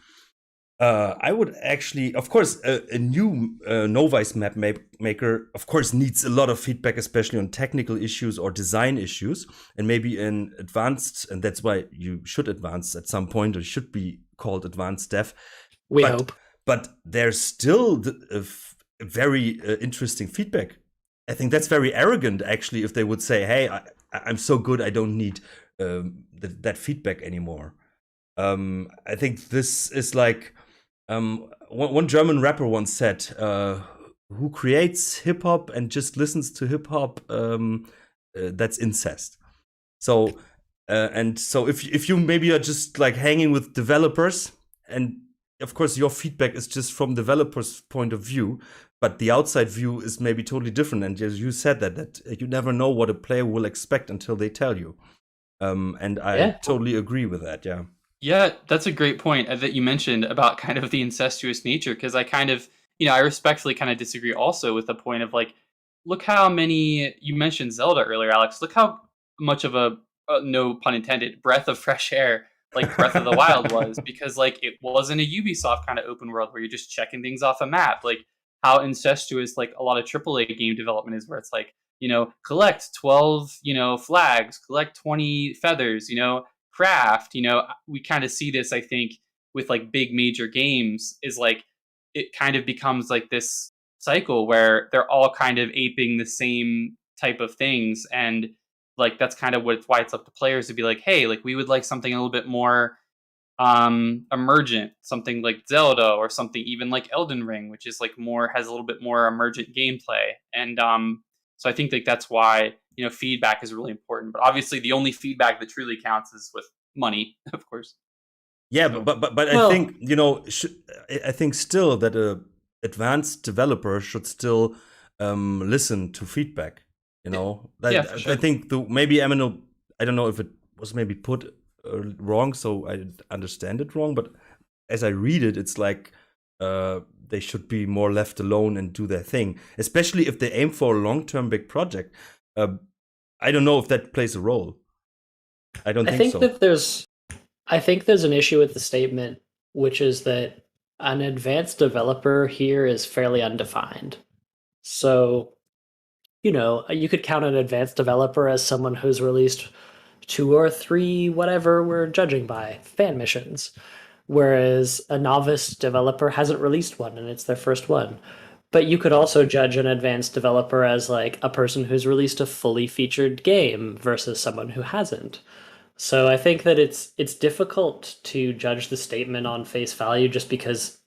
I would actually, of course, a new novice map maker, of course, needs a lot of feedback, especially on technical issues or design issues, and maybe in advanced, and that's why you should advance at some point, or should be called advanced dev. We hope. But there's still very interesting feedback. I think that's very arrogant, actually, if they would say, hey, I'm so good, I don't need that feedback anymore. I think this is like, one German rapper once said, who creates hip hop and just listens to hip hop, that's incest. So And so if you maybe are just like hanging with developers, and of course your feedback is just from developers' point of view, but the outside view is maybe totally different. And as you said that you never know what a player will expect until they tell you. And I totally agree with that. Yeah. Yeah, that's a great point that you mentioned about kind of the incestuous nature, because I kind of, I respectfully kind of disagree also with the point of like, look how many, you mentioned Zelda earlier, Alex, look how much of a, no pun intended, breath of fresh air, like Breath of the Wild was, because like it wasn't a Ubisoft kind of open world where you're just checking things off a map, like how incestuous like a lot of AAA game development is, where it's like, collect 12, flags, collect 20 feathers, craft. We kind of see this, I think, with like big major games, is like it kind of becomes like this cycle where they're all kind of aping the same type of things, and like that's kind of why it's up to players to be like, hey, like we would like something a little bit more emergent, something like Zelda, or something even like Elden Ring, which is like has a little bit more emergent gameplay. And so I think like that's why feedback is really important. But obviously the only feedback that truly counts is with money, of course. Yeah, So, but Well- I think I think still that a advanced developer should still listen to feedback. Yeah, for sure. I think maybe Eminem, I don't know if it was maybe put wrong, so I understand it wrong. But as I read it, it's like they should be more left alone and do their thing, especially if they aim for a long-term big project. I don't know if that plays a role. I don't think so. I think there's an issue with the statement, which is that an advanced developer here is fairly undefined. So, you could count an advanced developer as someone who's released 2 or 3, whatever we're judging by, fan missions, whereas a novice developer hasn't released one and it's their first one. But you could also judge an advanced developer as like a person who's released a fully featured game versus someone who hasn't. So I think that it's difficult to judge the statement on face value, just because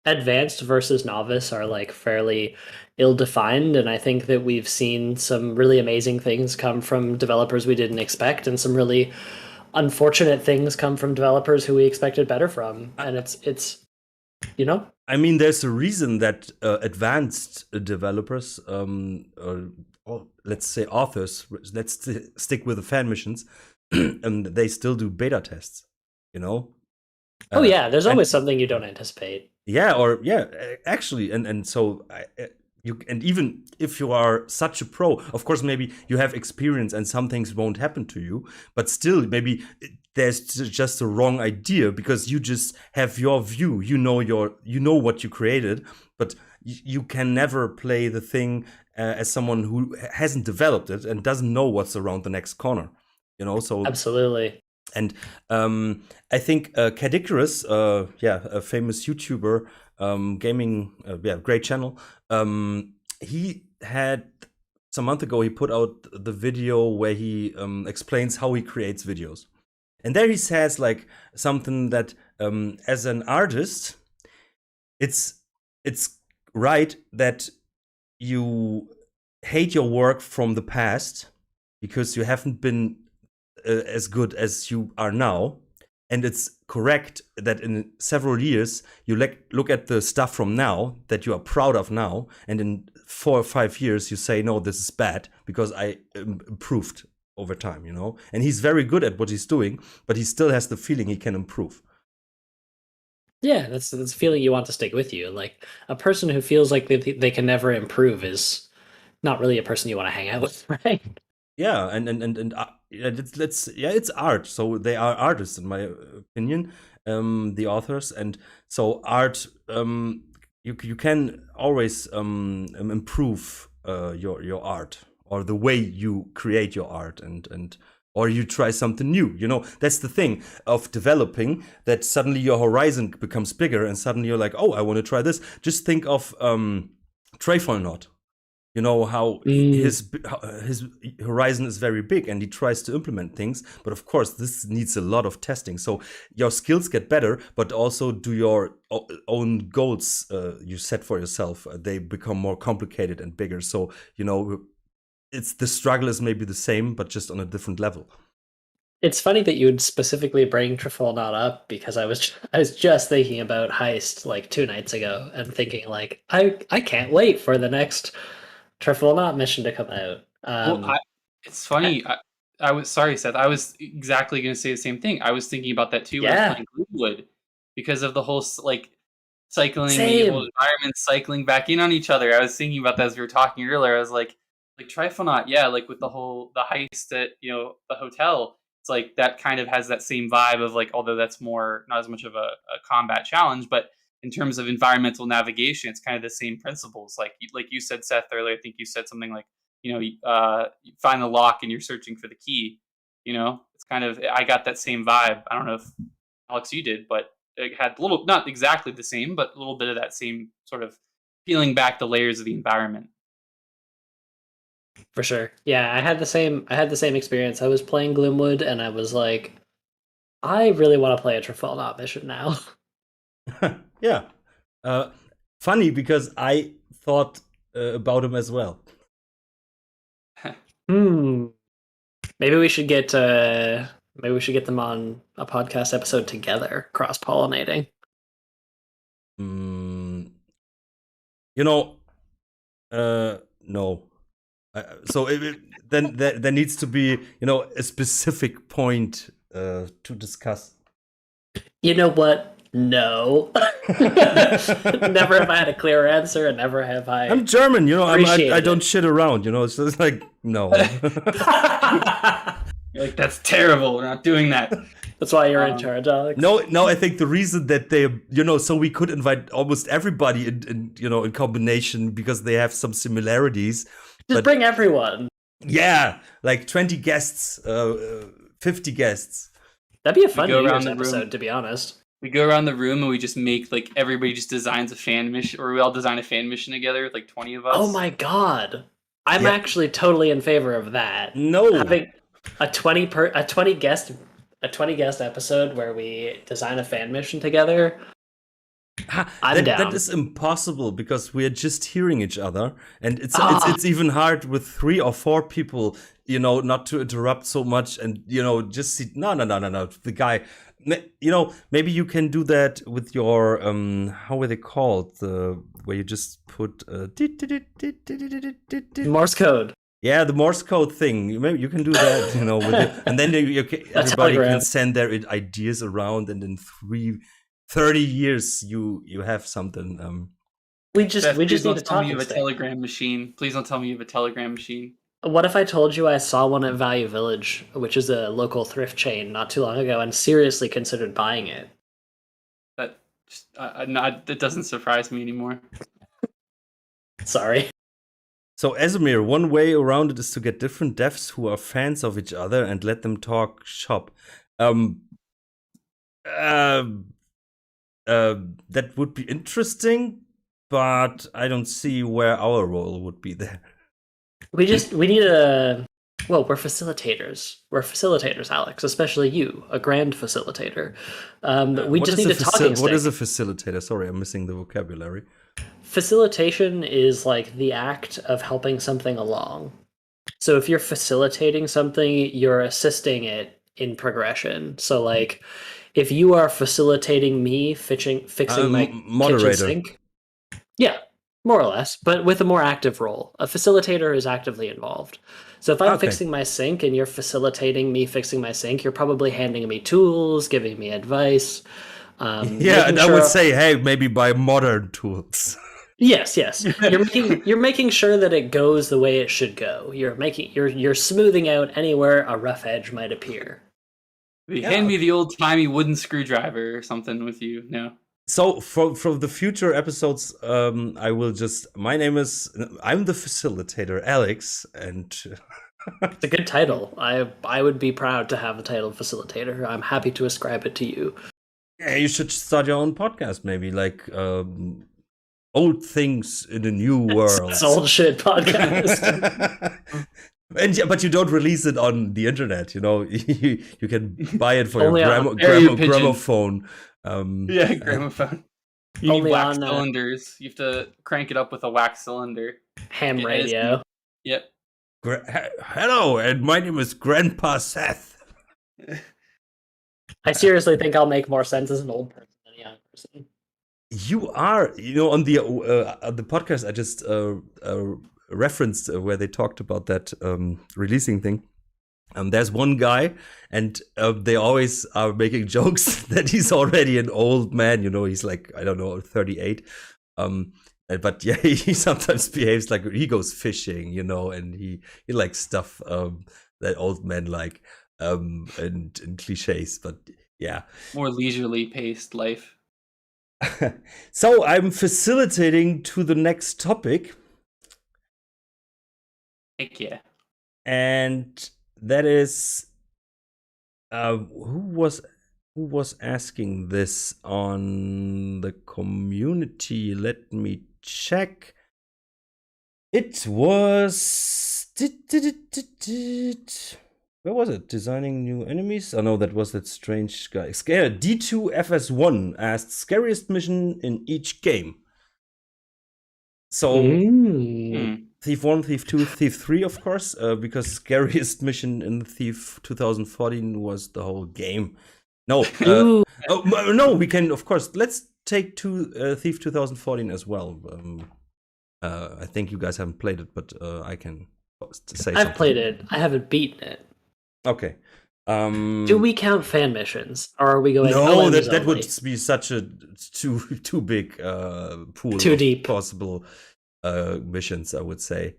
advanced versus novice are like fairly ill-defined, and I think that we've seen some really amazing things come from developers we didn't expect, and some really unfortunate things come from developers who we expected better from. And it's I mean, there's a reason that advanced developers, or let's say authors, let's stick with the fan missions, and they still do beta tests. oh yeah, there's always something you don't anticipate. Yeah, actually, and so and even if you are such a pro, of course, maybe you have experience and some things won't happen to you, but still, maybe there's just a wrong idea because you just have your view. You know what you created, but you can never play the thing as someone who hasn't developed it and doesn't know what's around the next corner. So Absolutely. and I think Cadicarus, a famous YouTuber, gaming, great channel. He had some month ago, he put out the video where he explains how he creates videos. And there he says like something that as an artist, it's right that you hate your work from the past because you haven't been as good as you are now. And it's correct that in several years you look at the stuff from now that you are proud of now, and in 4 or 5 years you say, no, this is bad because I improved over time. And he's very good at what he's doing, but he still has the feeling he can improve. Yeah, that's a feeling you want to stick with you. Like a person who feels like they can never improve is not really a person you want to hang out with, right? Yeah, and it's art. So they are artists, in my opinion, the authors, and so art. You can always improve your art or the way you create your art, and or you try something new. That's the thing of developing, that suddenly your horizon becomes bigger, and suddenly you're like, oh, I want to try this. Just think of Trefoil Knot. How his horizon is very big and he tries to implement things. But of course, this needs a lot of testing. So your skills get better, but also do your own goals you set for yourself. They become more complicated and bigger. So, it's the struggle is maybe the same, but just on a different level. It's funny that you would specifically bring Trifalnaut up because I was just thinking about Heist like 2 nights ago and thinking like I can't wait for the next Trifalnaut mission to come out. Well, it's funny. I was sorry, Seth. I was exactly going to say the same thing. I was thinking about that too when I was Yeah. playing Gloomwood because of the whole like cycling, the Same. whole environment cycling back in on each other. I was thinking about that as we were talking earlier. I was like Trifalnaut, yeah, like with the heist at the hotel. It's like that kind of has that same vibe of like, although that's more not as much of a combat challenge, but in terms of environmental navigation, it's kind of the same principles. Like you said, Seth, earlier. I think you said something like, you find the lock and you're searching for the key. It's kind of, I got that same vibe. I don't know if Alex you did, but it had a little, not exactly the same, but a little bit of that same sort of peeling back the layers of the environment. For sure. Yeah, I had the same experience. I was playing Gloomwood and I was like, I really want to play a Trifalnaut mission now. Yeah. Funny because I thought about him as well. Maybe we should get them on a podcast episode together, cross-pollinating. No. So then there needs to be, a specific point to discuss. You know what? No. Never have I had a clear answer, and never have I. I'm German, I don't it. shit around, It's just like, no. You're like, that's terrible. We're not doing that. That's why you're in charge, Alex. No, I think the reason that they, so we could invite almost everybody in combination because they have some similarities. Just bring everyone. Yeah, like 20 guests, 50 guests. That'd be a fun go New around Year's the room. episode, to be honest. We go around the room and we just make like everybody just designs a fan mission, or we all design a fan mission together with like 20 of us. Oh my god. I'm actually totally in favor of that. No. Having a 20 guest episode where we design a fan mission together. I'm down. That is impossible because we are just hearing each other, and it's even hard with 3 or 4 people, not to interrupt so much, and just see. No. The guy, maybe you can do that with your how were they called? Where you just put Morse code. Yeah, the Morse code thing. Maybe you can do that, with it, and then everybody can send their ideas around, and in 30 years you have something. We just need to talk. Tell me you have a telegram machine. Please don't tell me you have a telegram machine. What if I told you I saw one at Value Village, which is a local thrift chain, not too long ago, and seriously considered buying it? That doesn't surprise me anymore. Sorry. So, Esamir, one way around it is to get different devs who are fans of each other and let them talk shop. That would be interesting, but I don't see where our role would be there. We need we're facilitators. We're facilitators, Alex, especially you, a grand facilitator. We just need a talking stick. What is a facilitator? Sorry, I'm missing the vocabulary. Facilitation is like the act of helping something along. So if you're facilitating something, you're assisting it in progression. So like if you are facilitating me fixing my kitchen sink. Yeah, more or less, but with a more active role. A facilitator is actively involved. So if I'm fixing my sink and you're facilitating me fixing my sink, you're probably handing me tools, giving me advice. Yeah, and I would say, hey, maybe buy modern tools. Yes. You're making sure that it goes the way it should go. You're smoothing out anywhere a rough edge might appear. Hand me the old timey wooden screwdriver or something with you. No. So from the future episodes, I will I'm the facilitator, Alex, and it's a good title. I would be proud to have the title facilitator. I'm happy to ascribe it to you. Yeah, you should start your own podcast, maybe like old things in a new world. It's old shit podcast. But you don't release it on the internet, you can buy it for Only your gramophone. Gramophone. You need wax cylinders. You have to crank it up with a wax cylinder. Ham radio. Yep. Hello, and my name is Grandpa Seth. I seriously think I'll make more sense as an old person than a young person. You are, on the podcast I just referenced where they talked about that releasing thing. There's one guy, and they always are making jokes that he's already an old man. He's like, I don't know, 38. But yeah, he sometimes behaves like he goes fishing, and he likes stuff that old men like, and cliches. But yeah, More leisurely paced life. So I'm facilitating to the next topic, Heck yeah. and that is who was asking this on the community? Let me check. It was where was it? Designing new enemies? Oh no, that was that strange guy. D2FS1 asked scariest mission in each game. So Thief 1, Thief 2, Thief 3, of course, because scariest mission in Thief 2014 was the whole game. No, no, we can, of course, let's take Thief 2014 as well. I think you guys haven't played it, but I can say I've played it. I haven't beaten it. Okay. Do we count fan missions, or are we going? No, LMs that would only? be such a too big pool Too of deep. possible missions, I would say.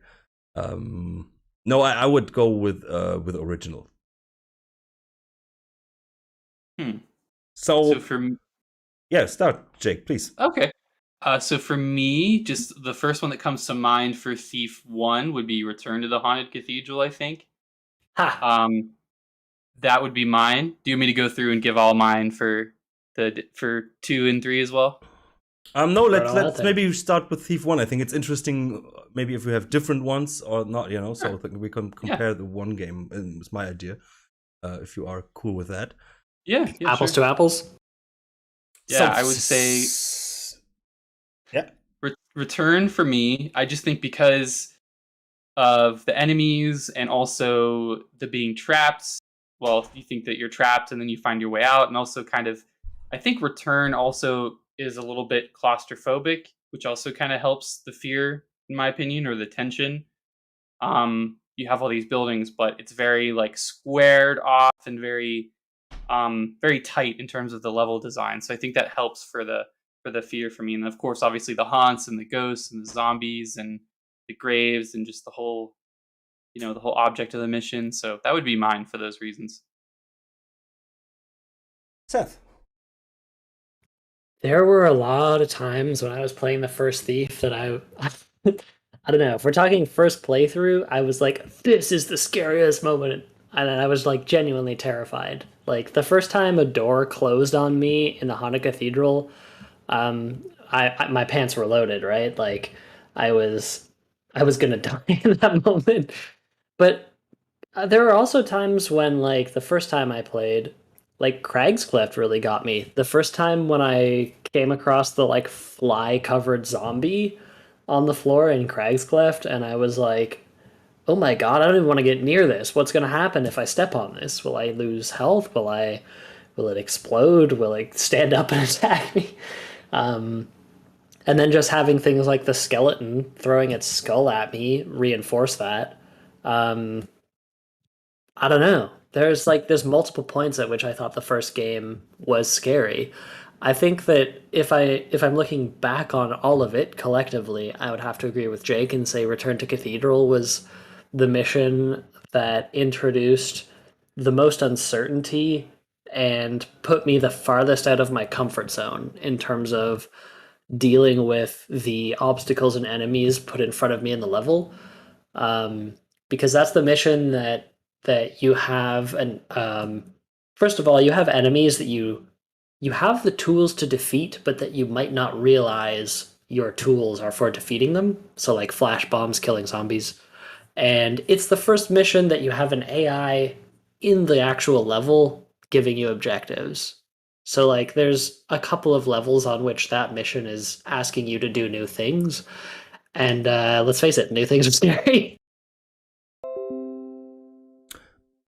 No, I would go with original. So for yeah, start, Jake, please. Okay. So for me, just the first one that comes to mind for Thief 1 would be Return to the Haunted Cathedral, I think. Ha! That would be mine. Do you want me to go through and give all mine for 2 and 3 as well? No, let's maybe start with Thief 1. I think it's interesting, maybe if we have different ones or not, so we can compare the one game. It's my idea, if you are cool with that. Yeah, apples to apples. Yeah, I would say yeah. Return for me. I just think because of the enemies and also the being trapped. Well, you think that you're trapped and then you find your way out, and also kind of, I think Return also is a little bit claustrophobic, which also kind of helps the fear, in my opinion, or the tension. You have all these buildings, but it's very like squared off and very tight in terms of the level design. So I think that helps for the fear for me. And of course, obviously the haunts and the ghosts and the zombies and the graves and just the whole object of the mission. So that would be mine for those reasons. Seth. There were a lot of times when I was playing the first Thief that I don't know, if we're talking first playthrough, I was like, this is the scariest moment. And I was like genuinely terrified. Like the first time a door closed on me in the Haunted Cathedral, my pants were loaded, right? Like I was gonna die in that moment. But there were also times when, like, the first time I played, like, Crag's Cleft really got me. The first time when I came across the, like, fly-covered zombie on the floor in Crag's Cleft, and I was like, oh my god, I don't even want to get near this. What's going to happen if I step on this? Will I lose health? Will it explode? Will it stand up and attack me? And then just having things like the skeleton throwing its skull at me reinforce that. I don't know. There's multiple points at which I thought the first game was scary. I think that if I'm looking back on all of it collectively, I would have to agree with Jake and say Return to Cathedral was the mission that introduced the most uncertainty and put me the farthest out of my comfort zone in terms of dealing with the obstacles and enemies put in front of me in the level. Because that's the mission that you have, and first of all, you have enemies that you have the tools to defeat, but that you might not realize your tools are for defeating them. So like flash bombs killing zombies. And it's the first mission that you have an AI in the actual level giving you objectives. So like there's a couple of levels on which that mission is asking you to do new things. And let's face it, new things are scary.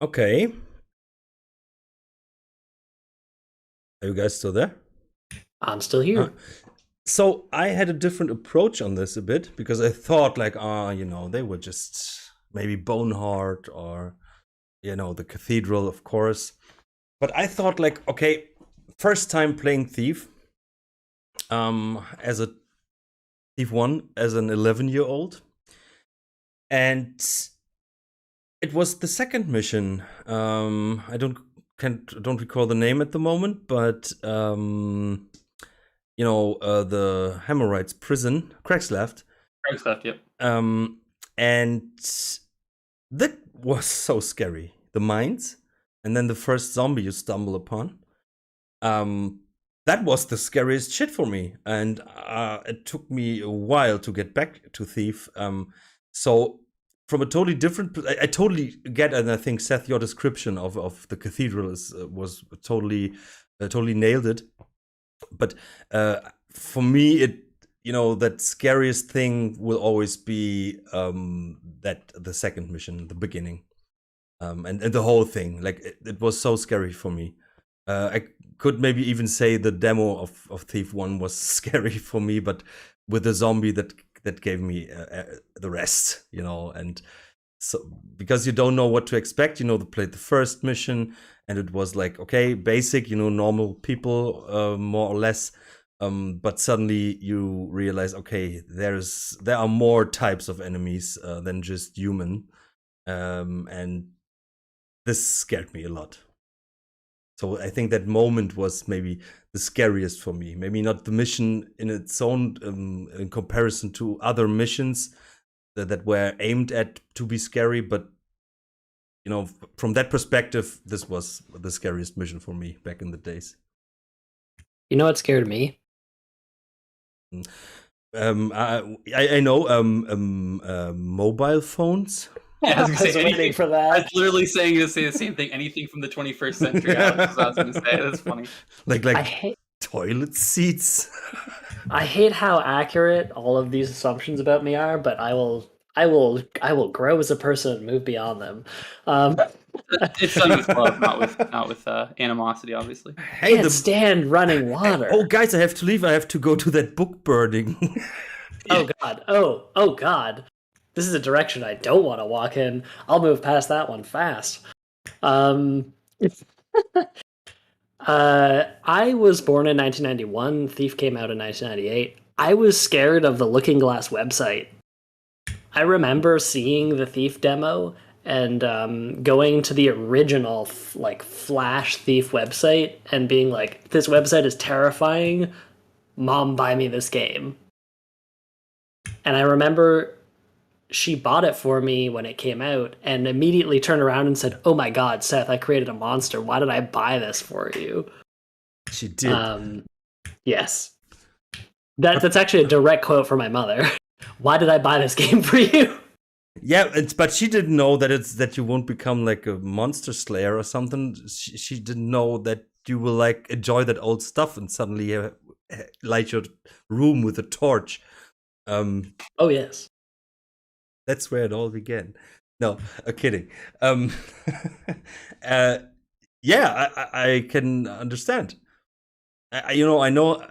Okay. Are you guys still there? I'm still here. So I had a different approach on this a bit because I thought like, they were just maybe Bonehard or, the Cathedral, of course. But I thought like, okay, first time playing Thief, as a Thief 1, as an 11-year-old. And it was the second mission. I don't recall the name at the moment, but the Hemorrhoids prison, Craigsleft. Yep. And that was so scary. The mines, and then the first zombie you stumble upon. That was the scariest shit for me, and it took me a while to get back to Thief. So from a totally different, I totally get, and I think Seth, your description of the cathedral was totally nailed it. But for me, that scariest thing will always be that the second mission, the beginning, and the whole thing. Like it was so scary for me. I could maybe even say the demo of Thief 1 was scary for me, but with the zombie that gave me the rest, and so because you don't know what to expect, they played the first mission and it was like, okay, basic, normal people, more or less, but suddenly you realize, okay, there are more types of enemies than just human, and this scared me a lot. So I think that moment was maybe the scariest for me. Maybe not the mission in its own, in comparison to other missions that were aimed at to be scary, but from that perspective, this was the scariest mission for me back in the days. You know what scared me? I know mobile phones. Yeah, I was waiting for I that. was literally saying to say the same thing. Anything from the 21st century, Alex, I was going to say. That's funny. Like I hate toilet seats. I hate how accurate all of these assumptions about me are, but I will grow as a person and move beyond them. It's done with love, not with animosity, obviously. Hey, Can't stand running water. Oh, guys, I have to leave. I have to go to that book burning. Oh God! Oh God! This is a direction I don't want to walk in. I'll move past that one fast. I was born in 1991. Thief came out in 1998. I was scared of the Looking Glass website. I remember seeing the Thief demo and going to the original Flash Thief website and being like, this website is terrifying. Mom, buy me this game. And I remember she bought it for me when it came out and immediately turned around and said, oh my God, Seth, I created a monster. Why did I buy this for you? She did. Yes. That's actually a direct quote from my mother. Why did I buy this game for you? Yeah, but she didn't know that you won't become like a monster slayer or something. She didn't know that you will like enjoy that old stuff and suddenly light your room with a torch. Oh yes. That's where it all began. No, kidding. Yeah, I can understand. I know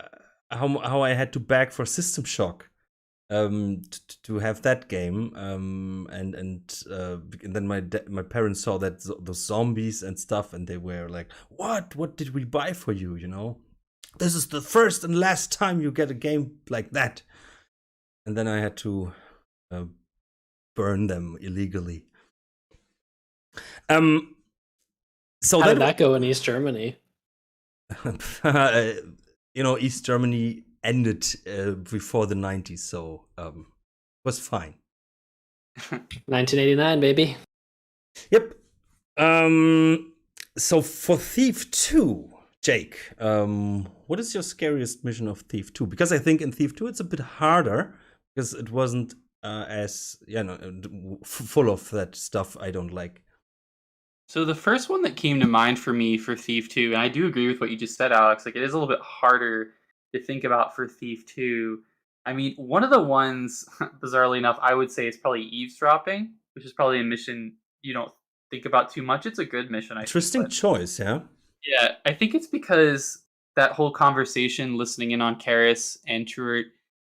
how I had to beg for System Shock to have that game, and then my parents saw that the zombies and stuff, and they were like, "What did we buy for you? This is the first and last time you get a game like that." And then I had to burn them illegally. So how did that go in East Germany? East Germany ended before the 90s, so it was fine. 1989, baby. Yep. So for Thief 2, Jake, what is your scariest mission of Thief 2? Because I think in Thief 2 it's a bit harder because it wasn't as full of that stuff I don't like. So the first one that came to mind for me for Thief 2, and I do agree with what you just said, Alex, like it is a little bit harder to think about for Thief 2. I mean, one of the ones, bizarrely enough, I would say is probably eavesdropping, which is probably a mission you don't think about too much. It's a good mission, I Interesting think, choice, yeah? Yeah, I think it's because that whole conversation, listening in on Karis and Truart,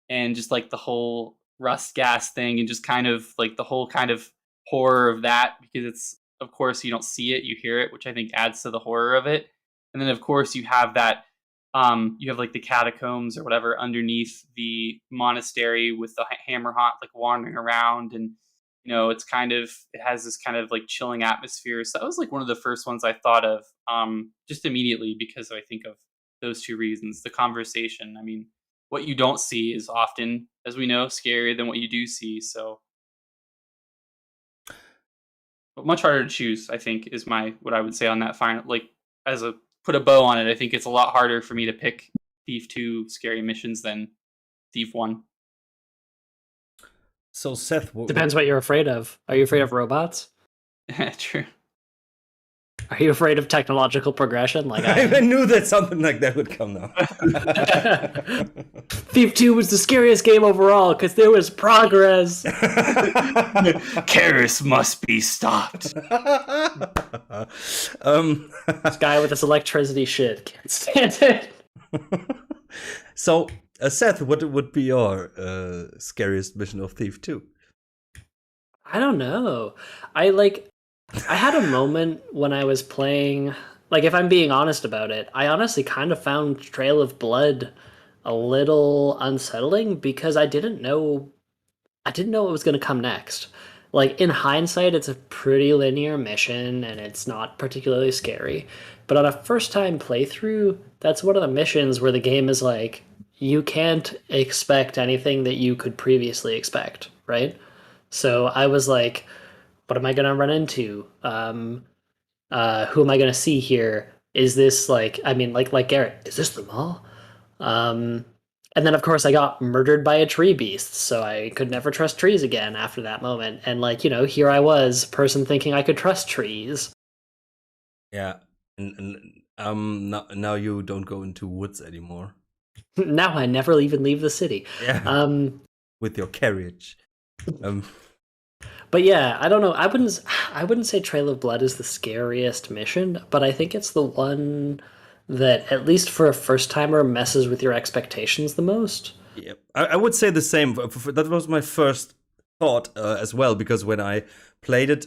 and just like the whole rust gas thing, and just kind of like the whole kind of horror of that, because it's, of course, you don't see it, you hear it, which I think adds to the horror of it. And then of course you have that, you have like the catacombs or whatever underneath the monastery with the Hammerhaunt like wandering around, and it's kind of, it has this kind of like chilling atmosphere. So that was like one of the first ones I thought of, just immediately, because I think of those two reasons. The conversation. I mean, what you don't see is often, as we know, scarier than what you do see. So, but much harder to choose, I think, is what I would say on that final. Like, as a put a bow on it, I think it's a lot harder for me to pick Thief 2 scary missions than Thief 1. So Seth, Depends what you're afraid of. Are you afraid of robots? True. Are you afraid of technological progression? Like I knew that something like that would come now. Thief 2 was the scariest game overall because there was progress. Karis must be stopped. This guy with this electricity shit can't stand it. So, Seth, what would be your scariest mission of Thief 2? I don't know. I had a moment when I was playing, like, if I'm being honest about it, I honestly kind of found Trail of Blood a little unsettling because I didn't know what was going to come next. Like, in hindsight, it's a pretty linear mission and it's not particularly scary. But on a first time playthrough, that's one of the missions where the game is like, you can't expect anything that you could previously expect, right? So I was like, what am I going to run into? Who am I going to see here? Is this like Garrett, is this the mall? And then of course I got murdered by a tree beast, so I could never trust trees again after that moment. And here I was, person thinking I could trust trees. Yeah. And now you don't go into woods anymore. Now I never even leave the city. Yeah. With your carriage. But yeah, I don't know. I wouldn't say Trail of Blood is the scariest mission, but I think it's the one that, at least for a first timer, messes with your expectations the most. Yeah, I would say the same. That was my first thought as well, because when I played it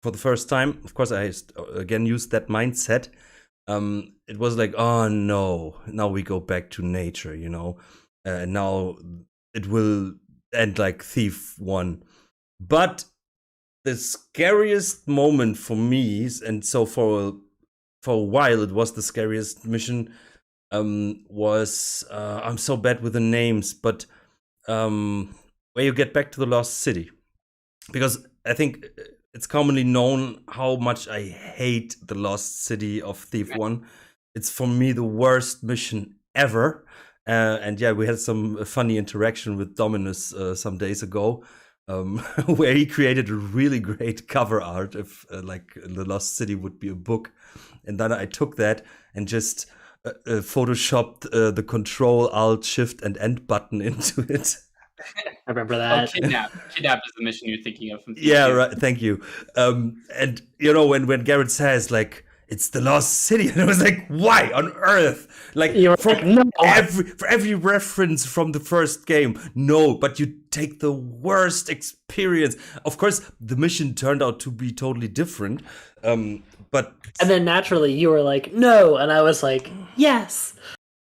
for the first time, of course, I again used that mindset. It was like, oh no, now we go back to nature, and now it will end like Thief 1. But the scariest moment for me, and so for a while it was the scariest mission, was I'm so bad with the names, but where you get back to the Lost City, because I think it's commonly known how much I hate the Lost City of Thief 1. It's for me the worst mission ever, and yeah, we had some funny interaction with Dominus some days ago. Where he created a really great cover art if like the Lost City would be a book, and then I took that and just photoshopped the Control, Alt, Shift, and End button into it. I remember that. Kidnap is the mission you're thinking of. From yeah, right. Thank you. And when Garrett says like, it's the Lost City, and I was like, why on earth? Like, for every reference from the first game, no, but you take the worst experience. Of course, the mission turned out to be totally different, but... And then naturally, you were like, no, and I was like, yes.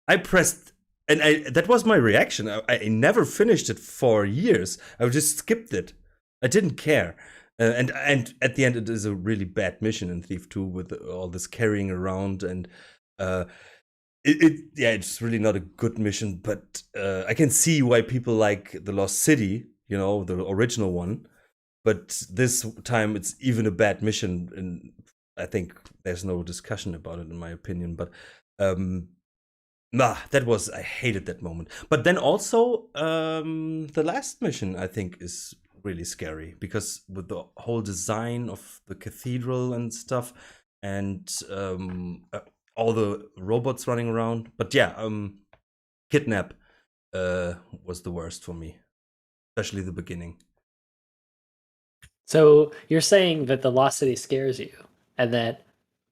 I pressed, and that was my reaction. I never finished it for years. I just skipped it. I didn't care. And at the end, it is a really bad mission in Thief 2 with all this carrying around, and it's really not a good mission. But I can see why people like the Lost City, the original one. But this time, it's even a bad mission, and I think there's no discussion about it, in my opinion. But I hated that moment. But then also, the last mission, I think, is really scary, because with the whole design of the cathedral and stuff, and all the robots running around. But yeah, Kidnap was the worst for me, especially the beginning. So you're saying that the Lost City scares you, and that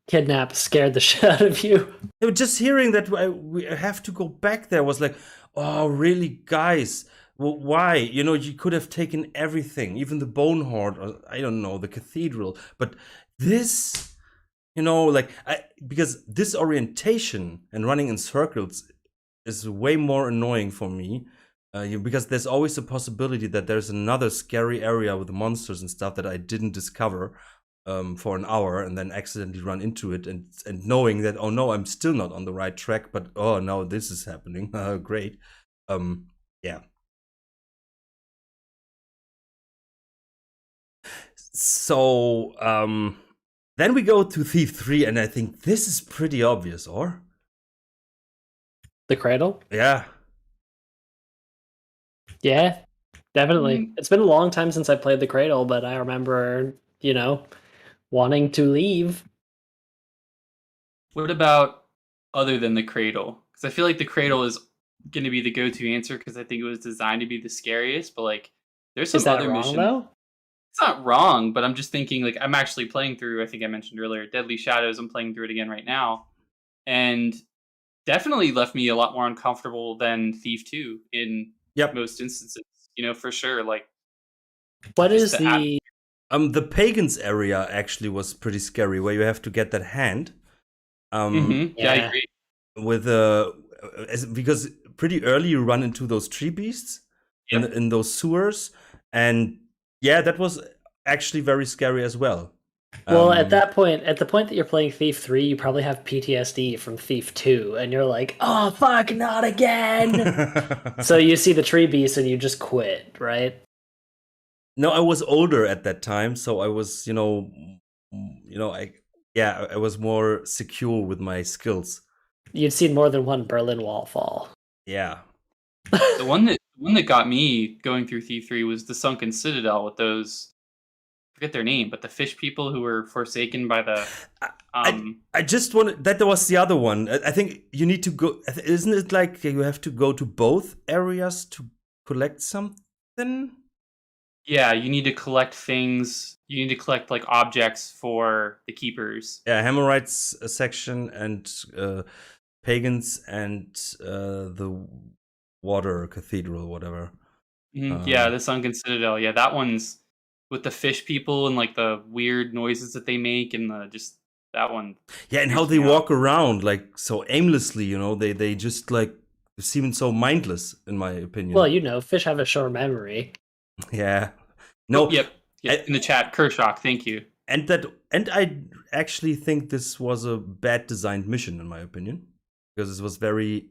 kidnap scared the shit out of you. Just hearing that we have to go back there was like, oh, really, guys? Well, why? You know, you could have taken everything, even the Bone Hoard, or I don't know, the cathedral. But this, you know, like, because this orientation and running in circles is way more annoying for me. Because there's always a possibility that there's another scary area with monsters and stuff that I didn't discover for an hour and then accidentally run into it, and knowing that, oh no, I'm still not on the right track, but oh no, this is happening. Great. Yeah. So then we go to Thief 3, and I think this is pretty obvious, or? The cradle? Yeah. Yeah, definitely. It's been a long time since I played the cradle, but I remember, you know, wanting to leave. What about other than the cradle? Because I feel like the cradle is going to be the go-to answer because I think it was designed to be the scariest. But like, there's some Is that other wrong, missions. though? It's not wrong, but I'm just thinking like I'm actually playing through. I think I mentioned earlier, Deadly Shadows. I'm playing through it again right now, and definitely left me a lot more uncomfortable than Thief 2 in most instances. You know, for sure. Like, what is the Pagans area actually was pretty scary, where you have to get that hand. Yeah, I agree. With because pretty early you run into those tree beasts in those sewers, and yeah, that was actually very scary as well. Well, at that point, at the point that you're playing Thief 3, you probably have PTSD from Thief 2, and you're like, oh, fuck, not again! So you see the tree beast and you just quit, right? No, I was older at that time, so I was, I was more secure with my skills. You'd seen more than one Berlin Wall fall. Yeah. The one that got me going through Thief 3 was the Sunken Citadel with those, I forget their name, but the fish people who were forsaken by the I just wanted that was the other one. I think you need to go, isn't it like you have to go to both areas to collect something? Yeah, you need to collect things. You need to collect like objects for the keepers. Yeah, Hemorrhoids section and Pagans and the Water Cathedral, whatever. Yeah, the Sunken Citadel. Yeah, that one's with the fish people and like the weird noises that they make and that one. Yeah, and how they walk around like so aimlessly, you know, they just like seem so mindless, in my opinion. Well, you know, fish have a short memory. Yeah. No. Oh, yep. In the chat, Kershock, thank you. And I actually think this was a bad designed mission, in my opinion, because it was very,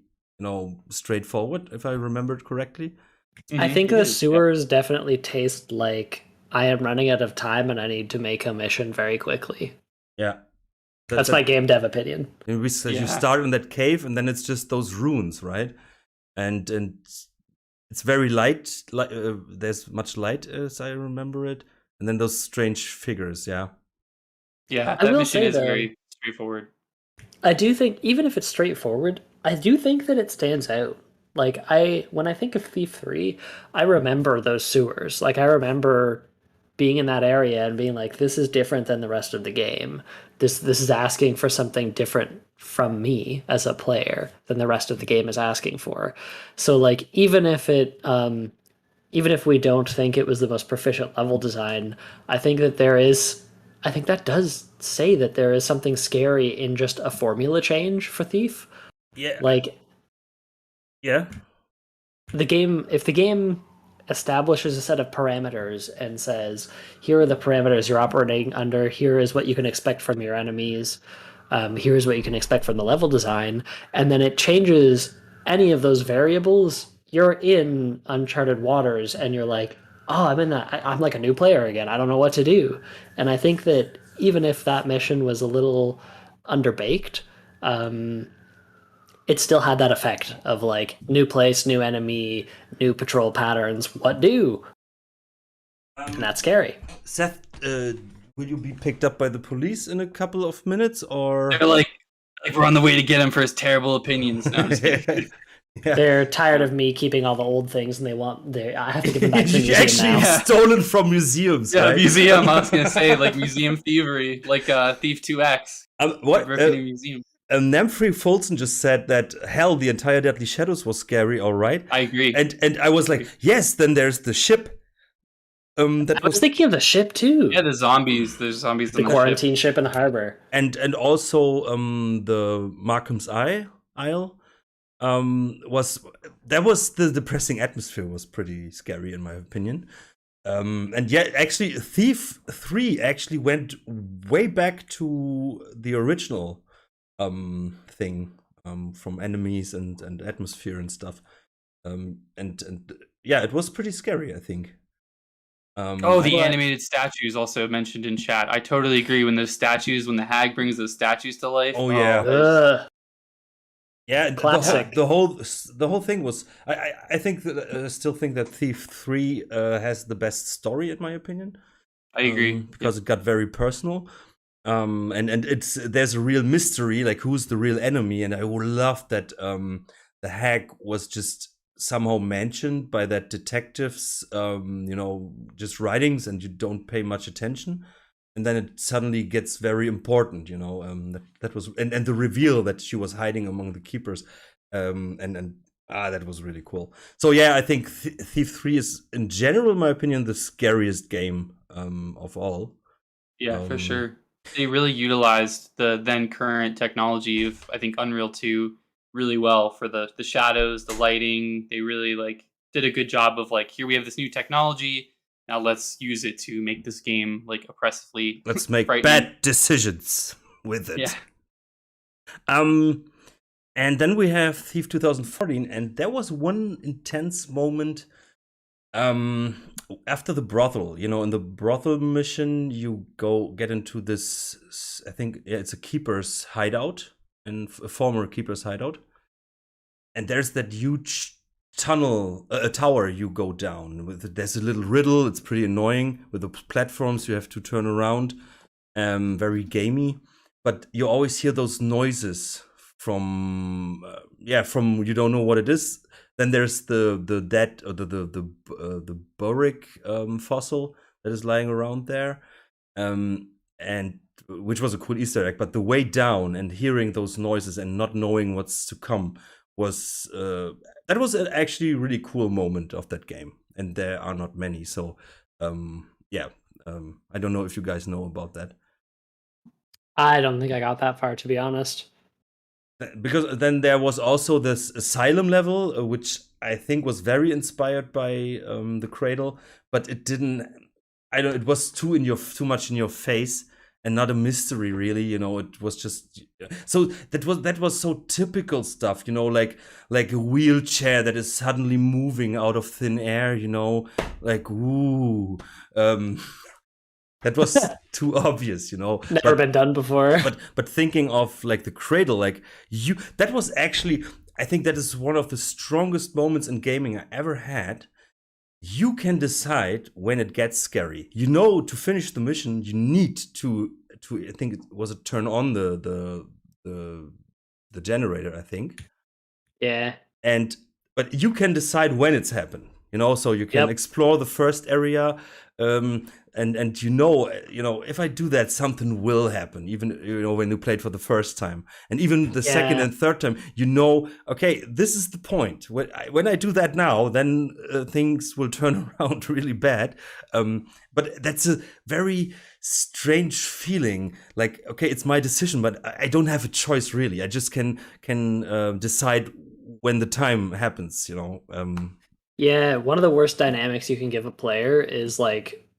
straightforward, if I remembered correctly. I think the sewers definitely taste like I am running out of time and I need to make a mission very quickly. Yeah. That's my game dev opinion. You start in that cave and then it's just those runes, right? And it's very light. There's much light as I remember it. And then those strange figures, yeah. Yeah, that mission is very straightforward. I do think, even if it's straightforward, I do think that it stands out. Like, when I think of Thief 3, I remember those sewers. Like, I remember being in that area and being like, this is different than the rest of the game. This is asking for something different from me as a player than the rest of the game is asking for. So, like, even if we don't think it was the most proficient level design, I think that that does say that there is something scary in just a formula change for Thief. Yeah. Like, yeah. If the game establishes a set of parameters and says, here are the parameters you're operating under, here is what you can expect from your enemies, here's what you can expect from the level design, and then it changes any of those variables, you're in uncharted waters and you're like, oh, I'm like a new player again. I don't know what to do. And I think that even if that mission was a little underbaked, it still had that effect of like new place, new enemy, new patrol patterns. What do? And that's scary. Seth, will you be picked up by the police in a couple of minutes, or they're like we're on the way to get him for his terrible opinions? No, Yeah. They're tired of me keeping all the old things, and I have to give them back to the You museum actually now. Yeah. stolen from museums, Yeah, right? museum. I was gonna say like museum thievery, like Thief 2X. What? Broken in a museum. Nemfree Folson just said that hell, the entire Deadly Shadows was scary, all right. I agree. And I was like, yes. Then there's the ship. That I was thinking of the ship too. Yeah, the zombies. There's zombies The in the quarantine ship in the harbor. and also the Markham's Isle. Was the depressing atmosphere was pretty scary in my opinion. And yeah, actually, Thief 3 actually went way back to the original thing from enemies and atmosphere and stuff. And yeah, it was pretty scary, I think. The animated statues also mentioned in chat. I totally agree. When those statues, when the hag brings those statues to life. Oh, yeah. Ugh. Yeah, Classic. the whole thing was. I think that still think that Thief 3 has the best story in my opinion. I agree because it got very personal. And there's a real mystery, like who's the real enemy, and I would love that the hag was just somehow mentioned by that detective's just writings, and you don't pay much attention. And then it suddenly gets very important, that was, and the reveal that she was hiding among the keepers, that was really cool. So yeah, I think Thief 3 is, in general, in my opinion, the scariest game of all. Yeah, for sure. They really utilized the then current technology of, I think, Unreal 2 really well for the shadows, the lighting. They really did a good job of here we have this new technology. Now let's use it to make this game oppressively. Let's make bad decisions with it. Yeah. And then we have Thief 2014, and there was one intense moment after the brothel. In the brothel mission, you get into this. I think it's a keeper's hideout, a former keeper's hideout, and there's that huge a tower you go down with. There's a little riddle. It's pretty annoying with the platforms you have to turn around. Very gamey, but you always hear those noises from you don't know what it is. Then there's the dead or the boric fossil that is lying around there, and which was a cool Easter egg. But the way down and hearing those noises and not knowing what's to come was that was actually a really cool moment of that game, and there are not many. So I don't know if you guys know about that. I don't think I got that far, to be honest. Because then there was also this asylum level, which I think was very inspired by the Cradle, but it didn't. It was too much in your face and not a mystery, really. It was just so that was so typical stuff. Like a wheelchair that is suddenly moving out of thin air. Like ooh. That was too obvious, Never been done before. But thinking of the Cradle, that was actually, I think that is one of the strongest moments in gaming I ever had. You can decide when it gets scary. To finish the mission, you need to I think it was turn on the generator, I think. Yeah. But you can decide when it's happened. So you can explore the first area. And if I do that, something will happen. Even when you played for the first time, and even the second and third time, okay, this is the point. When I do that now, then things will turn around really bad. But that's a very strange feeling. Okay, it's my decision, but I don't have a choice really. I just can decide when the time happens. Yeah, one of the worst dynamics you can give a player is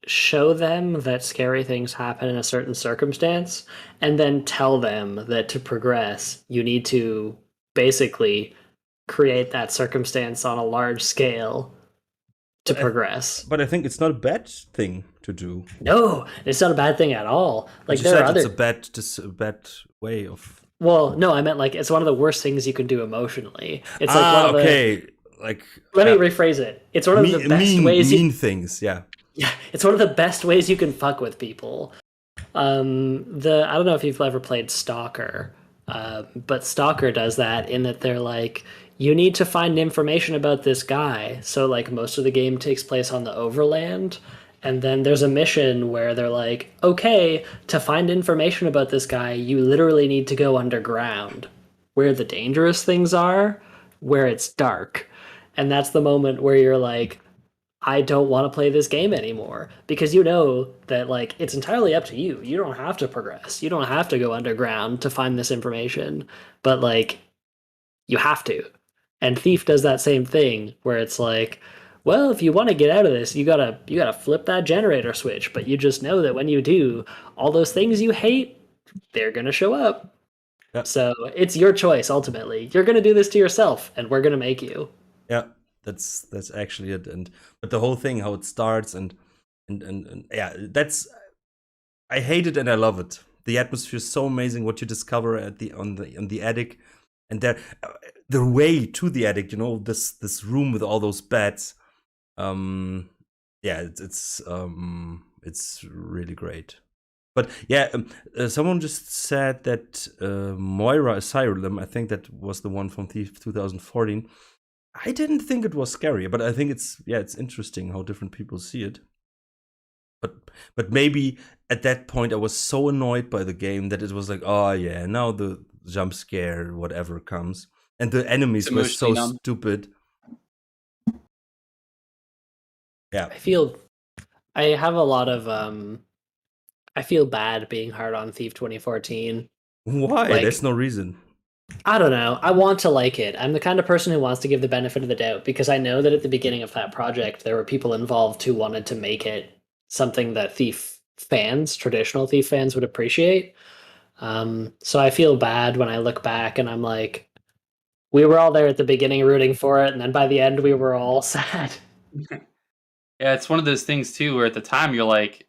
show them that scary things happen in a certain circumstance, and then tell them that to progress, you need to basically create that circumstance on a large scale to progress. But I think it's not a bad thing to do. No, it's not a bad thing at all. It's a bad way of. Well, no, I meant it's one of the worst things you can do emotionally. It's one of okay. Let me rephrase it. It's one of the best ways. Mean things, yeah. Yeah, it's one of the best ways you can fuck with people. I don't know if you've ever played Stalker, but Stalker does that in that they're you need to find information about this guy. So like most of the game takes place on the overland. And then there's a mission where they're like, okay, to find information about this guy, you literally need to go underground where the dangerous things are, where it's dark. And that's the moment where you're like, I don't want to play this game anymore because you know that like it's entirely up to you. You don't have to progress. You don't have to go underground to find this information, but like you have to. And Thief does that same thing where it's like, well, if you want to get out of this, you gotta flip that generator switch. But you just know that when you do, all those things you hate, they're gonna show up. Yeah. So it's your choice ultimately. You're gonna do this to yourself, and we're gonna make you. Yeah, that's actually it. And but the whole thing, how it starts, and yeah, that's I hate it and I love it. The atmosphere is so amazing. What you discover at on the attic, and there, the way to the attic. You know, this room with all those beds. Yeah, it's really great. But yeah, someone just said that Moira Asylum, I think that was the one from Thief 2014. I didn't think it was scary, but I think it's interesting how different people see it. But maybe at that point I was so annoyed by the game that it was like, oh yeah, now the jump scare whatever comes, and the enemies were so stupid. Yeah, I have a lot of I feel bad being hard on Thief 2014. Why? Like, there's no reason. I don't know. I want to like it. I'm the kind of person who wants to give the benefit of the doubt because I know that at the beginning of that project there were people involved who wanted to make it something that Thief fans, traditional Thief fans, would appreciate. So I feel bad when I look back and I'm like, we were all there at the beginning rooting for it, and then by the end we were all sad. Yeah, it's one of those things too where at the time you're like,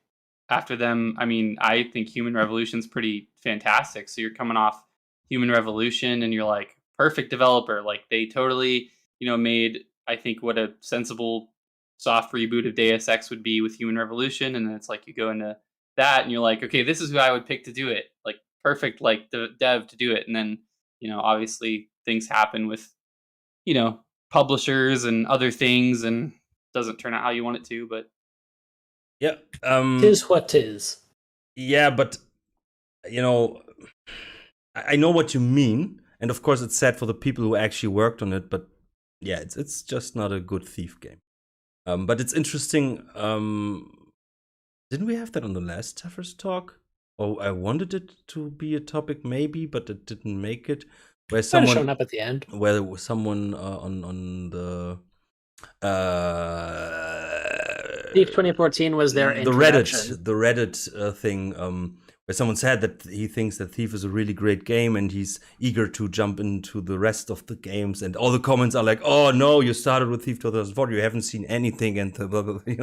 after them, I mean, I think Human Revolution's pretty fantastic. So you're coming off Human Revolution and you're like, perfect developer. Like they totally, made, I think, what a sensible soft reboot of Deus Ex would be with Human Revolution. And then it's like you go into that and you're like, okay, this is who I would pick to do it. Like perfect, like the dev to do it. And then, obviously things happen with, publishers and other things and doesn't turn out how you want it to, but yeah, Tis what tis. Yeah, but I know what you mean, and of course it's sad for the people who actually worked on it. But yeah, it's just not a good Thief game. But it's interesting. Didn't we have that on the last TAFFERS talk? Oh, I wanted it to be a topic maybe, but it didn't make it. Where someone shown up at the end. Where there was someone on the Thief 2014 was their introduction. the Reddit thing, where someone said that he thinks that Thief is a really great game and he's eager to jump into the rest of the games. And all the comments are like, "Oh no, you started with Thief 2004, you haven't seen anything," and blah, blah, blah. It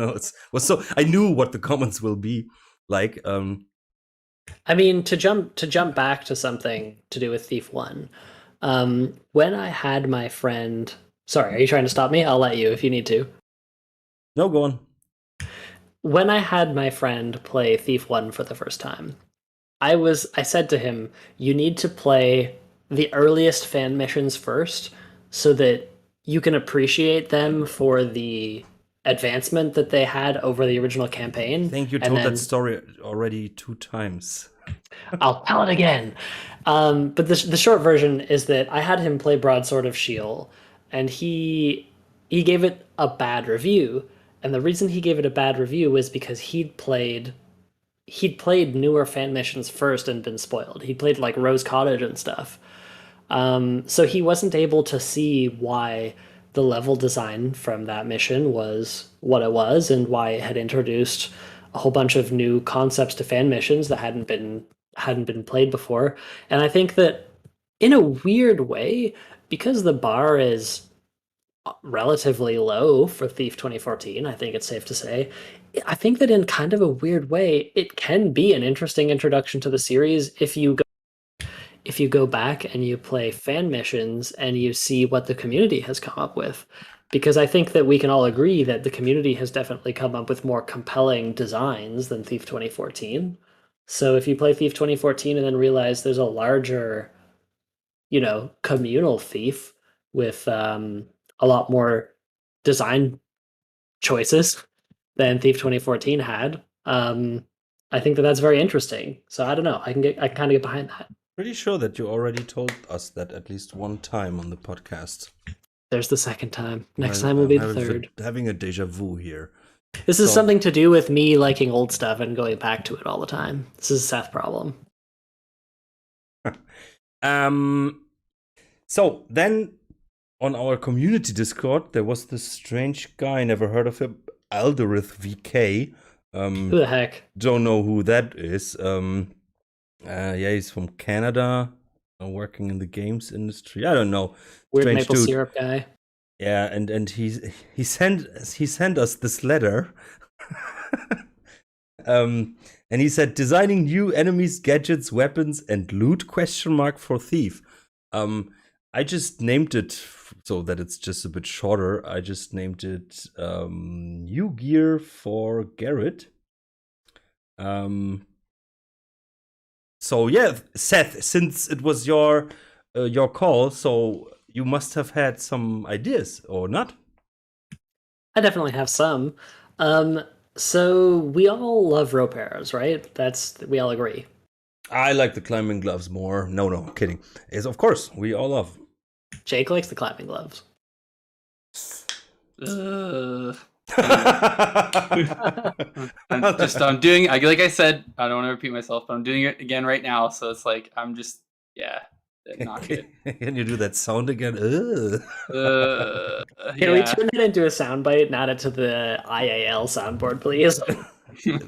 was so I knew what the comments will be like. I mean, to jump back to something to do with Thief 1. When I had my friend, sorry, are you trying to stop me? I'll let you if you need to. No, go on. When I had my friend play Thief 1 for the first time, I said to him, you need to play the earliest fan missions first so that you can appreciate them for the advancement that they had over the original campaign. I think you told that story already 2 times. I'll tell it again. But the short version is that I had him play Broadsword of Sheol, and he gave it a bad review. And the reason he gave it a bad review was because he'd played newer fan missions first and been spoiled. He played like Rose Cottage and stuff. So he wasn't able to see why the level design from that mission was what it was and why it had introduced a whole bunch of new concepts to fan missions that hadn't been played before. And I think that in a weird way, because the bar is relatively low for Thief 2014, I think it's safe to say, I think that in kind of a weird way, it can be an interesting introduction to the series if you go back and you play fan missions and you see what the community has come up with. Because I think that we can all agree that the community has definitely come up with more compelling designs than Thief 2014. So if you play Thief 2014 and then realize there's a larger, communal Thief with a lot more design choices than Thief 2014 had. I think that that's very interesting. So I don't know. I kind of get behind that. Pretty sure that you already told us that at least one time on the podcast. There's the second time. Next time will be the third. Having a deja vu here. This is something to do with me liking old stuff and going back to it all the time. This is a Seth problem. So then on our community Discord, there was this strange guy, never heard of him, Alderith VK. Who the heck? Don't know who that is. Yeah, he's from Canada, working in the games industry. I don't know. Weird Strange maple dude. syrup guy. Yeah, and he sent us this letter. And he said, designing new enemies, gadgets, weapons, and loot ? For Thief. I just named it so that it's just a bit shorter. I just named it New Gear for Garrett. So yeah, Seth, since it was your call, so you must have had some ideas, or not? I definitely have some. So we all love rope arrows, right? We all agree. I like the climbing gloves more. No, kidding. Yes, of course, we all love. Jake likes the climbing gloves. I'm doing, like I said, I don't want to repeat myself, but I'm doing it again right now. So it's like, I'm just, not good. Can you do that sound again? Can we turn it into a soundbite and add it to the IAL soundboard, please?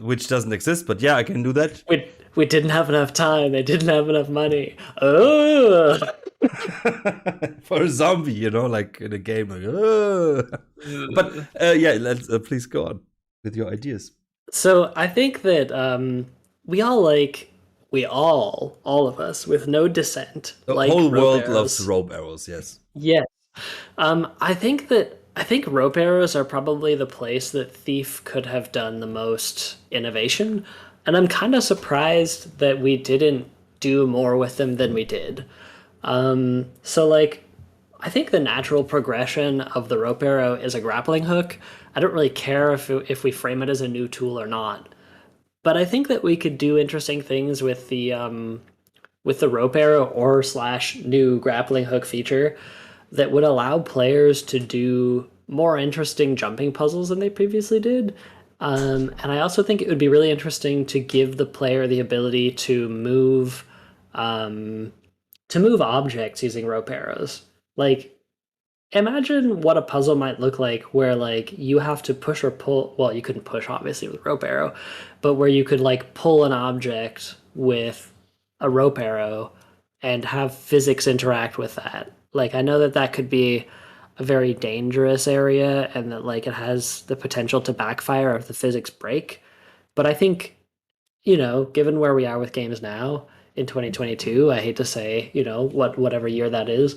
Which doesn't exist, but yeah, I can do that. We didn't have enough time. They didn't have enough money. Oh. For a zombie, like in a game. Like, but yeah, let's please go on with your ideas. So I think that all of us, with no dissent, the like whole world arrows. loves rope arrows. Yes. Yes. I think rope arrows are probably the place that Thief could have done the most innovation, and I'm kind of surprised that we didn't do more with them than we did. So like, I think the natural progression of the rope arrow is a grappling hook. I don't really care if we frame it as a new tool or not, but I think that we could do interesting things with the rope arrow or / new grappling hook feature that would allow players to do more interesting jumping puzzles than they previously did. And I also think it would be really interesting to give the player the ability to move objects using rope arrows. Like, imagine what a puzzle might look like where like you have to push or pull. Well, you couldn't push obviously with rope arrow, but where you could like pull an object with a rope arrow and have physics interact with that. Like, I know that could be a very dangerous area and that like it has the potential to backfire if the physics break. But I think, given where we are with games now in 2022, I hate to say, whatever year that is,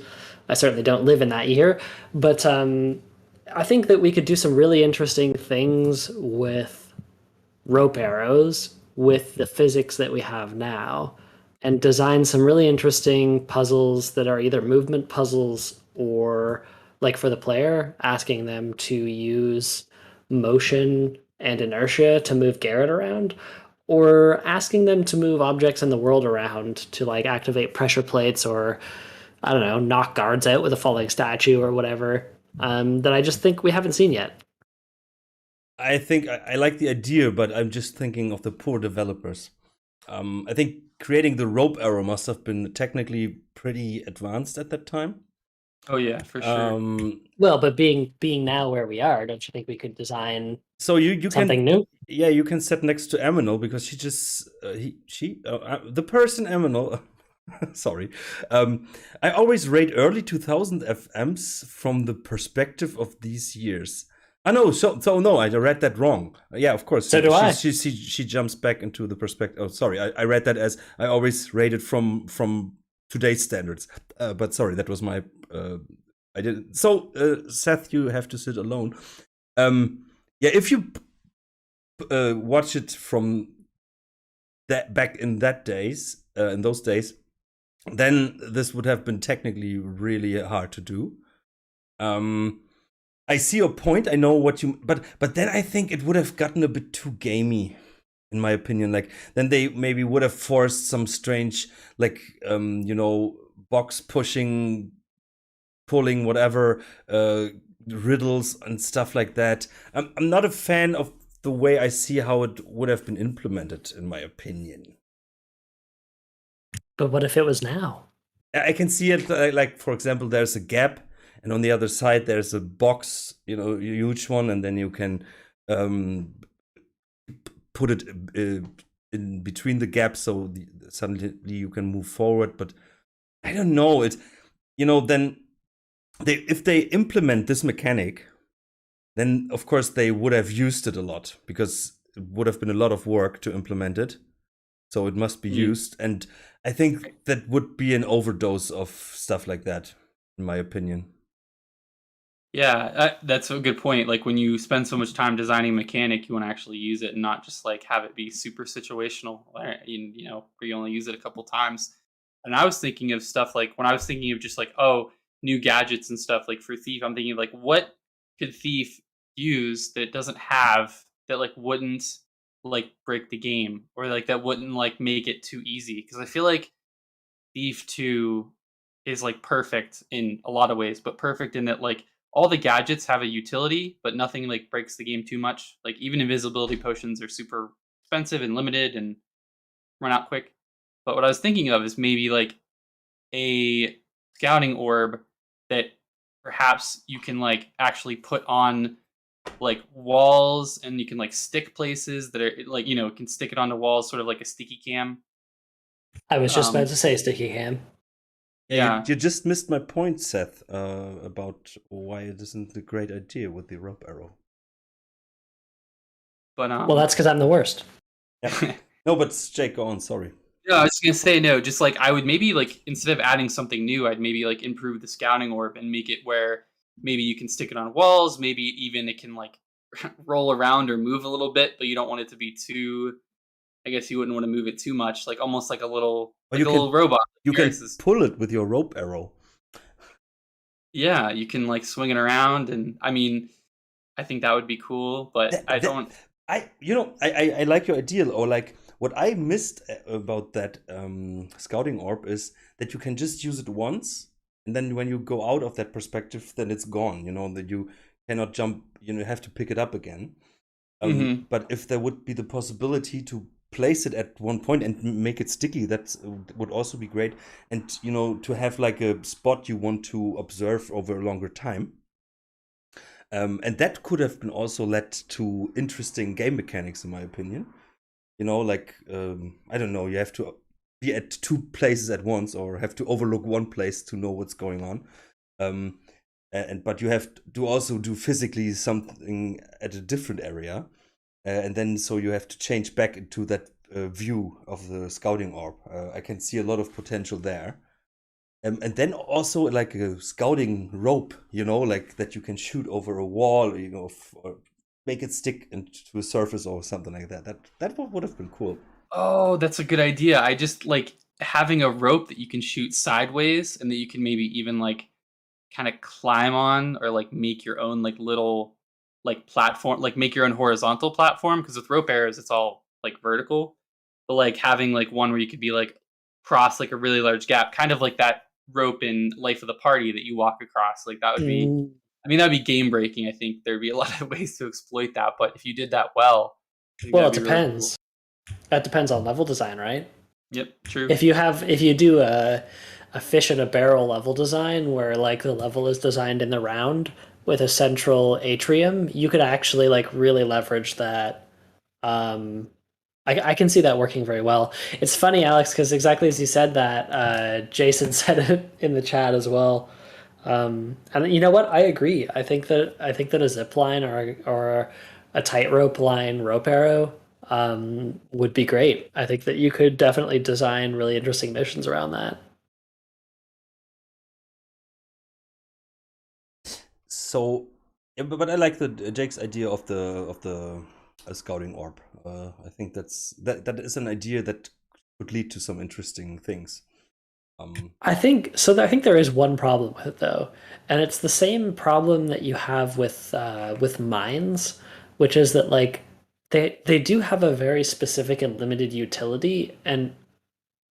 I certainly don't live in that year, but I think that we could do some really interesting things with rope arrows with the physics that we have now and design some really interesting puzzles that are either movement puzzles or, like, for the player, asking them to use motion and inertia to move Garrett around, or asking them to move objects in the world around to like activate pressure plates or, I don't know, knock guards out with a falling statue or whatever, that I just think we haven't seen yet. I think I like the idea, but I'm just thinking of the poor developers. I think creating the rope arrow must have been technically pretty advanced at that time. Oh yeah, for sure. Well, but being now where we are, don't you think we could design so you something new? Yeah, you can sit next to Eminal because she just the person Eminal. Sorry, I always rate early 2000 FMs from the perspective of these years. I know, so no, I read that wrong. Yeah, of course. So do I. She jumps back into the perspective. Oh, sorry, I read that as I always rated from today's standards. But sorry, that was my. I didn't. So Seth, you have to sit alone. Yeah, if you watch it from that back in those days, then this would have been technically really hard to do. I see your point. I know what you, but then I think it would have gotten a bit too gamey, in my opinion. Like then they maybe would have forced some strange, like box pushing, pulling, whatever, riddles and stuff like that. I'm not a fan of the way I see how it would have been implemented, in my opinion. But what if it was now? I can see it like, for example, there's a gap, and on the other side there's a box, a huge one, and then you can put it in between the gaps, so suddenly you can move forward. But I don't know it. Then if they implement this mechanic, then of course they would have used it a lot, because it would have been a lot of work to implement it. So it must be used, and I think that would be an overdose of stuff like that, in my opinion. Yeah, that's a good point. Like when you spend so much time designing a mechanic, you want to actually use it and not just like have it be super situational, where you only use it a couple times. And I was thinking of stuff like when I was thinking of just like, new gadgets and stuff like for Thief, I'm thinking of like, what could Thief use that it doesn't have that like wouldn't like break the game, or like that wouldn't like make it too easy? Because I feel like Thief 2 is like perfect in a lot of ways, but perfect in that like all the gadgets have a utility, but nothing like breaks the game too much. Like even invisibility potions are super expensive and limited and run out quick. But what I was thinking of is maybe like a scouting orb that perhaps you can like actually put on like walls, and you can like stick places that are like, can stick it onto walls, sort of like a sticky cam. I was just about to say sticky cam. Yeah, you just missed my point, Seth, about why it isn't a great idea with the rope arrow. But well, that's because I'm the worst. Yeah. No, but Jake, go on. Sorry. Yeah, I was gonna say no. Just like I would maybe like, instead of adding something new, I'd maybe like improve the scouting orb and make it where maybe you can stick it on walls. Maybe even it can like roll around or move a little bit, but you don't want it to be too. I guess you wouldn't want to move it too much, like almost like a little, little robot. You can pull it with your rope arrow. Yeah, you can like swing it around, and I mean, I think that would be cool. But I don't. I like your idea, or like what I missed about that scouting orb is that you can just use it once, and then when you go out of that perspective, then it's gone. That you cannot jump. You have to pick it up again. But if there would be the possibility to place it at one point and make it sticky, that would also be great. And to have like a spot you want to observe over a longer time. And that could have been also led to interesting game mechanics, in my opinion. Like I don't know, you have to be at two places at once, or have to overlook one place to know what's going on. But you have to also do physically something at a different area. And then so you have to change back into that view of the scouting orb. I can see a lot of potential there. And then also like a scouting rope, like that you can shoot over a wall, or make it stick into a surface or something like that. That would have been cool. Oh, that's a good idea. I just like having a rope that you can shoot sideways, and that you can maybe even like kind of climb on, or like make your own like little like platform, like make your own horizontal platform, because with rope arrows it's all like vertical, but like having like one where you could be like cross like a really large gap, kind of like that rope in Life of the Party that you walk across. Like that would be, I mean, that'd be game breaking. I think there'd be a lot of ways to exploit that, but if you did that well, it depends. Really cool. That depends on level design, right? Yep, true. If you do a fish in a barrel level design, where like the level is designed in the round with a central atrium, you could actually like really leverage that. I can see that working very well. It's funny, Alex, because exactly as you said that, Jason said it in the chat as well. And you know what? I agree. I think that a zip line or a tightrope line rope arrow would be great. I think that you could definitely design really interesting missions around that. So, but I like the Jake's idea of the scouting orb. I think that is an idea that could lead to some interesting things. I think so. I think there is one problem with it though, and it's the same problem that you have with mines, which is that like they do have a very specific and limited utility, and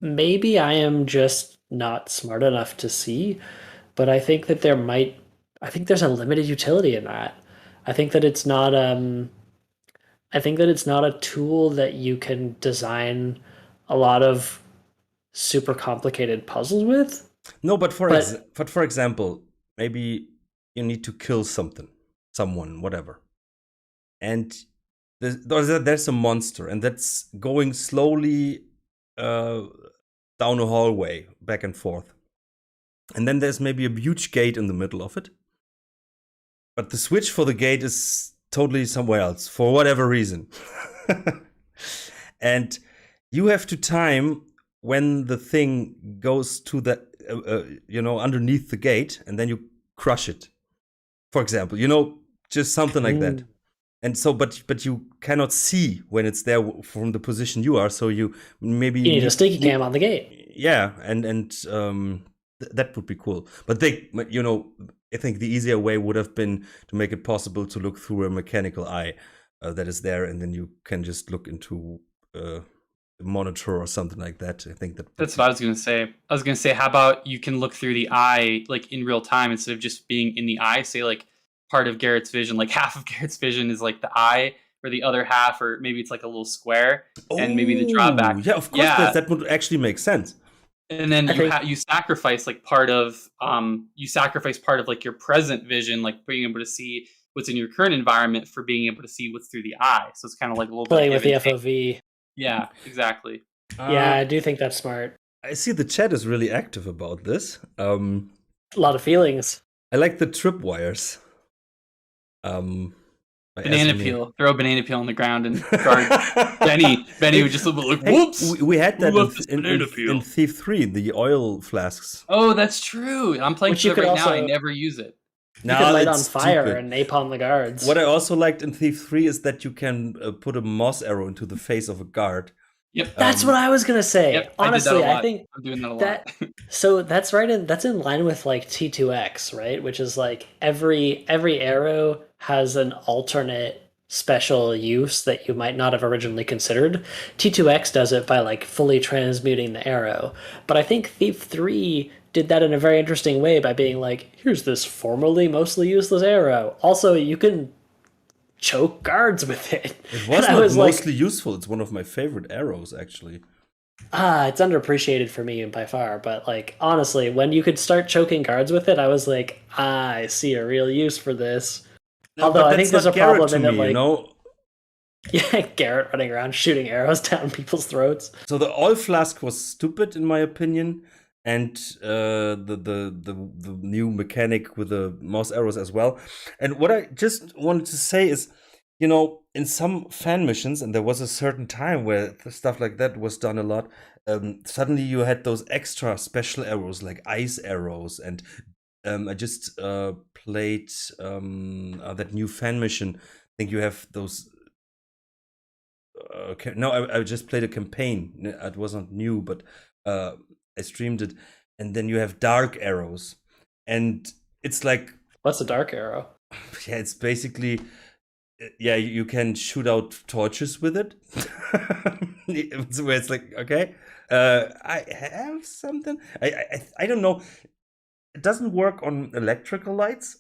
maybe I am just not smart enough to see, but I think that I think there's a limited utility in that. I think that it's not I think that it's not a tool that you can design a lot of super complicated puzzles with. No, but But for example, maybe you need to kill someone, whatever, and there's a monster, and that's going slowly down a hallway, back and forth, and then there's maybe a huge gate in the middle of it, but the switch for the gate is totally somewhere else for whatever reason, and you have to time when the thing goes to the underneath the gate, and then you crush it, for example, just something like that. And so but you cannot see when it's there from the position you are, so you need a sticky cam on the gate. Yeah, and that would be cool. But I think the easier way would have been to make it possible to look through a mechanical eye that is there, and then you can just look into a monitor or something like that. I think that's what I was going to say. I was going to say, how about you can look through the eye like in real time instead of just being in the eye? Say like part of Garrett's vision, like half of Garrett's vision is like the eye, or the other half, or maybe it's like a little square, and maybe the drawback. Yeah, of course, that would actually make sense. And then you sacrifice like part of like your present vision, like being able to see what's in your current environment for being able to see what's through the eye. So it's kind of like a little playing bit with the FOV. Yeah, exactly. Yeah, I do think that's smart. I see the chat is really active about this. A lot of feelings. I like the tripwires. Banana peel. Throw a banana peel on the ground and guard Benny would just look like, whoops. We had that in Thief 3, the oil flasks. Oh, that's true. I'm playing it right now. I never use it. You can light on fire and napalm the guards. What I also liked in Thief 3 is that you can put a moss arrow into the face of a guard. Yep. That's what I was gonna say. Yep, honestly, I think I'm doing that a lot. So that's right. That's in line with like T2X, right? Which is like every arrow has an alternate special use that you might not have originally considered. T2X does it by like fully transmuting the arrow, but I think Thief 3 did that in a very interesting way by being like, here's this formerly mostly useless arrow. Also, you can choke guards with it. It was mostly useful. It's one of my favorite arrows, actually. It's underappreciated for me by far, but like honestly, when you could start choking guards with it, I was like, I see a real use for this. No, although I think there's a problem in it, like, yeah, Garrett running around shooting arrows down people's throats. So the oil flask was stupid in my opinion, and the new mechanic with the mouse arrows as well. And what I just wanted to say is, in some fan missions, and there was a certain time where stuff like that was done a lot, suddenly you had those extra special arrows like ice arrows, and I just played that new fan mission. I think you have those. I just played a campaign. It wasn't new, but I streamed it, and then you have dark arrows, and it's like, what's a dark arrow? Yeah, it's basically, you can shoot out torches with it. Where it's like, okay, I have something. I don't know. It doesn't work on electrical lights.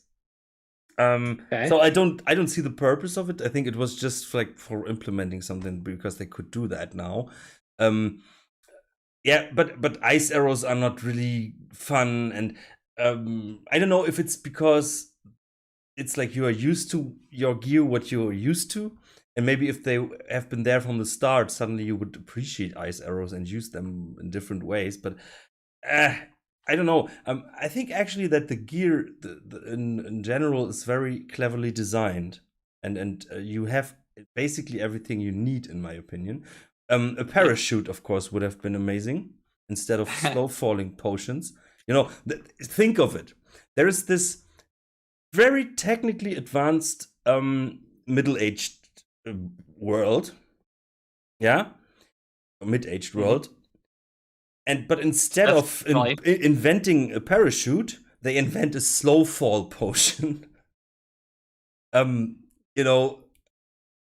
Okay. So I don't see the purpose of it. I think it was just like for implementing something because they could do that now. Yeah, but ice arrows are not really fun, and I don't know if it's because it's like you are used to your gear, what you're used to, and maybe if they have been there from the start, suddenly you would appreciate ice arrows and use them in different ways. But I don't know. I think actually that the gear in general is very cleverly designed, and you have basically everything you need, in my opinion. A parachute, of course, would have been amazing instead of slow falling potions. Think of it. There is this very technically advanced middle-aged world, mid-aged world, But instead That's of funny. inventing a parachute, they invent a slow fall potion. You know,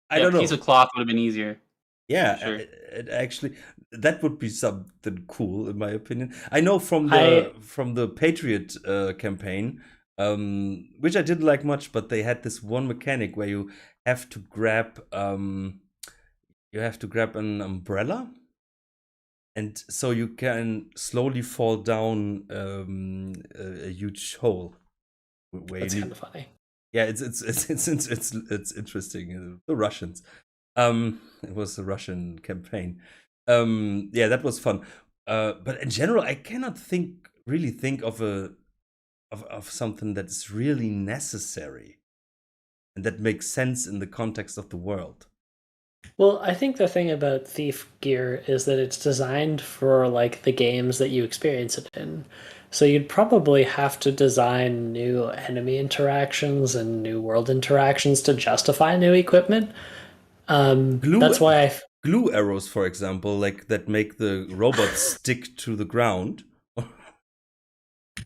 I Yeah, a don't piece know. of cloth would have been easier. Yeah, Sure. it actually, that would be something cool, in my opinion. I know from I the Patriot campaign, which I didn't like much, but they had this one mechanic where you have to grab an umbrella, and so you can slowly fall down a huge hole where That's you kind need. of funny. Yeah, it's interesting. The Russians. It was a Russian campaign. Yeah, that was fun. But in general, I cannot really think of of something that's really necessary and that makes sense in the context of the world. Well, I think the thing about Thief Gear is that it's designed for like the games that you experience it in. So you'd probably have to design new enemy interactions and new world interactions to justify new equipment. Glue That's why I glue arrows, for example, like that make the robots stick to the ground.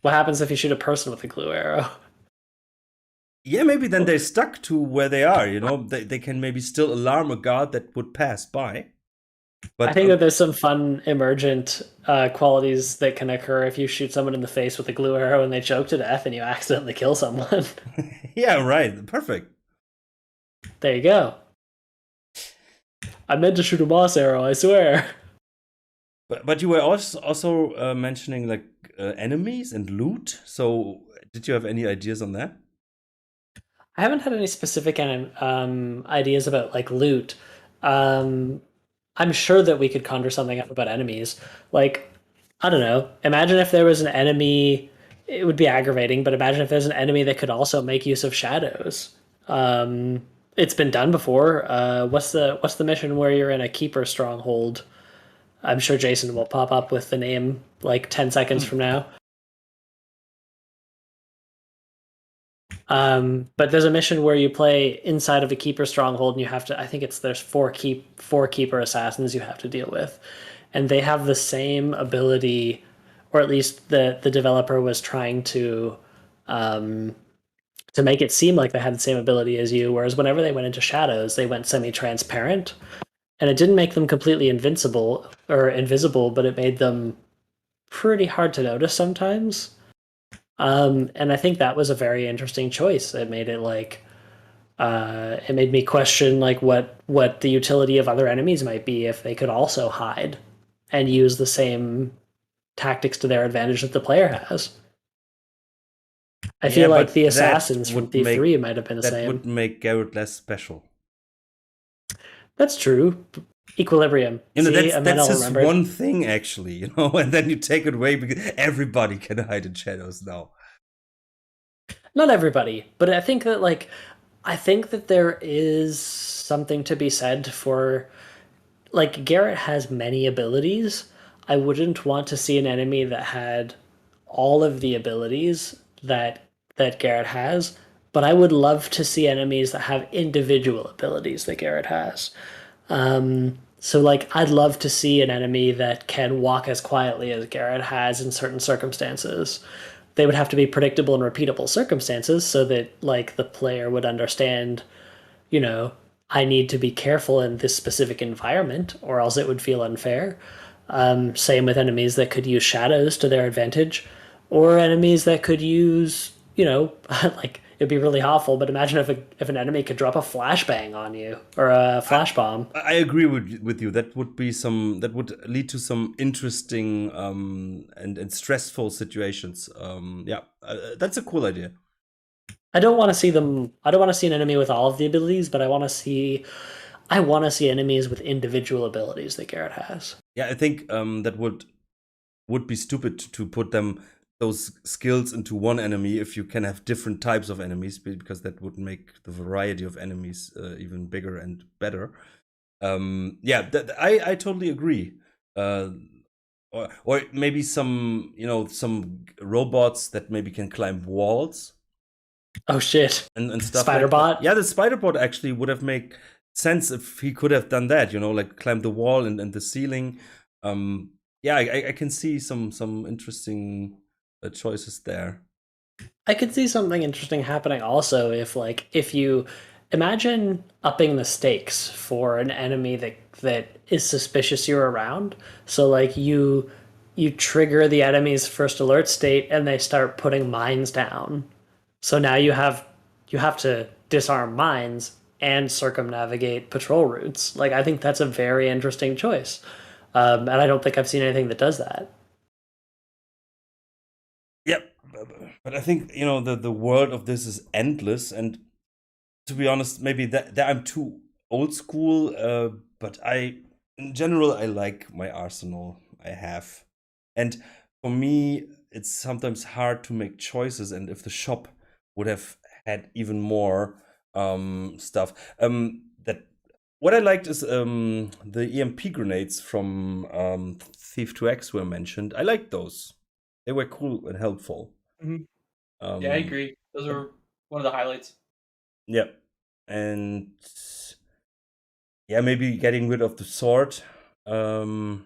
what happens if you shoot a person with a glue arrow? Yeah, maybe then they're stuck to where they are, you know? They can maybe still alarm a guard that would pass by. I But think that there's some fun emergent qualities that can occur if you shoot someone in the face with a glue arrow and they choke to death and you accidentally kill someone. yeah, right. Perfect. There you go. I meant to shoot a moss arrow, I swear. But you were also mentioning like enemies and loot. So did you have any ideas on that? I haven't had any specific ideas about like loot. Um, I'm sure that we could conjure something up about enemies. Like, I don't know. Imagine if there was an enemy. It would be aggravating, but imagine if there's an enemy that could also make use of shadows. It's been done before. What's the mission where you're in a keeper stronghold? I'm sure Jason will pop up with the name like 10 seconds from now. But there's a mission where you play inside of a keeper stronghold, and you have to. I think there's four keeper assassins you have to deal with, and they have the same ability, or at least the developer was trying to make it seem like they had the same ability as you. Whereas whenever they went into shadows, they went semi-transparent, and it didn't make them completely invincible or invisible, but it made them pretty hard to notice sometimes. And I think that was a very interesting choice. It made it like it made me question like what the utility of other enemies might be if they could also hide and use the same tactics to their advantage that the player has. I feel like the assassins from Thief 3 might have been the that same. would make Garrett less special. That's true. Equilibrium. You know, See, that's his one thing, actually, you know, and then you take it away because everybody can hide in shadows now. Not everybody, but I think that there is something to be said for like Garrett has many abilities. I wouldn't want to see an enemy that had all of the abilities that Garrett has, but I would love to see enemies that have individual abilities that Garrett has. So like I'd love to see an enemy that can walk as quietly as Garrett has in certain circumstances. They would have to be predictable and repeatable circumstances so that like the player would understand, you know, I need to be careful in this specific environment or else it would feel unfair. Same with enemies that could use shadows to their advantage or enemies that could use, you know, like it'd be really awful, but imagine if an enemy could drop a flashbang on you or a flash bomb. I agree with you. That would lead to some interesting and stressful situations. That's a cool idea. I don't want to see an enemy with all of the abilities, but I want to see enemies with individual abilities that Garrett has. Yeah, I think that would be stupid to put those skills into one enemy if you can have different types of enemies, because that would make the variety of enemies even bigger and better. I totally agree. Or maybe some robots that maybe can climb walls. Oh shit! And stuff. Spider-Bot? Yeah, the Spider-Bot actually would have made sense if he could have done that. You know, like climb the wall and the ceiling. yeah, I can see some interesting choices there. I could see something interesting happening also if you imagine upping the stakes for an enemy that is suspicious you're around. So like you trigger the enemy's first alert state and they start putting mines down. So now you have to disarm mines and circumnavigate patrol routes. Like I think that's a very interesting choice. And I don't think I've seen anything that does that. Yep, but I think the world of this is endless, and to be honest, maybe that I'm too old school. But in general, I like my arsenal I have, and for me, it's sometimes hard to make choices. And if the shop would have had even more stuff, that what I liked is the EMP grenades from Thief 2X were mentioned. I liked those. They were cool and helpful. Mhm. Um, Yeah, I agree. Those are one of the highlights. Yeah, and yeah, maybe getting rid of the sword. That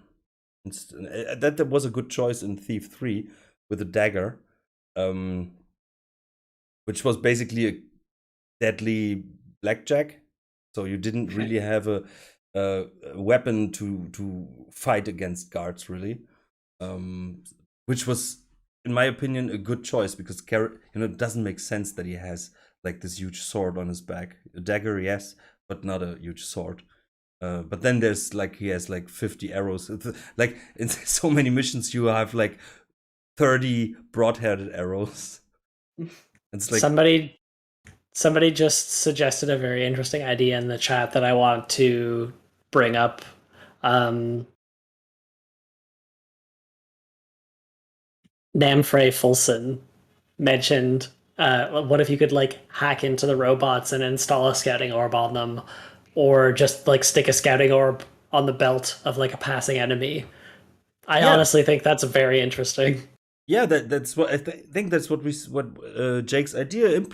was a good choice in Thief 3 with the dagger, which was basically a deadly blackjack. So you didn't really have a weapon to fight against guards, really. Which was, in my opinion, a good choice because Garrett, it doesn't make sense that he has like this huge sword on his back. A dagger, yes, but not a huge sword. But then there's like he has like 50 arrows. Like in so many missions, you have like 30 broad-headed arrows. It's like Somebody just suggested a very interesting idea in the chat that I want to bring up. Namfrey Fulson mentioned, what if you could like hack into the robots and install a scouting orb on them, or just like stick a scouting orb on the belt of like a passing enemy? I honestly think that's very interesting. Yeah, that's what I think. That's what Jake's idea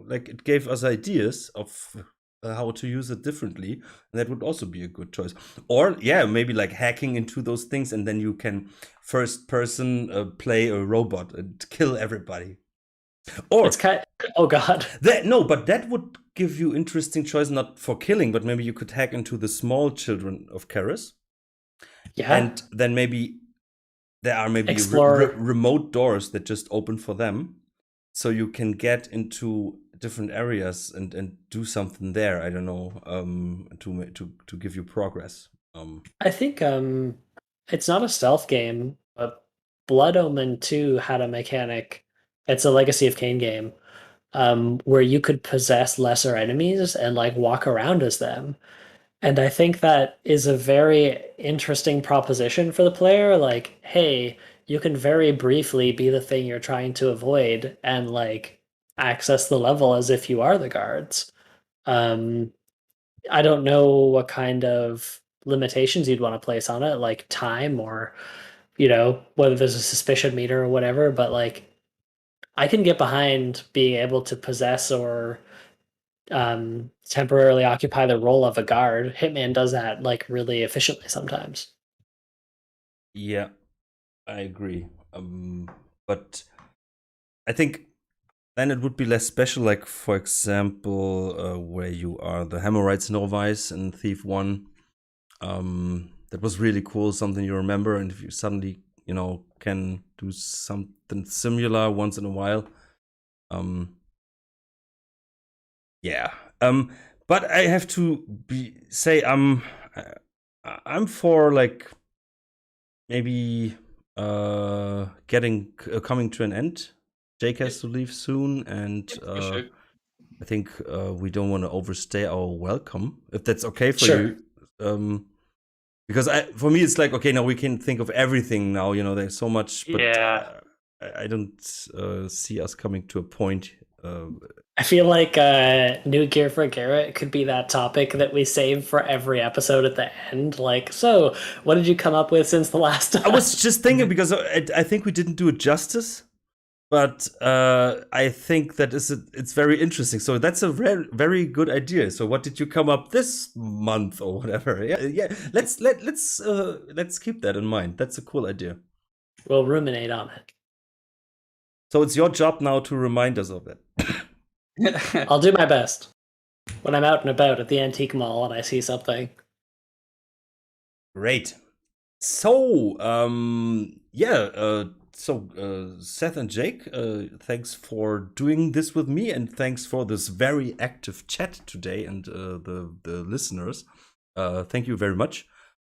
like it gave us ideas of how to use it differently, and that would also be a good choice. Or yeah, maybe like hacking into those things, and then you can first person play a robot and kill everybody. Or It's kind oh god. but that would give you interesting choice, not for killing, but maybe you could hack into the small children of Karis. Yeah. And then maybe there are maybe Explore. remote doors that just open for them, so you can get into different areas and do something there. I don't know, to give you progress. I think it's not a stealth game, but Blood Omen 2 had a mechanic. It's a Legacy of Kain game, where you could possess lesser enemies and like walk around as them. And I think that is a very interesting proposition for the player. Like, hey, you can very briefly be the thing you're trying to avoid and like access the level as if you are the guards. Um, I don't know what kind of limitations you'd want to place on it, like time or, whether there's a suspicion meter or whatever, but like I can get behind being able to possess or temporarily occupy the role of a guard. Hitman does that like really efficiently sometimes. Yeah, I agree. But I think then it would be less special. Like for example, where you are the Hemorrhoids Novice in Thief 1. That was really cool, something you remember, and if you suddenly can do something similar once in a while, yeah. But I have to say I'm for like maybe getting coming to an end. Jake has to leave soon, and I think we don't want to overstay our welcome, if that's okay for you. Because for me, it's like, okay, now we can think of everything now. There's so much, but I don't see us coming to a point. I feel like new gear for Garrett could be that topic that we save for every episode at the end. Like, so what did you come up with since the last time? I was just thinking because I think we didn't do it justice. But I think that it's very interesting. So that's a very good idea. So what did you come up this month or whatever? Yeah. Let's keep that in mind. That's a cool idea. We'll ruminate on it. So it's your job now to remind us of it. I'll do my best when I'm out and about at the antique mall and I see something. Great. So Seth and Jake, thanks for doing this with me, and thanks for this very active chat today, and the listeners. Thank you very much.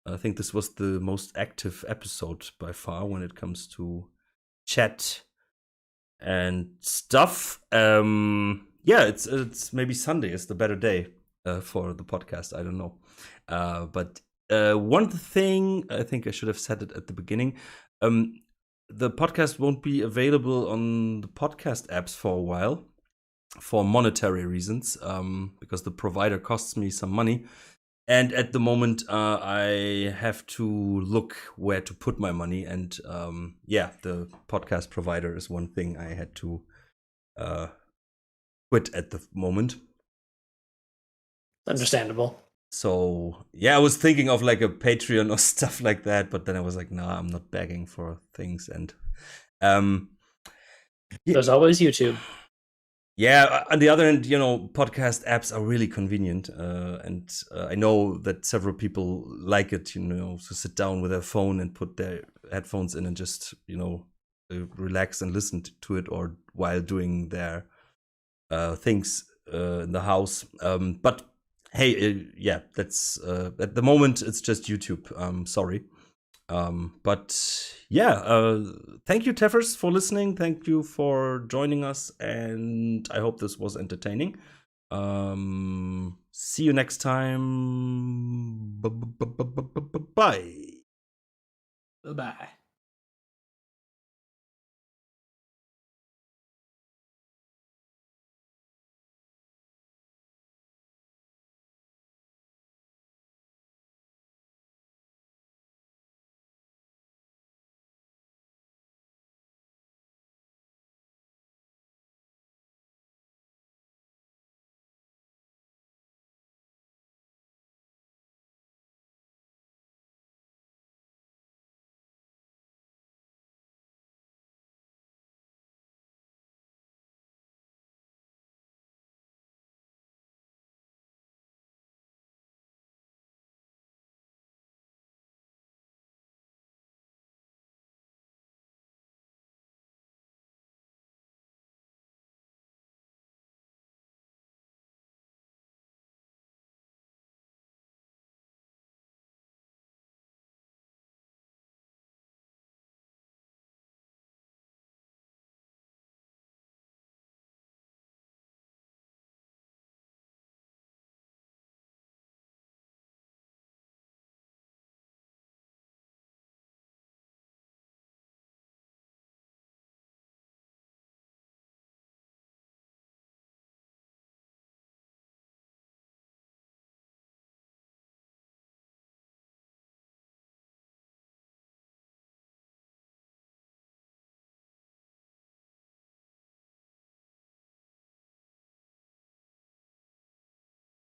I think this was the most active episode by far when it comes to chat and stuff. It's maybe Sunday is the better day for the podcast. I don't know, but one thing I think I should have said it at the beginning. The podcast won't be available on the podcast apps for a while for monetary reasons, because the provider costs me some money. And at the moment, I have to look where to put my money. And the podcast provider is one thing I had to quit at the moment. Understandable. So, I was thinking of like a Patreon or stuff like that. But then I was like, nah, I'm not begging for things. And there's always YouTube. Yeah, on the other end, podcast apps are really convenient. And I know that several people like it, to sit down with their phone and put their headphones in and just, relax and listen to it, or while doing their things in the house. But hey, that's at the moment, it's just YouTube. Sorry. Thank you, TAFFERS, for listening. Thank you for joining us, and I hope this was entertaining. See you next time. Bye. Bye-bye.